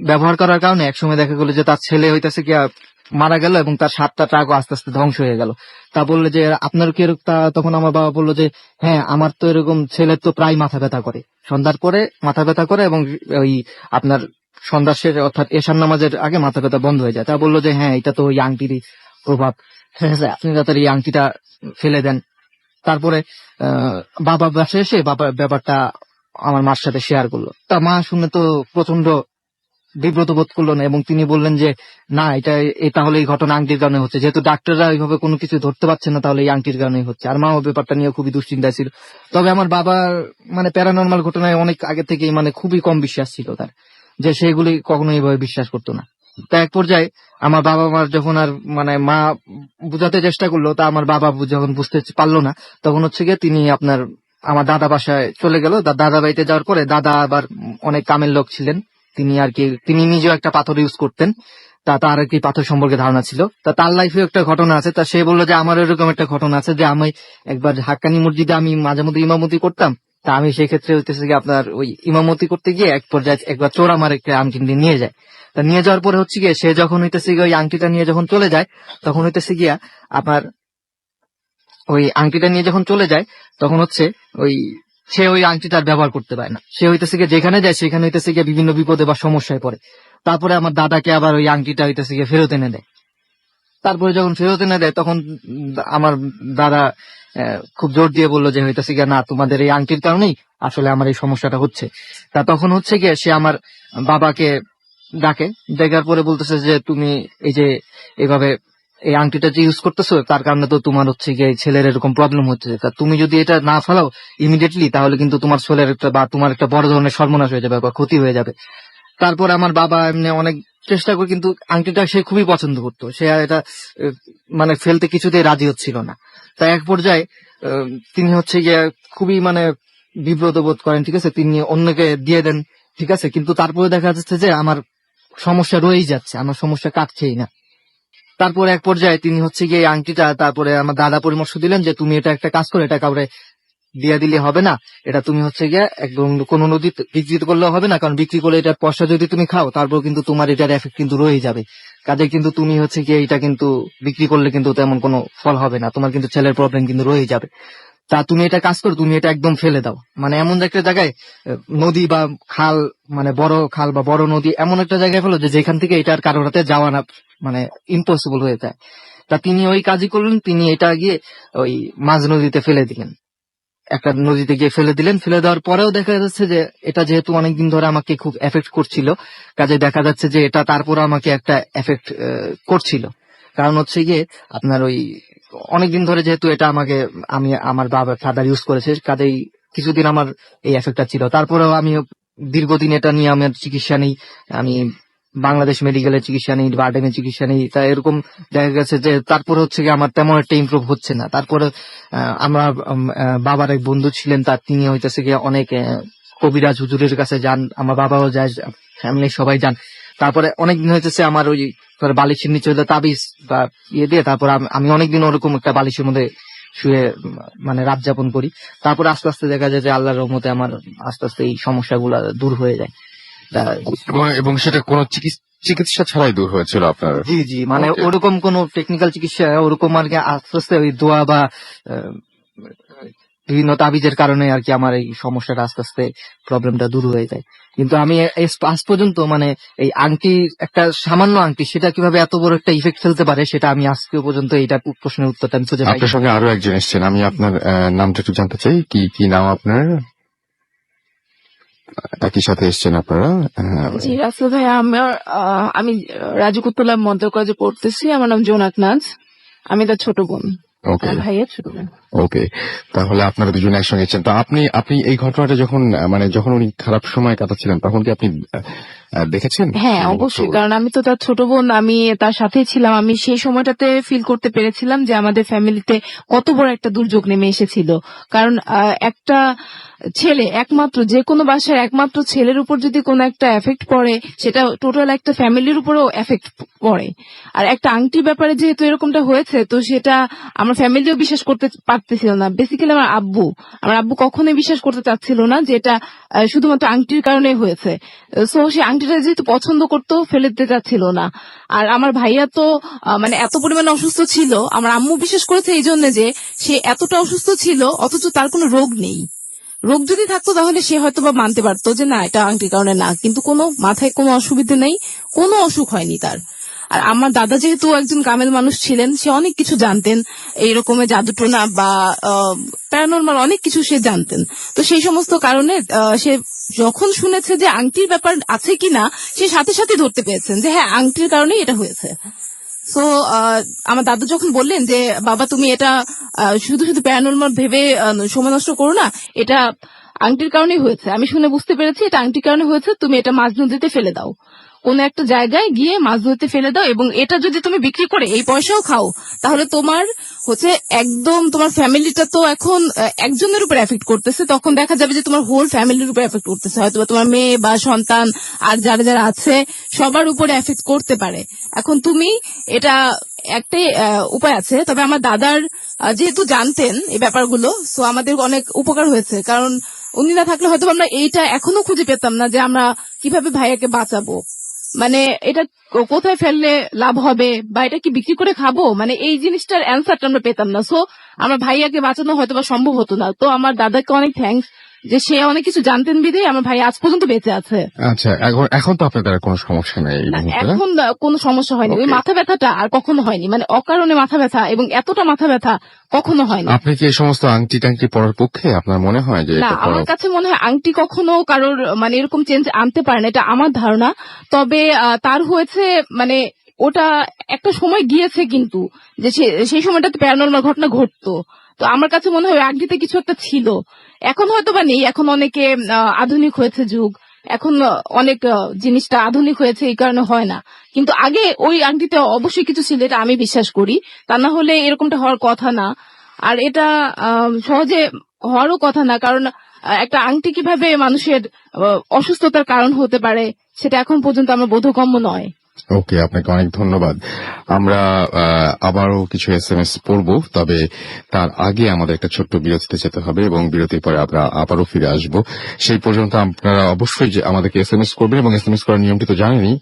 F: ব্যবহার করার কারণে একসময় দেখা গেল যে তার ছেলে হইতেছে গিয়া মারা গেল এবং তার 7টা ট্রাকও আস্তে আস্তে ধ্বংস হয়ে গেল। তা বললো যে আপনার কি এরকম, তখন আমার বাবা বললো যে হ্যাঁ আমার তো এরকম ছেলের তো প্রায় মাথা ব্যথা করে, সন্ধ্যার পরে মাথা ব্যথা করে এবং ওই আপনার সন্ধ্যা শেষে অর্থাৎ এশার নামাজের আগে মাথা ব্যথা বন্ধ হয়ে যায়। তা বললো যে হ্যাঁ এটা তো ওই আংটিরই প্রভাব, ঠিক আছে আপনি তাড়াতাড়ি এই আংটিটা ফেলে দেন। তারপরে বাবা বাসায় এসে বাবা ব্যাপারটা আমার মার সাথে শেয়ার করলো। তা মা শুনে তো প্রচন্ড বিব্রত বোধ করলো না এবং তিনি বললেন যে না তাহলে এই ঘটনা আংটির কারণে হচ্ছে, যেহেতু ডাক্তাররা এইভাবে কোনো কিছু ধরতে পারছে না তাহলে এই আংটির কারণেই হচ্ছে। আর মাও ব্যাপারটা নিয়ে খুবই দুশ্চিন্তায় ছিল। তবে আমার বাবার মানে প্যারানর্মাল ঘটনায় অনেক আগে থেকেই মানে খুবই কম বিশ্বাস ছিল তার, যে সেগুলি কখনোই এইভাবে বিশ্বাস করতো না। তা এক পর্যায়ে আমার বাবা মার যখন আর মানে মা বুঝাতে চেষ্টা করলো, তা আমার বাবা যখন বুঝতে পারলো না তখন হচ্ছে গিয়ে তিনি আপনার আমার দাদা বাসায় চলে গেল। দাদা বাড়িতে যাওয়ার পরে দাদা আবার অনেক কামের লোক ছিলেন, তিনি নিজেও একটা পাথর ইউজ করতেন, তা তার আর কি পাথর সম্পর্কে ধারণা ছিল। তা তার লাইফে একটা ঘটনা আছে, তা সে বললো যে আমার এরকম একটা ঘটনা আছে যে আমি একবার হাক্কানি মসজিদে আমি মাঝে মধ্যে ইমামতি করতাম। তা আমি সেই ক্ষেত্রে হইতেছে কি আপনার ওই ইমামতি করতে গিয়ে এক পর্যায়ে একবার চোর আমার একটা আংটি নিয়ে যায়। তা নিয়ে যাওয়ার পরে হচ্ছে গিয়ে সে যখন হইতেছে গিয়ে ওই আংটিটা নিয়ে যখন চলে যায় তখন হইতেছে গিয়া আপনার ওই আংটিটা নিয়ে যখন চলে যায় তখন হচ্ছে সে ওই আংটিটার ব্যবহার করতে পারে না, সে হইতেছে গিয়ে যেখানে যায় সেখানে হইতেছে গিয়ে বিভিন্ন বিপদে বা সমস্যায় পড়ে। তারপরে আমার দাদাকে আবার ওই আংটিটা হইতেছে গিয়ে ফেরত এনে দেয়। তারপরে যখন ফেরত এনে দেয় তখন আমার দাদা খুব জোর দিয়ে বললো যে হইতেছে গিয়ে না তোমাদের এই আংটির কারণেই আসলে আমার এই সমস্যাটা হচ্ছে। তা তখন হচ্ছে গিয়ে সে আমার বাবাকে ডাকে, দেখার পরে বলতেছে যে তুমি এই যে এইভাবে এই আংটিটা যে ইউজ করতেছো তার কারণে তো তোমার হচ্ছে গিয়ে ছেলের এরকম প্রবলেম হচ্ছে, তা তুমি যদি এটা না ফেলাও ইমিডিয়েটলি তাহলে কিন্তু তোমার ছেলের একটা বা তোমার একটা বড় ধরনের সর্বনাশ হয়ে যাবে বা ক্ষতি হয়ে যাবে। তারপর আমার বাবা এমনি অনেক চেষ্টা করে কিন্তু আংটিটা সে খুবই পছন্দ করতো, সে আর এটা মানে ফেলতে কিছুতেই রাজি হচ্ছিল না। তাই এক পর্যায়ে তিনি হচ্ছে গিয়ে খুবই মানে বিব্রত বোধ করেন, ঠিক আছে, তিনি অন্যকে দিয়ে দেন, ঠিক আছে, কিন্তু তারপরে দেখা যাচ্ছে যে আমার সমস্যা রয়েই যাচ্ছে, আমার সমস্যা কাটছেই না। তারপরে এক পর্যায়ে তিনি হচ্ছে গিয়ে এই আংটিটা তারপরে আমার দাদা পরামর্শ দিলেন যে তুমি এটা একটা কাজ করো, এটা কাউরে দিয়ে দিলে হবে না, এটা তুমি হচ্ছে গিয়ে একদম কোনো নদীতে বিক্রি করলেও হবে না, কারণ বিক্রি করলে এটার পয়সা যদি তুমি খাও তারপর কিন্তু তোমার এটার এফেক্ট কিন্তু রয়েই যাবে, কাজে কিন্তু তুমি হচ্ছে গিয়ে এটা কিন্তু বিক্রি করলে কিন্তু তেমন কোনো ফল হবে না, তোমার কিন্তু ছেলের প্রবলেম কিন্তু রয়েই যাবে। তা তুমি এটা কাজ করো, তুমি এটা একদম ফেলে দাও, মানে এমন একটা জায়গায় নদী বা খাল, মানে বড় খাল বা বড় নদী এমন একটা জায়গায় ফেলো যে যেখান থেকে এটার কারোর হাতে যাওয়া না মানে ইম্পসিবল হয়ে যায়। তা তিনি ওই কাজই করলেন, তিনি এটা গিয়ে ওই মাঝ নদীতে ফেলে দিলেন, একটা নদীতে গিয়ে ফেলে দিলেন। ফেলে দেওয়ার পরেও দেখা যাচ্ছে যে এটা যেহেতু অনেকদিন ধরে আমাকে খুব এফেক্ট করছিল, কাজে দেখা যাচ্ছে যে এটা তারপর আমাকে একটা এফেক্ট করছিল, কারণ হচ্ছে গিয়ে আপনার ওই অনেকদিন ধরে যেহেতু এটা আমাকে আমার বাবা ফাদার ইউজ করেছে, কাজেই কিছুদিন আমার এই এফেক্টটা ছিল। তারপরেও আমি দীর্ঘদিন এটা নিয়ে আমার চিকিৎসা নেই, আমি বাংলাদেশ মেডিকেলের চিকিৎসা নেই, বারডেমের চিকিৎসা নেই, তা এরকম দেখা গেছে যে তারপরে হচ্ছে কি আমার তেমন একটা ইমপ্রুভ হচ্ছে না। তারপরে আমার বাবার এক বন্ধু ছিলেন, তার তিনি হইতেছে গিয়ে অনেক কবিরাজ হুজুরের কাছে যান, আমার বাবাও যায়, ফ্যামিলির সবাই যান। তারপরে অনেকদিন হইতেছে আমার ওই বালিশের নিচে হইলে তাবিজ বা দিয়ে তারপর আমি অনেকদিন ওরকম একটা বালিশের মধ্যে শুয়ে মানে রাত যাপন করি। তারপরে আস্তে আস্তে দেখা যায় যে আল্লাহর রহমতে আমার আস্তে আস্তে এই সমস্যাগুলো দূর হয়ে যায়।
A: এবং সেটা কোনো চিকিৎসা ছাড়াই দূর হয়েছিল আপনার?
F: জি জি, মানে
A: Okay.
F: ওরকম কোন টেকনিক্যাল চিকিৎসা ওরকম আর কি আস্তে আস্তে ওই দোয়া বা বিভিন্ন তাবিজের কারণে আর কি আমার এই সমস্যাটা আস্তে আস্তে প্রবলেমটা দূর হয়ে যায়। কিন্তু আমি আজ পর্যন্ত মানে এই আংটি, একটা সামান্য আংটি, সেটা কিভাবে এত বড় একটা ইফেক্ট ফেলতে পারে সেটা আমি আজকে পর্যন্ত এইটা প্রশ্নের উত্তরটা আমি খুঁজে পাই।
A: আপনার সঙ্গে আরো একজন এসেছেন, আমি আপনার নামটা একটু জানতে চাই। কি নাম আপনার? একই সাথে এসেছেন আপনারা?
G: জি রাসেল ভাই, আমি রাজু কুতুল্লাহ মধ্য কলেজে পড়তেছি। আমার নাম জোনাক নাজ, আমি তার ছোট বোন,
A: ওকে
G: ভাইয়ের ছোট বোন।
A: ওকে, তাহলে আপনারা দুজনে একসঙ্গে এসেছেন। তো আপনি এই ঘটনাটা যখন মানে যখন উনি খারাপ সময় কাটাচ্ছিলেন তখন কি আপনি দেখেছেন?
G: হ্যাঁ অবশ্যই, কারণ আমি তো তার ছোট বোন, আমি তার সাথেই ছিলাম। আমি সেই সময়টাতে ফিল করতে পেরেছিলাম যে আমাদের ফ্যামিলিতে কত বড় একটা দুর্যোগ নেমে এসেছিল। কারণ একটা ছেলে, একমাত্র যে কোনো বাসার একমাত্র ছেলের উপর যদি কোনো একটা এফেক্ট পড়ে, সেটা টোটাল একটা ফ্যামিলির উপরেও এফেক্ট পড়ে। আর একটা আংটির ব্যাপারে যেহেতু এরকমটা হয়েছে, তো সেটা আমার ফ্যামিলিও বিশ্বাস করতে পারতেছিল না। বেসিক্যালি আমার আব্বু কখনোই বিশ্বাস করতে চাচ্ছিল না যে এটা শুধুমাত্র আংটির কারণে হয়েছে। সো সে আংটিটা যেহেতু পছন্দ করতো, ফেলে দিতে চাচ্ছিল না। আর আমার ভাইয়া তো মানে এত পরিমাণে অসুস্থ ছিল, আমার আম্মু বিশ্বাস করেছে এই জন্য যে সে এতটা অসুস্থ ছিল অথচ তার কোনো রোগ নেই। রোগ যদি থাকতো তাহলে সে হয়তো বা মানতে পারতো যে না, এটা আংটির কারণে না, কিন্তু কোনো মাথায় কোনো অসুবিধা নেই, কোনো অসুখ হয়নি তার। আর আমার দাদা যেহেতু একজন কামেল মানুষ ছিলেন, সে অনেক কিছু জানতেন, এইরকমের জাদুটোনা বা প্যারানরমাল অনেক কিছু সে জানতেন। তো সেই সমস্ত কারণে সে যখন শুনেছে যে আংটির ব্যাপার আছে কিনা, সে সাথে সাথে ধরতে পেরেছেন যে হ্যাঁ, আংটির কারণেই এটা হয়েছে। সো আমার দাদু যখন বললেন যে বাবা তুমি এটা শুধু শুধু প্যারানরমাল ভেবে সময় নষ্ট করো না, এটা আংটির কারণেই হয়েছে, আমি শুনে বুঝতে পেরেছি এটা আংটির কারণে হয়েছে, তুমি এটা মাছ নদীতে ফেলে দাও, কোন একটা জায়গায় গিয়ে মাছ ধরতে ফেলে দাও, এবং এটা যদি তুমি বিক্রি করে এই পয়সাও খাও, তাহলে তোমার হচ্ছে একদম তোমার ফ্যামিলিটা তো এখন একজনের উপর এফেক্ট করতেছে, তখন দেখা যাবে যে তোমার হোল ফ্যামিলির উপর এফেক্ট করতেছে, হয়তো তোমার মেয়ে বা সন্তান আর যারা যারা আছে সবার উপরে এফেক্ট করতে পারে। এখন তুমি এটা একটাই উপায় আছে, তবে আমার দাদার যেহেতু জানতেন এই ব্যাপারগুলো, সো আমাদের অনেক উপকার হয়েছে। কারণ উনি না থাকলে হয়তো আমরা এইটা এখনো খুঁজে পেতাম না যে আমরা কিভাবে ভাইয়াকে বাঁচাবো, মানে এটা কোথায় ফেললে লাভ হবে বা এটা কি বিক্রি করে খাবো, মানে এই জিনিসটার অ্যান্সারটা আমরা পেতাম না। সো আমার ভাইয়াকে বাঁচানো হয়তো বা সম্ভব হতো না। তো আমার দাদাকে অনেক থ্যাঙ্কস যে সে অনেক কিছু জানতেন বিধেই আমার ভাই আজ পর্যন্ত বেঁচে আছে।
A: আচ্ছা, এখন তো আপনাদের আর কোনো সমস্যা নেই এই মুহূর্তে?
G: এখন কোনো সমস্যা হয়নি। ওই
A: Okay.
G: মাথা ব্যথাটা আর কখনো হয়নি, মানে অকারণে মাথা ব্যথা এবং এতটা মাথা ব্যথা কখনো হয়নি।
A: আপনি কি এই সমস্ত আংটি টাংটি পরার পক্ষে? আপনার মনে হয় যে
G: না,
A: এটা
G: আমার
A: পরা-
G: কাছে মনে হয় আংটি কখনো কারোর মানে এরকম চেঞ্জ আনতে পারে না, এটা আমার ধারণা। তবে তার হয়েছে মানে ওটা একটা সময় গিয়েছে, কিন্তু যে সেই সময়টাতে প্যারানরমাল ঘটনা ঘটতো, তো আমার কাছে মনে হয় আংটিতে কিছু একটা ছিল। এখন হয়তো বা নেই, এখন অনেকে আধুনিক হয়েছে যুগ, এখন অনেক জিনিসটা আধুনিক হয়েছে, এই কারণে হয় না। কিন্তু আগে ওই আংটিতে অবশ্যই কিছু ছিল, এটা আমি বিশ্বাস করি, তা না হলে এরকমটা হওয়ার কথা না। আর এটা সহজে হওয়ারও কথা না, কারণ একটা আংটি কিভাবে মানুষের অসুস্থতার কারণ হতে পারে সেটা এখন পর্যন্ত আমার বোধগম্য নয়।
A: ওকে, আপনাকে অনেক ধন্যবাদ। আমরা আবারও কিছু SMS পড়বো, তবে তার আগে আমাদের একটা ছোট্ট বিরতিতে যেতে হবে এবং বিরতির পরে আমরা আবারও ফিরে আসব। সেই পর্যন্ত আপনারা অবশ্যই যে আমাদেরকে SMS করবেন, এবং SMS করার নিয়মটি তো জানেনই,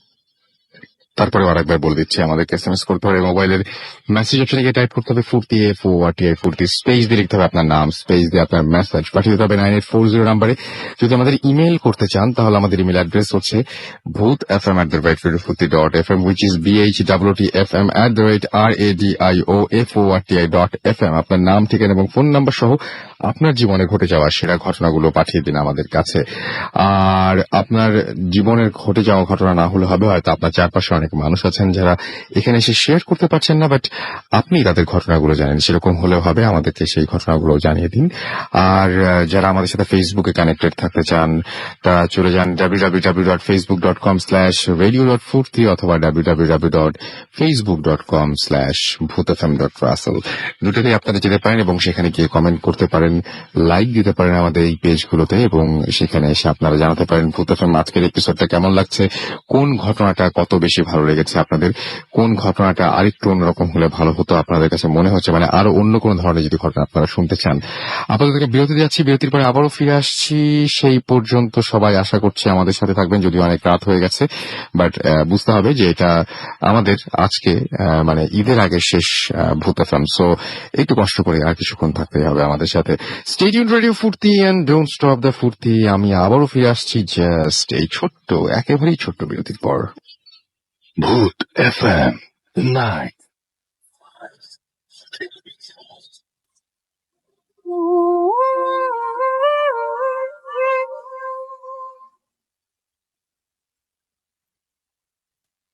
A: তারপরে আরেকবার বলে দিচ্ছি। আমাদেরকে SMS করতে হবে, মোবাইলের মেসেজ অপশনে গিয়ে টাইপ করতে হবে ফুর্তি FORTI স্পেস দিয়ে লিখতে হবে আপনার নাম, স্পেস দিয়ে আপনার মেসেজ পাঠিয়ে দিতে হবে 9840 নাম্বারে। যদি আমাদের ইমেল করতে চান তাহলে আমাদের ইমেল অ্যাড্রেস হচ্ছে bhutfm@radiofurti.fm, which is bhutfm@radioforti.fm। আপনার নাম, ঠিকানা এবং ফোন নাম্বার সহ আপনার জীবনে ঘটে যাওয়া সেরা ঘটনাগুলো পাঠিয়ে দিন আমাদের কাছে। আর আপনার জীবনের ঘটে যাওয়া ঘটনা না হলে হবে হয়তো আপনার চারপাশে অনেক অনেক মানুষ আছেন যারা এখানে এসে শেয়ার করতে পারছেন না, বাট আপনি তাদের ঘটনাগুলো জানেন। সেরকম হলেও হবে, আমাদেরকে সেই ঘটনাগুলো জানিয়ে দিন। আর যারা আমাদের সাথে ফেসবুকে কানেক্টেড থাকতে চান তারা চলে যান www.facebook.com/radio.furti অথবা www.facebook.com/bhutfm.russell দুটোতেই আপনারা যেতে পারেন এবং সেখানে গিয়ে কমেন্ট করতে পারেন, লাইক দিতে পারেন আমাদের এই পেজগুলোতে, এবং সেখানে এসে আপনারা জানাতে পারেন ভূত এফএম আজকের এপিসোডটা কেমন লাগছে, কোন ঘটনাটা কত বেশি ভালো লেগেছে আপনাদের, কোন ঘটনাটা আরেকটু অন্যরকম হলে ভালো হতো আপনাদের কাছে মনে হচ্ছে, মানে আরো অন্য কোন ধরনের যদি ঘটনা আপনারা শুনতে চান। আপনাদেরকে বিরতি যাচ্ছি, বিরতির পরে আবারও ফিরে আসছি। সেই পর্যন্ত সবাই আশা করছি আমাদের সাথে থাকবেন, যদিও অনেক রাত হয়ে গেছে, বাট বুঝতে হবে যে এটা আমাদের আজকে মানে ঈদের আগে শেষ ভূত এফএম, সো একটু কষ্ট করে আর কিছুক্ষণ থাকতেই হবে আমাদের সাথে। স্টে টিউনড রেডিও ফুর্তি এন্ড ডোন্ট স্টপ দ্য ফুর্তি। আমি আবারও ফিরে আসছি জাস্ট এই ছোট্ট, একেবারেই ছোট্ট বিরতির পর।
D: Bhoot FM, the night.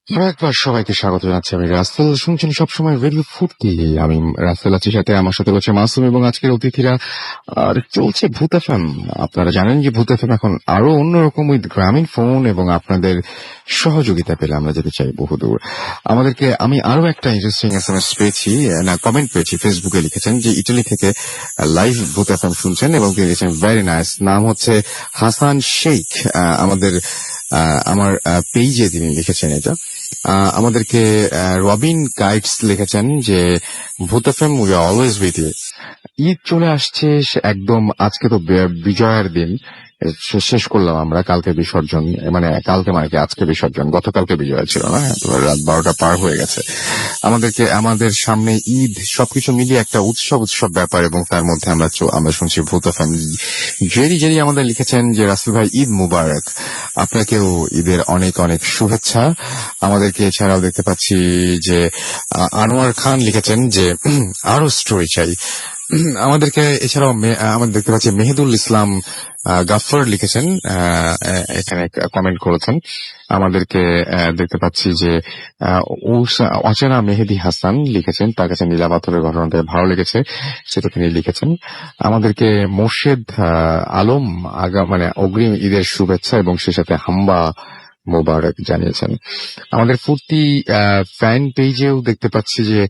A: আরো একবার সবাইকে স্বাগত জানাচ্ছি, আমি রাসেল। শুনছেন সবসময় রেডিও ফুর্তি, আমি রাসেল আছি, সাথে আমার সাথে রয়েছে মাসুম এবং আজকের অতিথিরা। আর চলছে ভূত এফএম। আপনারা জানেন যে ভূত এফএম এখন আরো অন্যরকম উইথ গ্রামীণ ফোন এবং আপনাদের সহযোগিতা পেলে আমরা যেতে চাই বহুদূর। আমাদেরকে আমি আরো একটা ইন্টারেস্টিং এসএমএস পেয়েছি, না কমেন্ট পেয়েছি, ফেসবুকে লিখেছেন যে ইটালি থেকে লাইভ ভূত এফএম শুনছেন এবং তিনি লিখেছেন ভেরি নাইস। নাম হচ্ছে হাসান শেখ। আমার পেজে তিনি লিখেছেন এটা। আমাদেরকে রবিন গাইডস লিখেছেন যে Bhoot FM we are always with you. Eid চলে আসছে একদম, আজকে তো বিজয়ের দিন, শেষ করলাম আমরা কালকে বিসর্জন, মানে কালকে মানে কি আজকে বিসর্জন, গতকালকে বিজয় ছিল না, রাত 12টা পার হয়ে গেছে। আমাদের সামনে ঈদ, সবকিছু মিলিয়ে একটা উৎসব ব্যাপার, এবং তার মধ্যে আমরা শুনছি ভূত এফএম। জেরি আমাদের লিখেছেন যে রাসেল ভাই ঈদ মুবারক, আপনাকেও ঈদের অনেক অনেক শুভেচ্ছা। আমাদেরকে এছাড়াও দেখতে পাচ্ছি যে আনোয়ার খান লিখেছেন যে আরো স্টোরি চাই। আমাদেরকে এছাড়াও আমাদের দেখতে পাচ্ছি মেহেদুল ইসলাম গাফফর লিখেছেন, এখানে কমেন্ট করেছেন। আমাদেরকে দেখতে পাচ্ছি যে অচেনা মেহেদি হাসান লিখেছেন, তার কাছে নীলা পাথরের ঘটনাটা ভালো লেগেছে, সেটা তিনি লিখেছেন। আমাদেরকে মোর্শেদ আলম মানে অগ্রিম ঈদের শুভেচ্ছা এবং সে সাথে হাম্বা মোবারক জানিয়েছেন। আমাদের ফুর্তি ফ্যান পেজেও দেখতে পাচ্ছি যে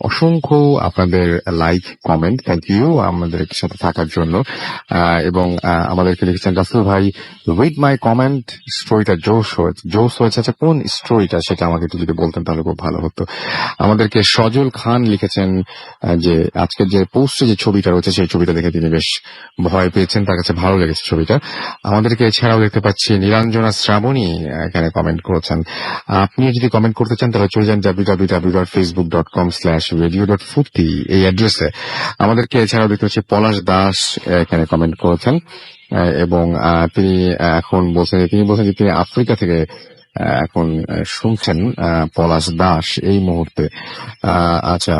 A: অসংখ্য আপনাদের লাইক, কমেন্ট, থ্যাংক ইউ আমাদের সাথে থাকার জন্য। এবং আমাদেরকে লিখেছেন রাসেল ভাই উইথ মাই কমেন্ট, স্টোরিটা জোশ হয়েছে। আচ্ছা, কোন স্টোরিটা সেটা আমাকে একটু যদি বলতেন তাহলে খুব ভালো হতো। আমাদেরকে সজল খান লিখেছেন যে আজকের যে পোস্টে যে ছবিটা রয়েছে সেই ছবিটা দেখে তিনি বেশ ভয় পেয়েছেন, তার কাছে ভালো লেগেছে ছবিটা। আমাদেরকে এছাড়াও দেখতে পাচ্ছি নীলাঞ্জনা শ্রাবণী এখানে কমেন্ট করেছেন। আপনি যদি কমেন্ট করতে চান তাহলে চলে যান www.facebook.com/radio.furti এই অ্যাড্রেসে। আমাদেরকে এছাড়াও দেখতে পাচ্ছি পলাশ দাস এখানে কমেন্ট করেছেন, এবং তিনি বলছেন যে তিনি আফ্রিকা থেকে এখন শুনছেন পলাশ দাস এই মুহূর্তে। আচ্ছা,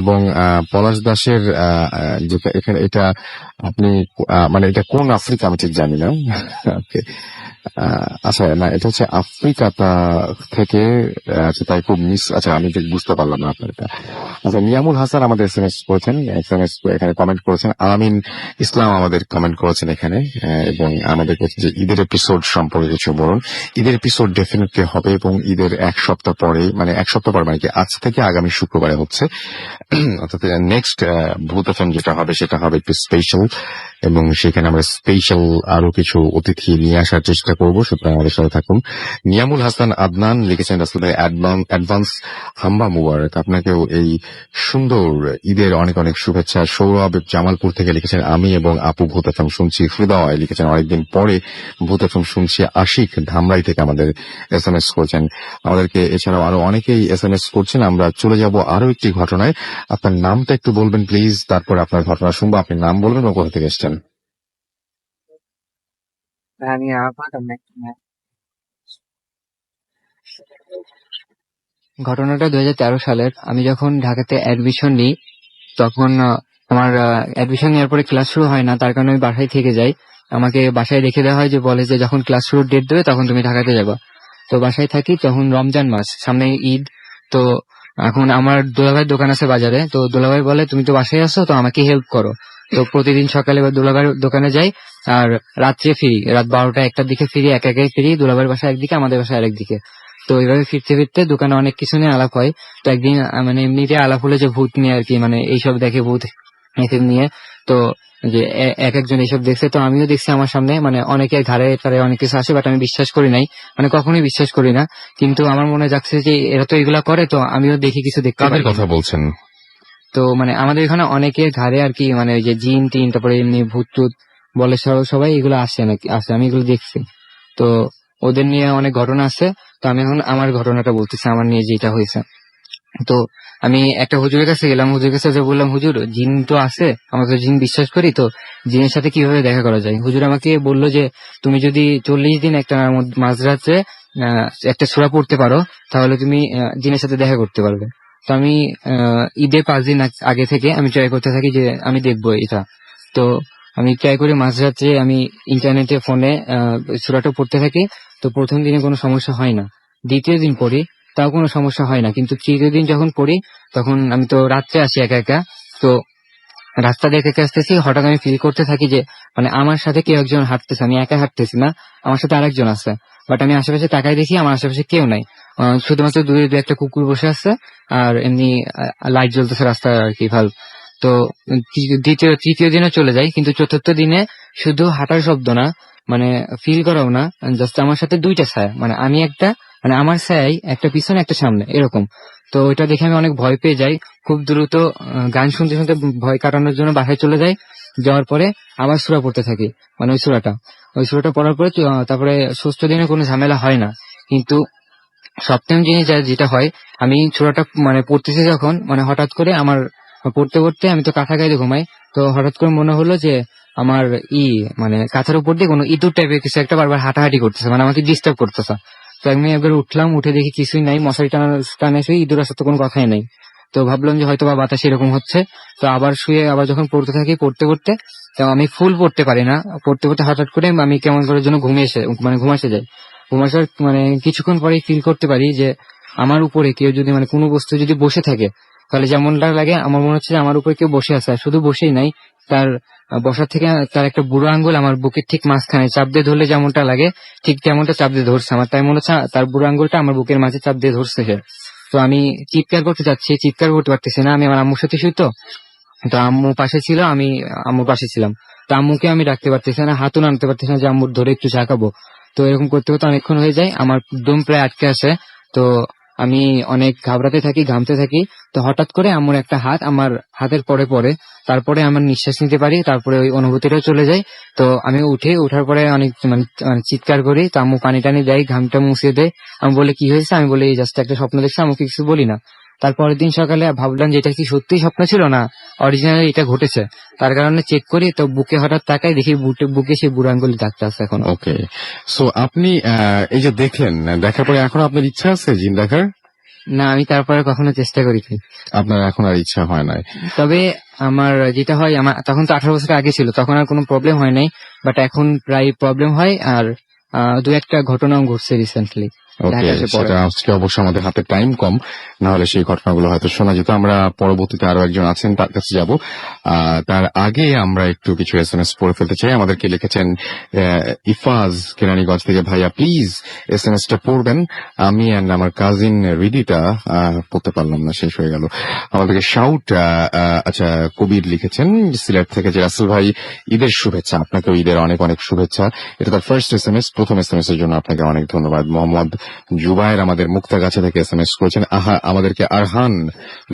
A: এবং পলাশ দাসের যেটা এখানে, এটা আপনি মানে এটা কোন আফ্রিকা আমি ঠিক জানি না। আচ্ছা, না এটা হচ্ছে আফ্রিকাটা থেকে। আচ্ছা, তাই খুব আচ্ছা আমি ঠিক বুঝতে পারলাম না আপনার এটা। আচ্ছা, নিয়ামুল হাসান আমাদের এসএমএস করেছেন, এখানে কমেন্ট করেছেন। আলামিন ইসলাম আমাদের কমেন্ট করেছেন এখানে, এবং আমাদের কাছে যে ঈদের এপিসোড সম্পর্কে কিছু বলুন। ঈদের এপিসোড ডেফিনেটলি হবে, এবং ঈদের এক সপ্তাহ পরে মানে কি আজ থেকে আগামী শুক্রবারে হচ্ছে, অর্থাৎ নেক্সট ভূত এফএম যেটা হবে সেটা হবে একটু স্পেশাল, এবং সেখানে আমরা স্পেশাল আরো কিছু অতিথি নিয়ে আসার চেষ্টা করবো, সুতরাং আমাদের সাথে থাকুন। নিয়ামুল হাসান আদনান লিখেছেন রাসেল ভাই অ্যাডভান্স হাম্বা মুবারক, আপনাকেও এই সুন্দর ঈদের অনেক অনেক শুভেচ্ছা। সৌরভ জামালপুর থেকে লিখেছেন আমি এবং আপু ভূত এফএম শুনছি। হৃদয় লিখেছেন অনেকদিন পরে ভূত এফএম শুনছি। আশিক ধামরাই থেকে আমাদের এসএমএস করছেন। আমাদেরকে এছাড়াও আরো অনেকেই এসএমএস করছেন। আমরা চলে যাব আরো একটি ঘটনায়। আপনার নামটা একটু বলবেন প্লিজ, তারপর আপনার ঘটনা শুনবো। আপনি নাম বলবেন এবং কোথা থেকে এসছেন।
F: ঘটনাটা 2013 সালের। আমি যখন ঢাকাতে অ্যাডমিশন নিই তখন আমার অ্যাডমিশন নেওয়ার পরে ক্লাস শুরু হয় না, তার কারণে আমি বাসায় থেকে যাই। আমাকে বাসায় রেখে দেওয়া হয়, যে বলে যে যখন ক্লাস শুরুর ডেট দেবে তখন তুমি ঢাকাতে যাবা।
H: তো বাসায় থাকি, তখন রমজান মাস, সামনে ঈদ। তো এখন আমার দুলাভাইয়ের দোকান আছে বাজারে, তো দুলাভাই বলে তুমি তো বাসায় আছো, তো আমাকে হেল্প করো। তো প্রতিদিন সকালে দুলাভাইয়ের দোকানে যাই, আর রাত্রে ফিরি, রাত 12টা-1টার দিকে ফিরি, একাই ফিরি। দুলাভাইয়ের বাসা একদিকে, আমাদের বাসা আরেকদিকে। তো এইভাবে ফিরতে ফিরতে দোকানে অনেক কিছু নিয়ে আলাপ হয়। তো একদিন মানে এমনিতে আলাপ হলো যে ভূত নিয়ে আর কি, মানে এইসব দেখে, ভূত এসব নিয়ে। তো যে এক একজন এইসব দেখছে, তো আমিও দেখছি আমার সামনে, মানে অনেকের ঘাড়ে তারে অনেক কিছু আসে, বাট আমি বিশ্বাস করি নাই, মানে কখনোই বিশ্বাস করি না। কিন্তু আমার মনে যাচ্ছে যে এরা তো এগুলা করে, তো আমিও দেখি কিছু দেখতে
A: কাদের
H: পারি।
A: কথা বলছেন?
H: তো মানে আমাদের এখানে অনেকের ঘাড়ে আর কি, মানে ওই যে জিন টিন, তারপরে এমনি ভূত টুত বলে সবাই এগুলো আসে নাকি, আসে, আমি এগুলো দেখছি। তো ওদের নিয়ে অনেক ঘটনা আছে। তো আমি এখন আমার ঘটনাটা বলতেছি, আমার নিয়ে যেটা হয়েছে। তো আমি একটা হুজুরের কাছে গেলাম, হুজুরের কাছে যে বললাম, হুজুর জিন তো আছে, আমরা তো জিন বিশ্বাস করি, তো জিনের সাথে কিভাবে দেখা করা যায়? হুজুর আমাকে বললো যে তুমি যদি 40 দিন একটা মাঝরাত্রে একটা সূরা পড়তে পারো, তাহলে তুমি জিনের সাথে দেখা করতে পারবে। তো আমি ঈদের 5 দিন আগে থেকে আমি ট্রাই করতে থাকি যে আমি দেখবো এটা। তো আমি ট্রাই করি মাঝরাত্রে, আমি ইন্টারনেটে ফোনে সূরাটা পড়তে থাকি। তো প্রথম দিনে কোনো সমস্যা হয় না, দ্বিতীয় দিন পড়ি, তাও কোনো সমস্যা হয় না, কিন্তু তৃতীয় দিন যখন পড়ি, তখন আমি তো রাত্রে আসি একা একা। তো রাস্তা দেখে আসতেছি, হঠাৎ আমি ফিল করতে থাকি যে মানে আমার সাথে কেউ একজন হাঁটতেছে, আমি একা হাঁটতেছি না, আমার সাথে আরেকজন আছে। বাট আমি আশেপাশে তাকাই দেখি আমার আশেপাশে কেউ নাই, শুধুমাত্র দূরে দু একটা কুকুর বসে আছে, আর এমনি লাইট জ্বলতেছে রাস্তায় আর কি, ভাল। তো তৃতীয় দিনে চলে যাই, কিন্তু চতুর্থ দিনে শুধু হাঁটার শব্দ না, মানে ফিল করাও না, জাস্ট আমার সাথে দুইটা ছায়া, মানে আমি একটা, মানে আমার ছায়াই একটা পিছনে একটা সামনে, এরকম। তো ওইটা দেখে আমি অনেক ভয় পেয়ে যাই, খুব দ্রুত গান শুনতে শুনতে ভয় কাটানোর জন্য বাসায় চলে যাই। যাওয়ার পরে আবার সূরা পড়তে থাকি, মানে ওই সূরাটা পড়ার পরে তারপরে ষষ্ঠ দিনে কোনো ঝামেলা হয় না। কিন্তু সপ্তম দিনে যেটা হয়, আমি সূরাটা মানে পড়তেছি যখন, মানে হঠাৎ করে আমার পড়তে পড়তে, আমি তো কাঁথা গায়ে ঘুমাই, তো হঠাৎ করে মনে হলো যে আমার মানে কাঁথার উপর দিয়ে কোনো ইঁদুর টাইপের কিছু একটা বারবার হাঁটাহাঁটি করতেছে, মানে আমাকে ডিস্টার্ব করতেছে। তো আমি একবার উঠলাম, উঠে দেখি কিছুই নাই, মশারি টানে শুয়ে, ইঁদুর আসার তো কোনো কথাই নাই। তো ভাবলাম যে হয়তো বা বাতাস এরকম হচ্ছে। তো আবার শুয়ে আবার যখন পড়তে থাকি, পড়তে পড়তে, তো আমি ফুল পড়তে পারি না, পড়তে পড়তে হঠাৎ করে আমি কেমন করার জন্য ঘুমাসে যাই। ঘুমাসার মানে কিছুক্ষণ পরে ফিল করতে পারি যে আমার উপরে কেউ যদি, মানে কোনো বস্তু যদি বসে থাকে, তাহলে যেমনটা লাগে আমার মনে হচ্ছে যে আমার উপরে কেউ বসে আছে, আর শুধু বসেই নাই, তার বসার থেকে তার একটা বুড়ো আঙ্গুল আমার বুকের ঠিক মাঝখানে চাপ দিয়ে ধরলে যেমনটা লাগে, ঠিক তেমনটা চাপ দিয়ে ধরছে আমার, তাই মনে হচ্ছে তার বুড়ো আঙ্গুলটা আমার বুকের মাঝে চাপ দিয়ে ধরছে সে। তো আমি চিৎকার করতে যাচ্ছি, চিৎকার করতে পারতেছি না, আমি আমার আম্মুর সাথে শুই। তো আম্মু পাশে ছিল, আমি আম্মুর পাশে ছিলাম। তো আম্মুকে আমি ডাকতে পারতেছি না, হাতও নাড়তে পারতেছি না যে আম্মুর ধরে একটু ঝাঁকাবো। তো এরকম করতে করতে অনেকক্ষণ হয়ে যায়, আমার দম প্রায় আটকে আসে। তো আমি অনেক ঘাবড়াতে থাকি, ঘামতে থাকি। তো হঠাৎ করে আম্মুর একটা হাত আমার হাতের পরে পরে, তারপরে আমার নিঃশ্বাস নিতে পারি, তারপরে ওই অনুভূতিটাও চলে যায়। তো আমি ওঠার পরে অনেক মানে চিৎকার করি। তো আম্মু পানি টানি দেয়, ঘামটা মুছিয়ে দেয়। আমি বলে কি হয়েছে, আমি বলি জাস্ট একটা স্বপ্ন দেখছি, আমাকে কিছু বলি না। তারপরের দিন সকালে ভাবলাম যে এটা কি সত্যি স্বপ্ন ছিল না অরিজিনালি এটা ঘটেছে। তার কারণে চেক করি, তো বুকে হঠাৎ তাকাই, দেখি বুকে সেই বুড়ো আঙ্গুলি দাগটা আছে এখন।
A: ওকে, সো আপনি এই যে দেখলেন, দেখার পরে এখন আপনার ইচ্ছা আছে জিন দেখার?
H: না, আমি তারপরে কখনো চেষ্টা করিনি।
A: আপনার এখন আর ইচ্ছা হয় নাই?
H: তবে আমার যেটা হয়, আমার তখন তো 18 বছর আগে ছিল, তখন আর কোনো প্রবলেম হয় নাই, বাট এখন প্রায় প্রবলেম হয়। আর দু একটা ঘটনাও ঘটছে রিসেন্টলি।
A: ওকে, সেটা আজকে অবশ্য আমাদের হাতে টাইম কম, না হলে সেই ঘটনাগুলো হয়তো শোনা যেত। আমরা পরবর্তীতে আরো একজন আছেন, তার কাছে যাব। তার আগে আমরা একটু কিছু SMS পড়ে ফেলতে চাই। আমাদেরকে লিখেছেন ইফাজ কেরানীগঞ্জ থেকে, ভাইয়া প্লিজ SMS টা পড়বেন, আমি এন্ড আমার কাজিন রিদিতা পড়তে পারলাম না, শেষ হয়ে গেল। আমাদেরকে শাউট আচ্ছা কবির লিখেছেন সিলেট থেকে যে রাসেল ভাই ঈদের শুভেচ্ছা, আপনাকেও ঈদের অনেক অনেক শুভেচ্ছা। এটা তার ফার্স্ট SMS, প্রথম SMS এর জন্য আপনাকে অনেক ধন্যবাদ। মোহাম্মদ জুবায়ের আমাদের মুক্তাগাছা থেকে SMS করেছেন। আমাদেরকে আরহান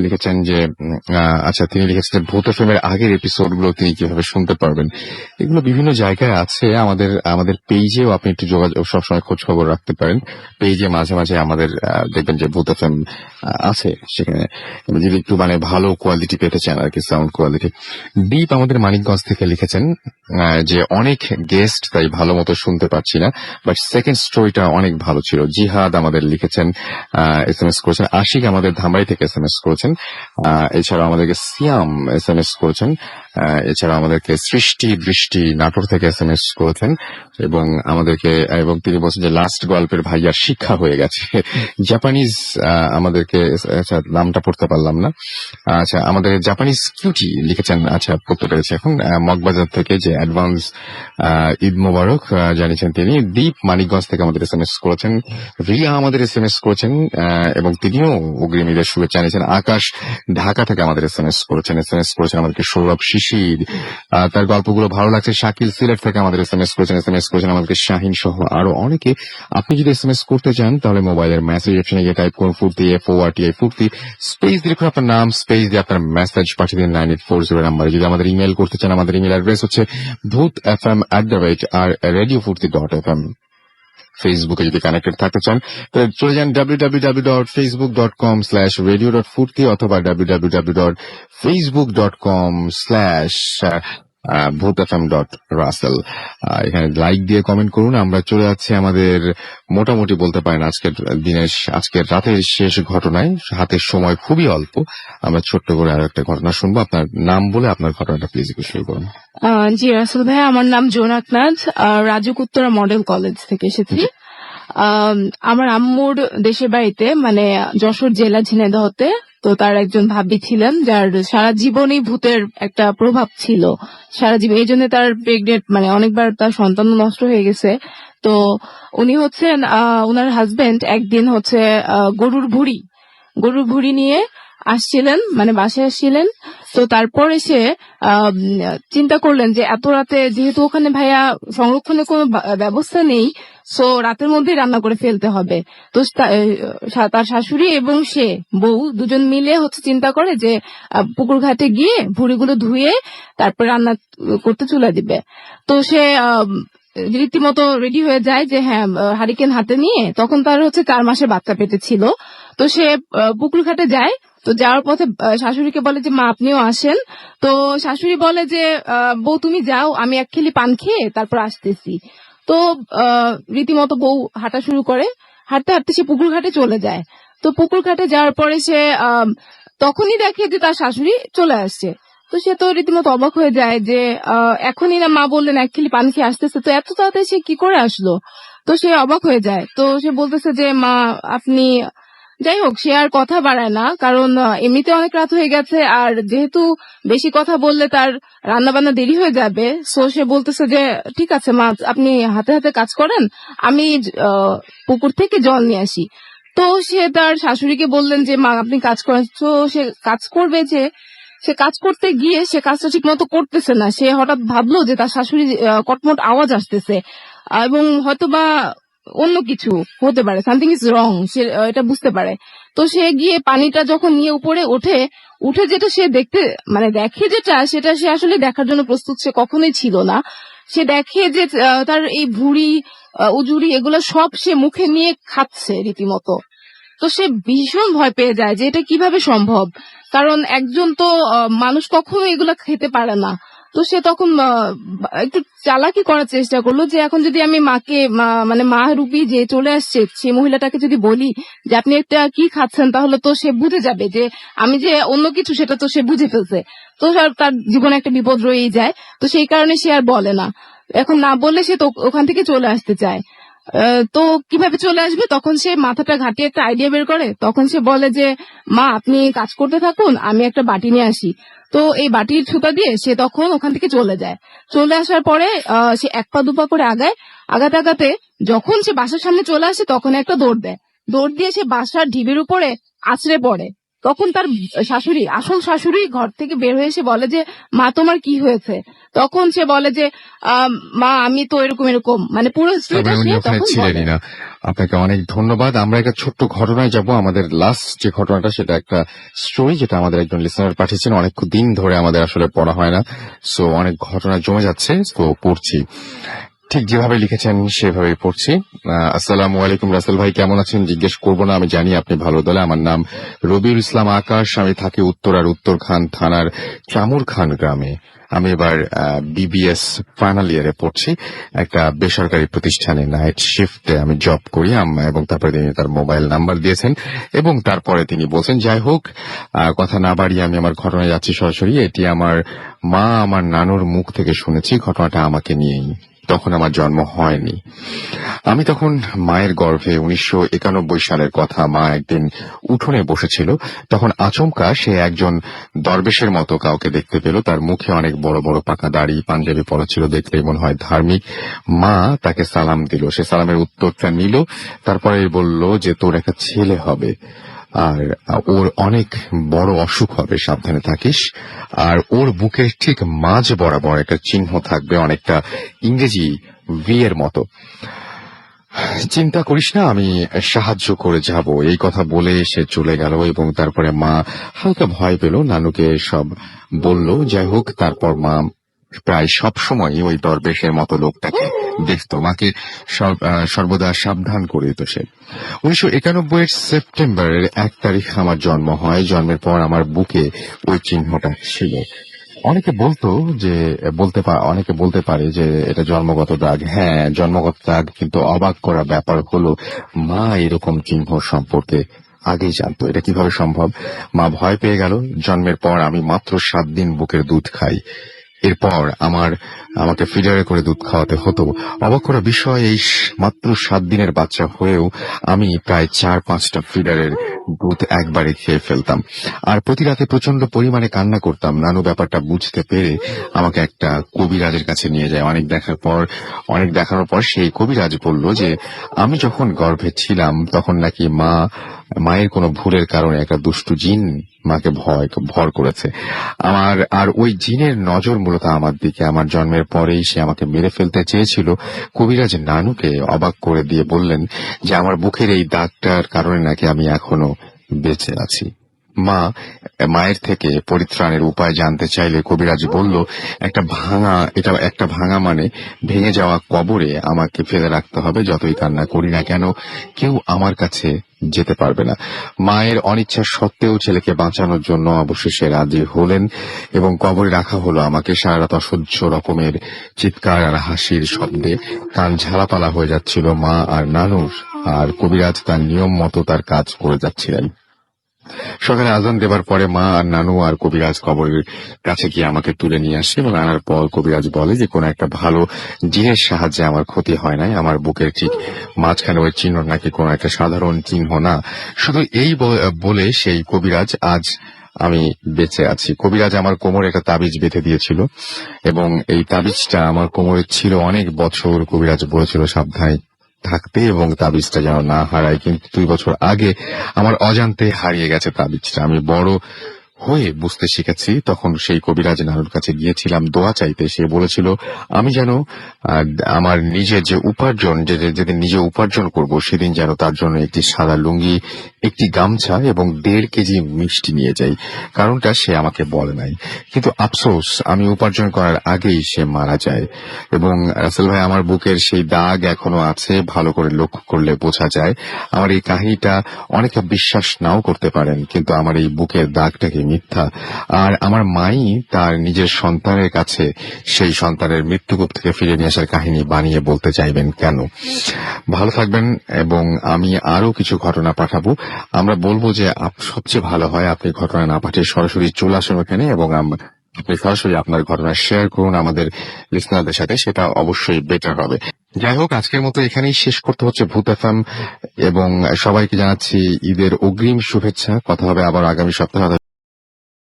A: লিখেছেন যে আচ্ছা, তিনি লিখেছেন ভূত এফএম-এর আগের এপিসোড গুলো তিনি কিভাবে শুনতে পারবেন, এগুলো বিভিন্ন জায়গায় আছে। আমাদের পেজেও আপনি একটু যোগাযোগ, সবসময় খোঁজ খবর রাখতে পারেন। পেজে মাঝে মাঝে আমাদের দেখবেন যে ভূত এফএম আছে, সেখানে যদি একটু মানে ভালো কোয়ালিটি পেতে চান আর কি, সাউন্ড কোয়ালিটি। দীপ আমাদের মানিকগঞ্জ থেকে লিখেছেন যে অনেক গেস্ট, তাই ভালো মতো শুনতে পাচ্ছি না, বাট সেকেন্ড স্টোরিটা অনেক ভালো ছিল। জিহাদ আমাদের লিখেছেন, SMS করেছেন। আশিক আমাদের ধামরাই থেকে SMS করেছেন। এছাড়াও আমাদেরকে সিয়াম SMS করেছেন। এছাড়া আমাদেরকে সৃষ্টি দৃষ্টি নাটোর থেকে SMS করেছেন এবং তিনি বলছেন যে লাস্ট গল্পের ভাইয়ার শিক্ষা হয়ে গেছে। জাপানিজ আমাদেরকে, আচ্ছা নামটা পড়তে পারলাম না, আচ্ছা আমাদের জাপানিজ কিউটি লিখেছেন, আচ্ছা পড়তে পেরেছি এখন, মগবাজার থেকে যে অ্যাডভান্স ঈদ মোবারক জানিয়েছেন তিনি। দীপ মানিকগঞ্জ থেকে আমাদের SMS করেছেন, রিয়া আমাদের SMS করেছেন এবং তিনিও অগ্রিম ঈদের শুভেচ্ছা জানিয়েছেন। আকাশ ঢাকা থেকে আমাদের SMS করেছেন আমাদেরকে সৌরভ শিশির, তার গল্পগুলো ভালো লাগছে। শাকিল সিলেট থেকে আমাদের SMS করেছেন আমাদেরকে শাহিন সহ আরো অনেকে। আপনি যদি SMS করতে চান তাহলে মোবাইলের মেসেজ অপশনে গিয়ে টাইপ করুন ফুর্তি FORTI ফুর্তি, স্পেস দিয়ে লিখুন আপনার নাম, স্পেস দিয়ে আপনার মেসেজ পাঠিয়ে দিন 9840 নাম্বারে। যদি আমাদের ইমেল করতে চান আমাদের ইমেল অ্যাড্রেস হচ্ছে bhutfm@radio-furti.fm। ফেসবুকে যদি কানেক্টেড থাকতে চান তাহলে চলে যান www.facebook.com/radio.furti অথবা www.facebook.com/bhutfm.russell। এখানে লাইক দিয়ে কমেন্ট করুন। আমরা চলে যাচ্ছি আমাদের মোটামুটি বলতে পারেন আজকের রাতের শেষ ঘটনায়। হাতের সময় খুবই অল্প, আমরা ছোট্ট করে আর একটা ঘটনা শুনবো। আপনার নাম বলে আপনার ঘটনাটা প্লিজ একটু শুরু করুন।
G: জি রাসেল ভাই, আমার নাম জোনাকনাথ, রাজুক উত্তরা মডেল কলেজ থেকে এসেছি। আমার আম্মুর দেশের বাড়িতে মানে যশোর জেলা ঝিনাইদহতে, তো তার একজন ভাবি ছিলেন যার সারা জীবনই ভূতের একটা প্রভাব ছিল সারা জীবন, এই জন্য তার প্রেগনেন্ট মানে অনেকবার তার সন্তান নষ্ট হয়ে গেছে। তো উনি হচ্ছেন ওনার হাজবেন্ড একদিন হচ্ছে গরুর ভুড়ি নিয়ে আসছিলেন, মানে বাসায় আসছিলেন। তো তারপরে সে চিন্তা করলেন যে এত রাতে যেহেতু ওখানে ভাইয়া সংরক্ষণের কোনো ব্যবস্থা নেই, সো রাতের মধ্যেই রান্না করে ফেলতে হবে। তো তার শাশুড়ি এবং সে বউ দুজন মিলে হচ্ছে চিন্তা করে যে পুকুর ঘাটে গিয়ে ভুড়িগুলো ধুয়ে তারপর রান্না করতে চলে দিবে। তো সে রীতিমতো রেডি হয়ে যায় যে হ্যাঁ হারিকেন হাতে নিয়ে, তখন তার হচ্ছে 4 মাসের বাচ্চা পেটে ছিল। তো সে পুকুর ঘাটে যায়, তো যাওয়ার পথে শাশুড়িকে বলে যে মা আপনিও আসেন। তো শাশুড়ি বলে যে বউ তুমি যাও, আমি এক খেলি পান খেয়ে তারপর আসতেছি। তো রীতিমতো বউ হাঁটা শুরু করে, হাঁটতে হাঁটতে সে পুকুর ঘাটে চলে যায়। তো পুকুর ঘাটে যাওয়ার পরে সে তখনই দেখে যে তার শাশুড়ি চলে আসছে। তো সে তো রীতিমতো অবাক হয়ে যায় যে এখনই না মা বললেন এক খেলি পান খেয়ে আসতেছে, তো এত তাড়াতাড়ি সে কি করে আসলো। তো সে অবাক হয়ে যায়। তো সে বলতেছে যে মা আপনি, যাই হোক সে আর কথা বাড়ায় না, কারণ এমনিতে অনেক রাত হয়ে গেছে, আর যেহেতু বেশি কথা বললে তার রান্না বান্না দেরি হয়ে যাবে। সো সে বলতেছে যে ঠিক আছে মা আপনি হাতে হাতে কাজ করেন, আমি পুকুর থেকে জল নিয়ে আসি। তো সে তার শাশুড়িকে বললেন যে মা আপনি কাজ করেন। তো সে কাজ করবে, যে সে কাজ করতে গিয়ে সে কাজটা ঠিক মতো করতেছে না। সে হঠাৎ ভাবলো যে তার শাশুড়ি কটমট আওয়াজ আসতেছে এবং হয়তোবা অন্য কিছু হতে পারে, সামথিং ইজ রং, সে এটা বুঝতে পারে। তো সে গিয়ে পানিটা যখন নিয়ে উপরে উঠে যেটা সে দেখে যেটা সেটা সে আসলে দেখার জন্য প্রস্তুত সে কখনোই ছিল না। সে দেখে যে তার এই ভুঁড়ি উজুরি এগুলো সব সে মুখে নিয়ে খাচ্ছে রীতিমতো। তো সে ভীষণ ভয় পেয়ে যায় যে এটা কিভাবে সম্ভব, কারণ একজন তো মানুষ কখনো এগুলা খেতে পারে না। তো সে তখন একটু চালাকি করার চেষ্টা করলো যে এখন যদি আমি মাকে মানে মা রূপী যে চলে আসছে সেই মহিলাটাকে যদি বলি যে আপনি একটা কি খাচ্ছেন, তাহলে তো সে বুঝে যাবে যে আমি যে অন্য কিছু, সেটা তো সে বুঝে ফেলছে। তো তার জীবনে একটা বিপদ রয়েই যায়। তো সেই কারণে সে আর বলে না। এখন না বললে সে তো ওখান থেকে চলে আসতে চায়। তো কিভাবে চলে আসবে, তখন সে মাথাটা ঘাটিয়ে একটা আইডিয়া বের করে। তখন সে বলে যে মা আপনি কাজ করতে থাকুন, আমি একটা বাটি নিয়ে আসি। তো এই বাটির ছুতা দিয়ে সে তখন ওখান থেকে চলে যায়। চলে আসার পরে সে 1 পা 2 পা করে আগাতে যখন সে বাসার সামনে চলে আসে তখন একটা দৌড় দেয়। দৌড় দিয়ে সে বাসার ঢিবির উপরে আছড়ে পড়ে। তখন তার আসল শাশুড়ি ঘর থেকে বের হয়ে এসে বলে যে মা তোমার কি হয়েছে। তখন সে বলে যে মা আমি তো এরকম মানে পুরো
A: ছিলেনই না। আপনাকে অনেক ধন্যবাদ। আমরা একটা ছোট্ট ঘটনায় যাব। আমাদের লাস্ট যে ঘটনাটা সেটা একটা স্টোরি যেটা আমাদের একজন লিসনার পাঠিয়েছেন। অনেক দিন ধরে আমাদের আসলে পড়া হয় না, সো অনেক ঘটনা জমে যাচ্ছে, তো পড়ছি। ঠিক যেভাবে লিখেছেন সেভাবে পড়ছি। আসসালামু আলাইকুম রাসেল ভাই, কেমন আছেন জিজ্ঞেস করবো না, আমি জানি আপনি ভালো দলে। আমার নাম রবিউল ইসলাম আকাশ, আমি থাকি উত্তরার উত্তরখান থানার চামুর খান গ্রামে। আমি এবার বিবিএস ফাইনাল ইয়ারে পড়ছি, একটা বেসরকারি প্রতিষ্ঠানে নাইট শিফটে আমি জব করি। এবং তারপরে তিনি তার মোবাইল নাম্বার দিয়েছেন এবং তারপরে তিনি বলছেন, যাই হোক কথা না বাড়িয়ে আমি আমার ঘটনায় যাচ্ছি সরাসরি। এটি আমার মা আমার নানুর মুখ থেকে শুনেছি, ঘটনাটা আমাকে নিয়েই। তখন আমার জন্ম হয়নি, আমি তখন মায়ের গর্ভে। 1991 সালের কথা। মা একদিন উঠোনে বসেছিল, তখন আচমকা সে একজন দরবেশের মতো কাউকে দেখতে পেল। তার মুখে অনেক বড় বড় পাকা দাড়ি, পাঞ্জাবি পরা ছিল, দেখলেই মনে হয় ধার্মিক। মা তাকে সালাম দিল, সে সালামের উত্তরটা নিল, তারপরে বলল যে তোর একটা ছেলে হবে আর ওর অনেক বড় অসুখ হবে, সাবধানে থাকিস। আর ওর বুকের ঠিক মাঝ বরাবর একটা চিহ্ন থাকবে, অনেকটা ইংরেজি ভি এর মতো। চিন্তা করিস না, আমি সাহায্য করে যাব। এই কথা বলে সে চলে গেল এবং তারপরে মা হালকা ভয় পেল, নানুকে সব বলল। যাই হোক, তারপর মা প্রায় সব সময় ওই দরবেশের মতো লোকটাকে দেখতো, মাকে সর্বদা সাবধান করে দিত সে। 1991 সেপ্টেম্বরের 1 তারিখ আমার জন্ম হয়। জন্মের পর আমার বুকে ওই চিহ্নটা ছিল। অনেকে বলতে পারে যে এটা জন্মগত দাগ। হ্যাঁ, জন্মগত দাগ, কিন্তু অবাক করা ব্যাপার হলো মা এরকম চিহ্ন সম্পর্কে আগেই জানতো। এটা কিভাবে সম্ভব? মা ভয় পেয়ে গেল। জন্মের পর আমি মাত্র 7 দিন বুকের দুধ খাই, এরপর আমাকে ফিডারে করে দুধ খাওয়াতে হতো। অবাক করা বিষয়, এই মাত্র 7 দিনের বাচ্চা হয়েও আমি প্রায় 4-5টা ফিডারের দুধ একবারে খেয়ে ফেলতাম আর প্রতি রাতে প্রচন্ড পরিমাণে কান্না করতাম। নানু ব্যাপারটা বুঝতে পেরে আমাকে একটা কবিরাজের কাছে নিয়ে যায়। অনেক দেখানোর পর সেই কবিরাজ বলল যে আমি যখন গর্ভে ছিলাম তখন নাকি মায়ের কোনো ভুলের কারণে একটা দুষ্টু জিন মাকে ভর করেছে। আর ওই জিনের নজর মূলত আমার দিকে। আমার জন্মের পরেই সে আমাকে মেরে ফেলতে চেয়েছিল। কবিরাজ নানুকে অবাক করে দিয়ে বললেন যে আমার বুকের এই দাগটার কারণে নাকি আমি এখনো বেঁচে আছি। মায়ের থেকে পরিত্রাণের উপায় জানতে চাইলে কবিরাজ বলল একটা ভাঙা মানে ভেঙে যাওয়া কবরে আমাকে ফেলে রাখতে হবে। যতই কান্না করি না কেন, কেউ আমার কাছে যেতে পারবে না। মায়ের অনিচ্ছা সত্ত্বেও ছেলেকে বাঁচানোর জন্য অবশেষে রাজি হলেন এবং কবরে রাখা হলো আমাকে। সারা রাত অসহ্য রকমের চিৎকার আর হাসির শব্দে কান ঝালাপালা হয়ে যাচ্ছিল মা আর নানুর। আর কবিরাজ তার নিয়ম মতো তার কাজ করে যাচ্ছিলেন। সকালে আজান দেবার পরে মা আর নানু আর কবিরাজ কবরের কাছে গিয়ে আমাকে তুলে নিয়ে আসে এবং আনার পর কবিরাজ বলে যে কোনো একটা ভালো জিনের সাহায্যে আমার ক্ষতি হয় নাই। আমার বুকের ঠিক মাঝখানে ওই চিহ্ন নাকি কোনো একটা সাধারণ চিহ্ন না। শুধু এই বলে সেই কবিরাজ আজ আমি বেঁচে আছি। কবিরাজ আমার কোমরে একটা তাবিজ বেঁধে দিয়েছিল এবং এই তাবিজটা আমার কোমরে ছিল অনেক বছর। কবিরাজ বলেছিল সাবধানে থাকতে এবং তাবিজটা যেন না হারায়, কিন্তু 2 বছর আগে আমার অজান্তে হারিয়ে গেছে তাবিজটা। আমি বড় হয়ে বুঝতে শিখেছি। তখন সেই কবিরাজ নানুর কাছে গিয়েছিলাম দোয়া চাইতে। সে বলেছিল আমি যেন আমার নিজের যে উপার্জন, যেদিন নিজে উপার্জন করব সেদিন যেন তার জন্য একটি সাদা লুঙ্গি, একটি গামছা এবং 1.5 কেজি মিষ্টি নিয়ে যাই। কারণটা সে আমাকে বলে নাই, কিন্তু আফসোস আমি উপার্জন করার আগেই সে মারা যায়। এবং রাসেল ভাই, আমার বুকের সেই দাগ এখনো আছে, ভালো করে লক্ষ্য করলে বোঝা যায়। আমার এই কাহিনীটা অনেকে বিশ্বাস নাও করতে পারেন, কিন্তু আমার এই বুকের দাগটাকে মিথ্যা। আর আমার মাই তার নিজের সন্তানের কাছে সেই সন্তানের মৃত্যুকূপ থেকে ফিরে নিয়ে আসার কাহিনী বানিয়ে বলতে চাইবেন কেন? ভালো থাকবেন এবং আমি আরো কিছু ঘটনা পাঠাবো। আমরা বলবো যে সবচেয়ে ভালো হয় আপনি ঘটনা না পাঠিয়ে সরাসরি চলে আসুন ওখানে এবং আপনি সরাসরি আপনার ঘটনা শেয়ার করুন আমাদের লিসনারদের সাথে, সেটা অবশ্যই বেটার হবে। যাই হোক, আজকের মতো এখানেই শেষ করতে হচ্ছে ভূত এফএম এবং সবাইকে জানাচ্ছি ঈদের অগ্রিম শুভেচ্ছা। কথা হবে আবার আগামী সপ্তাহে।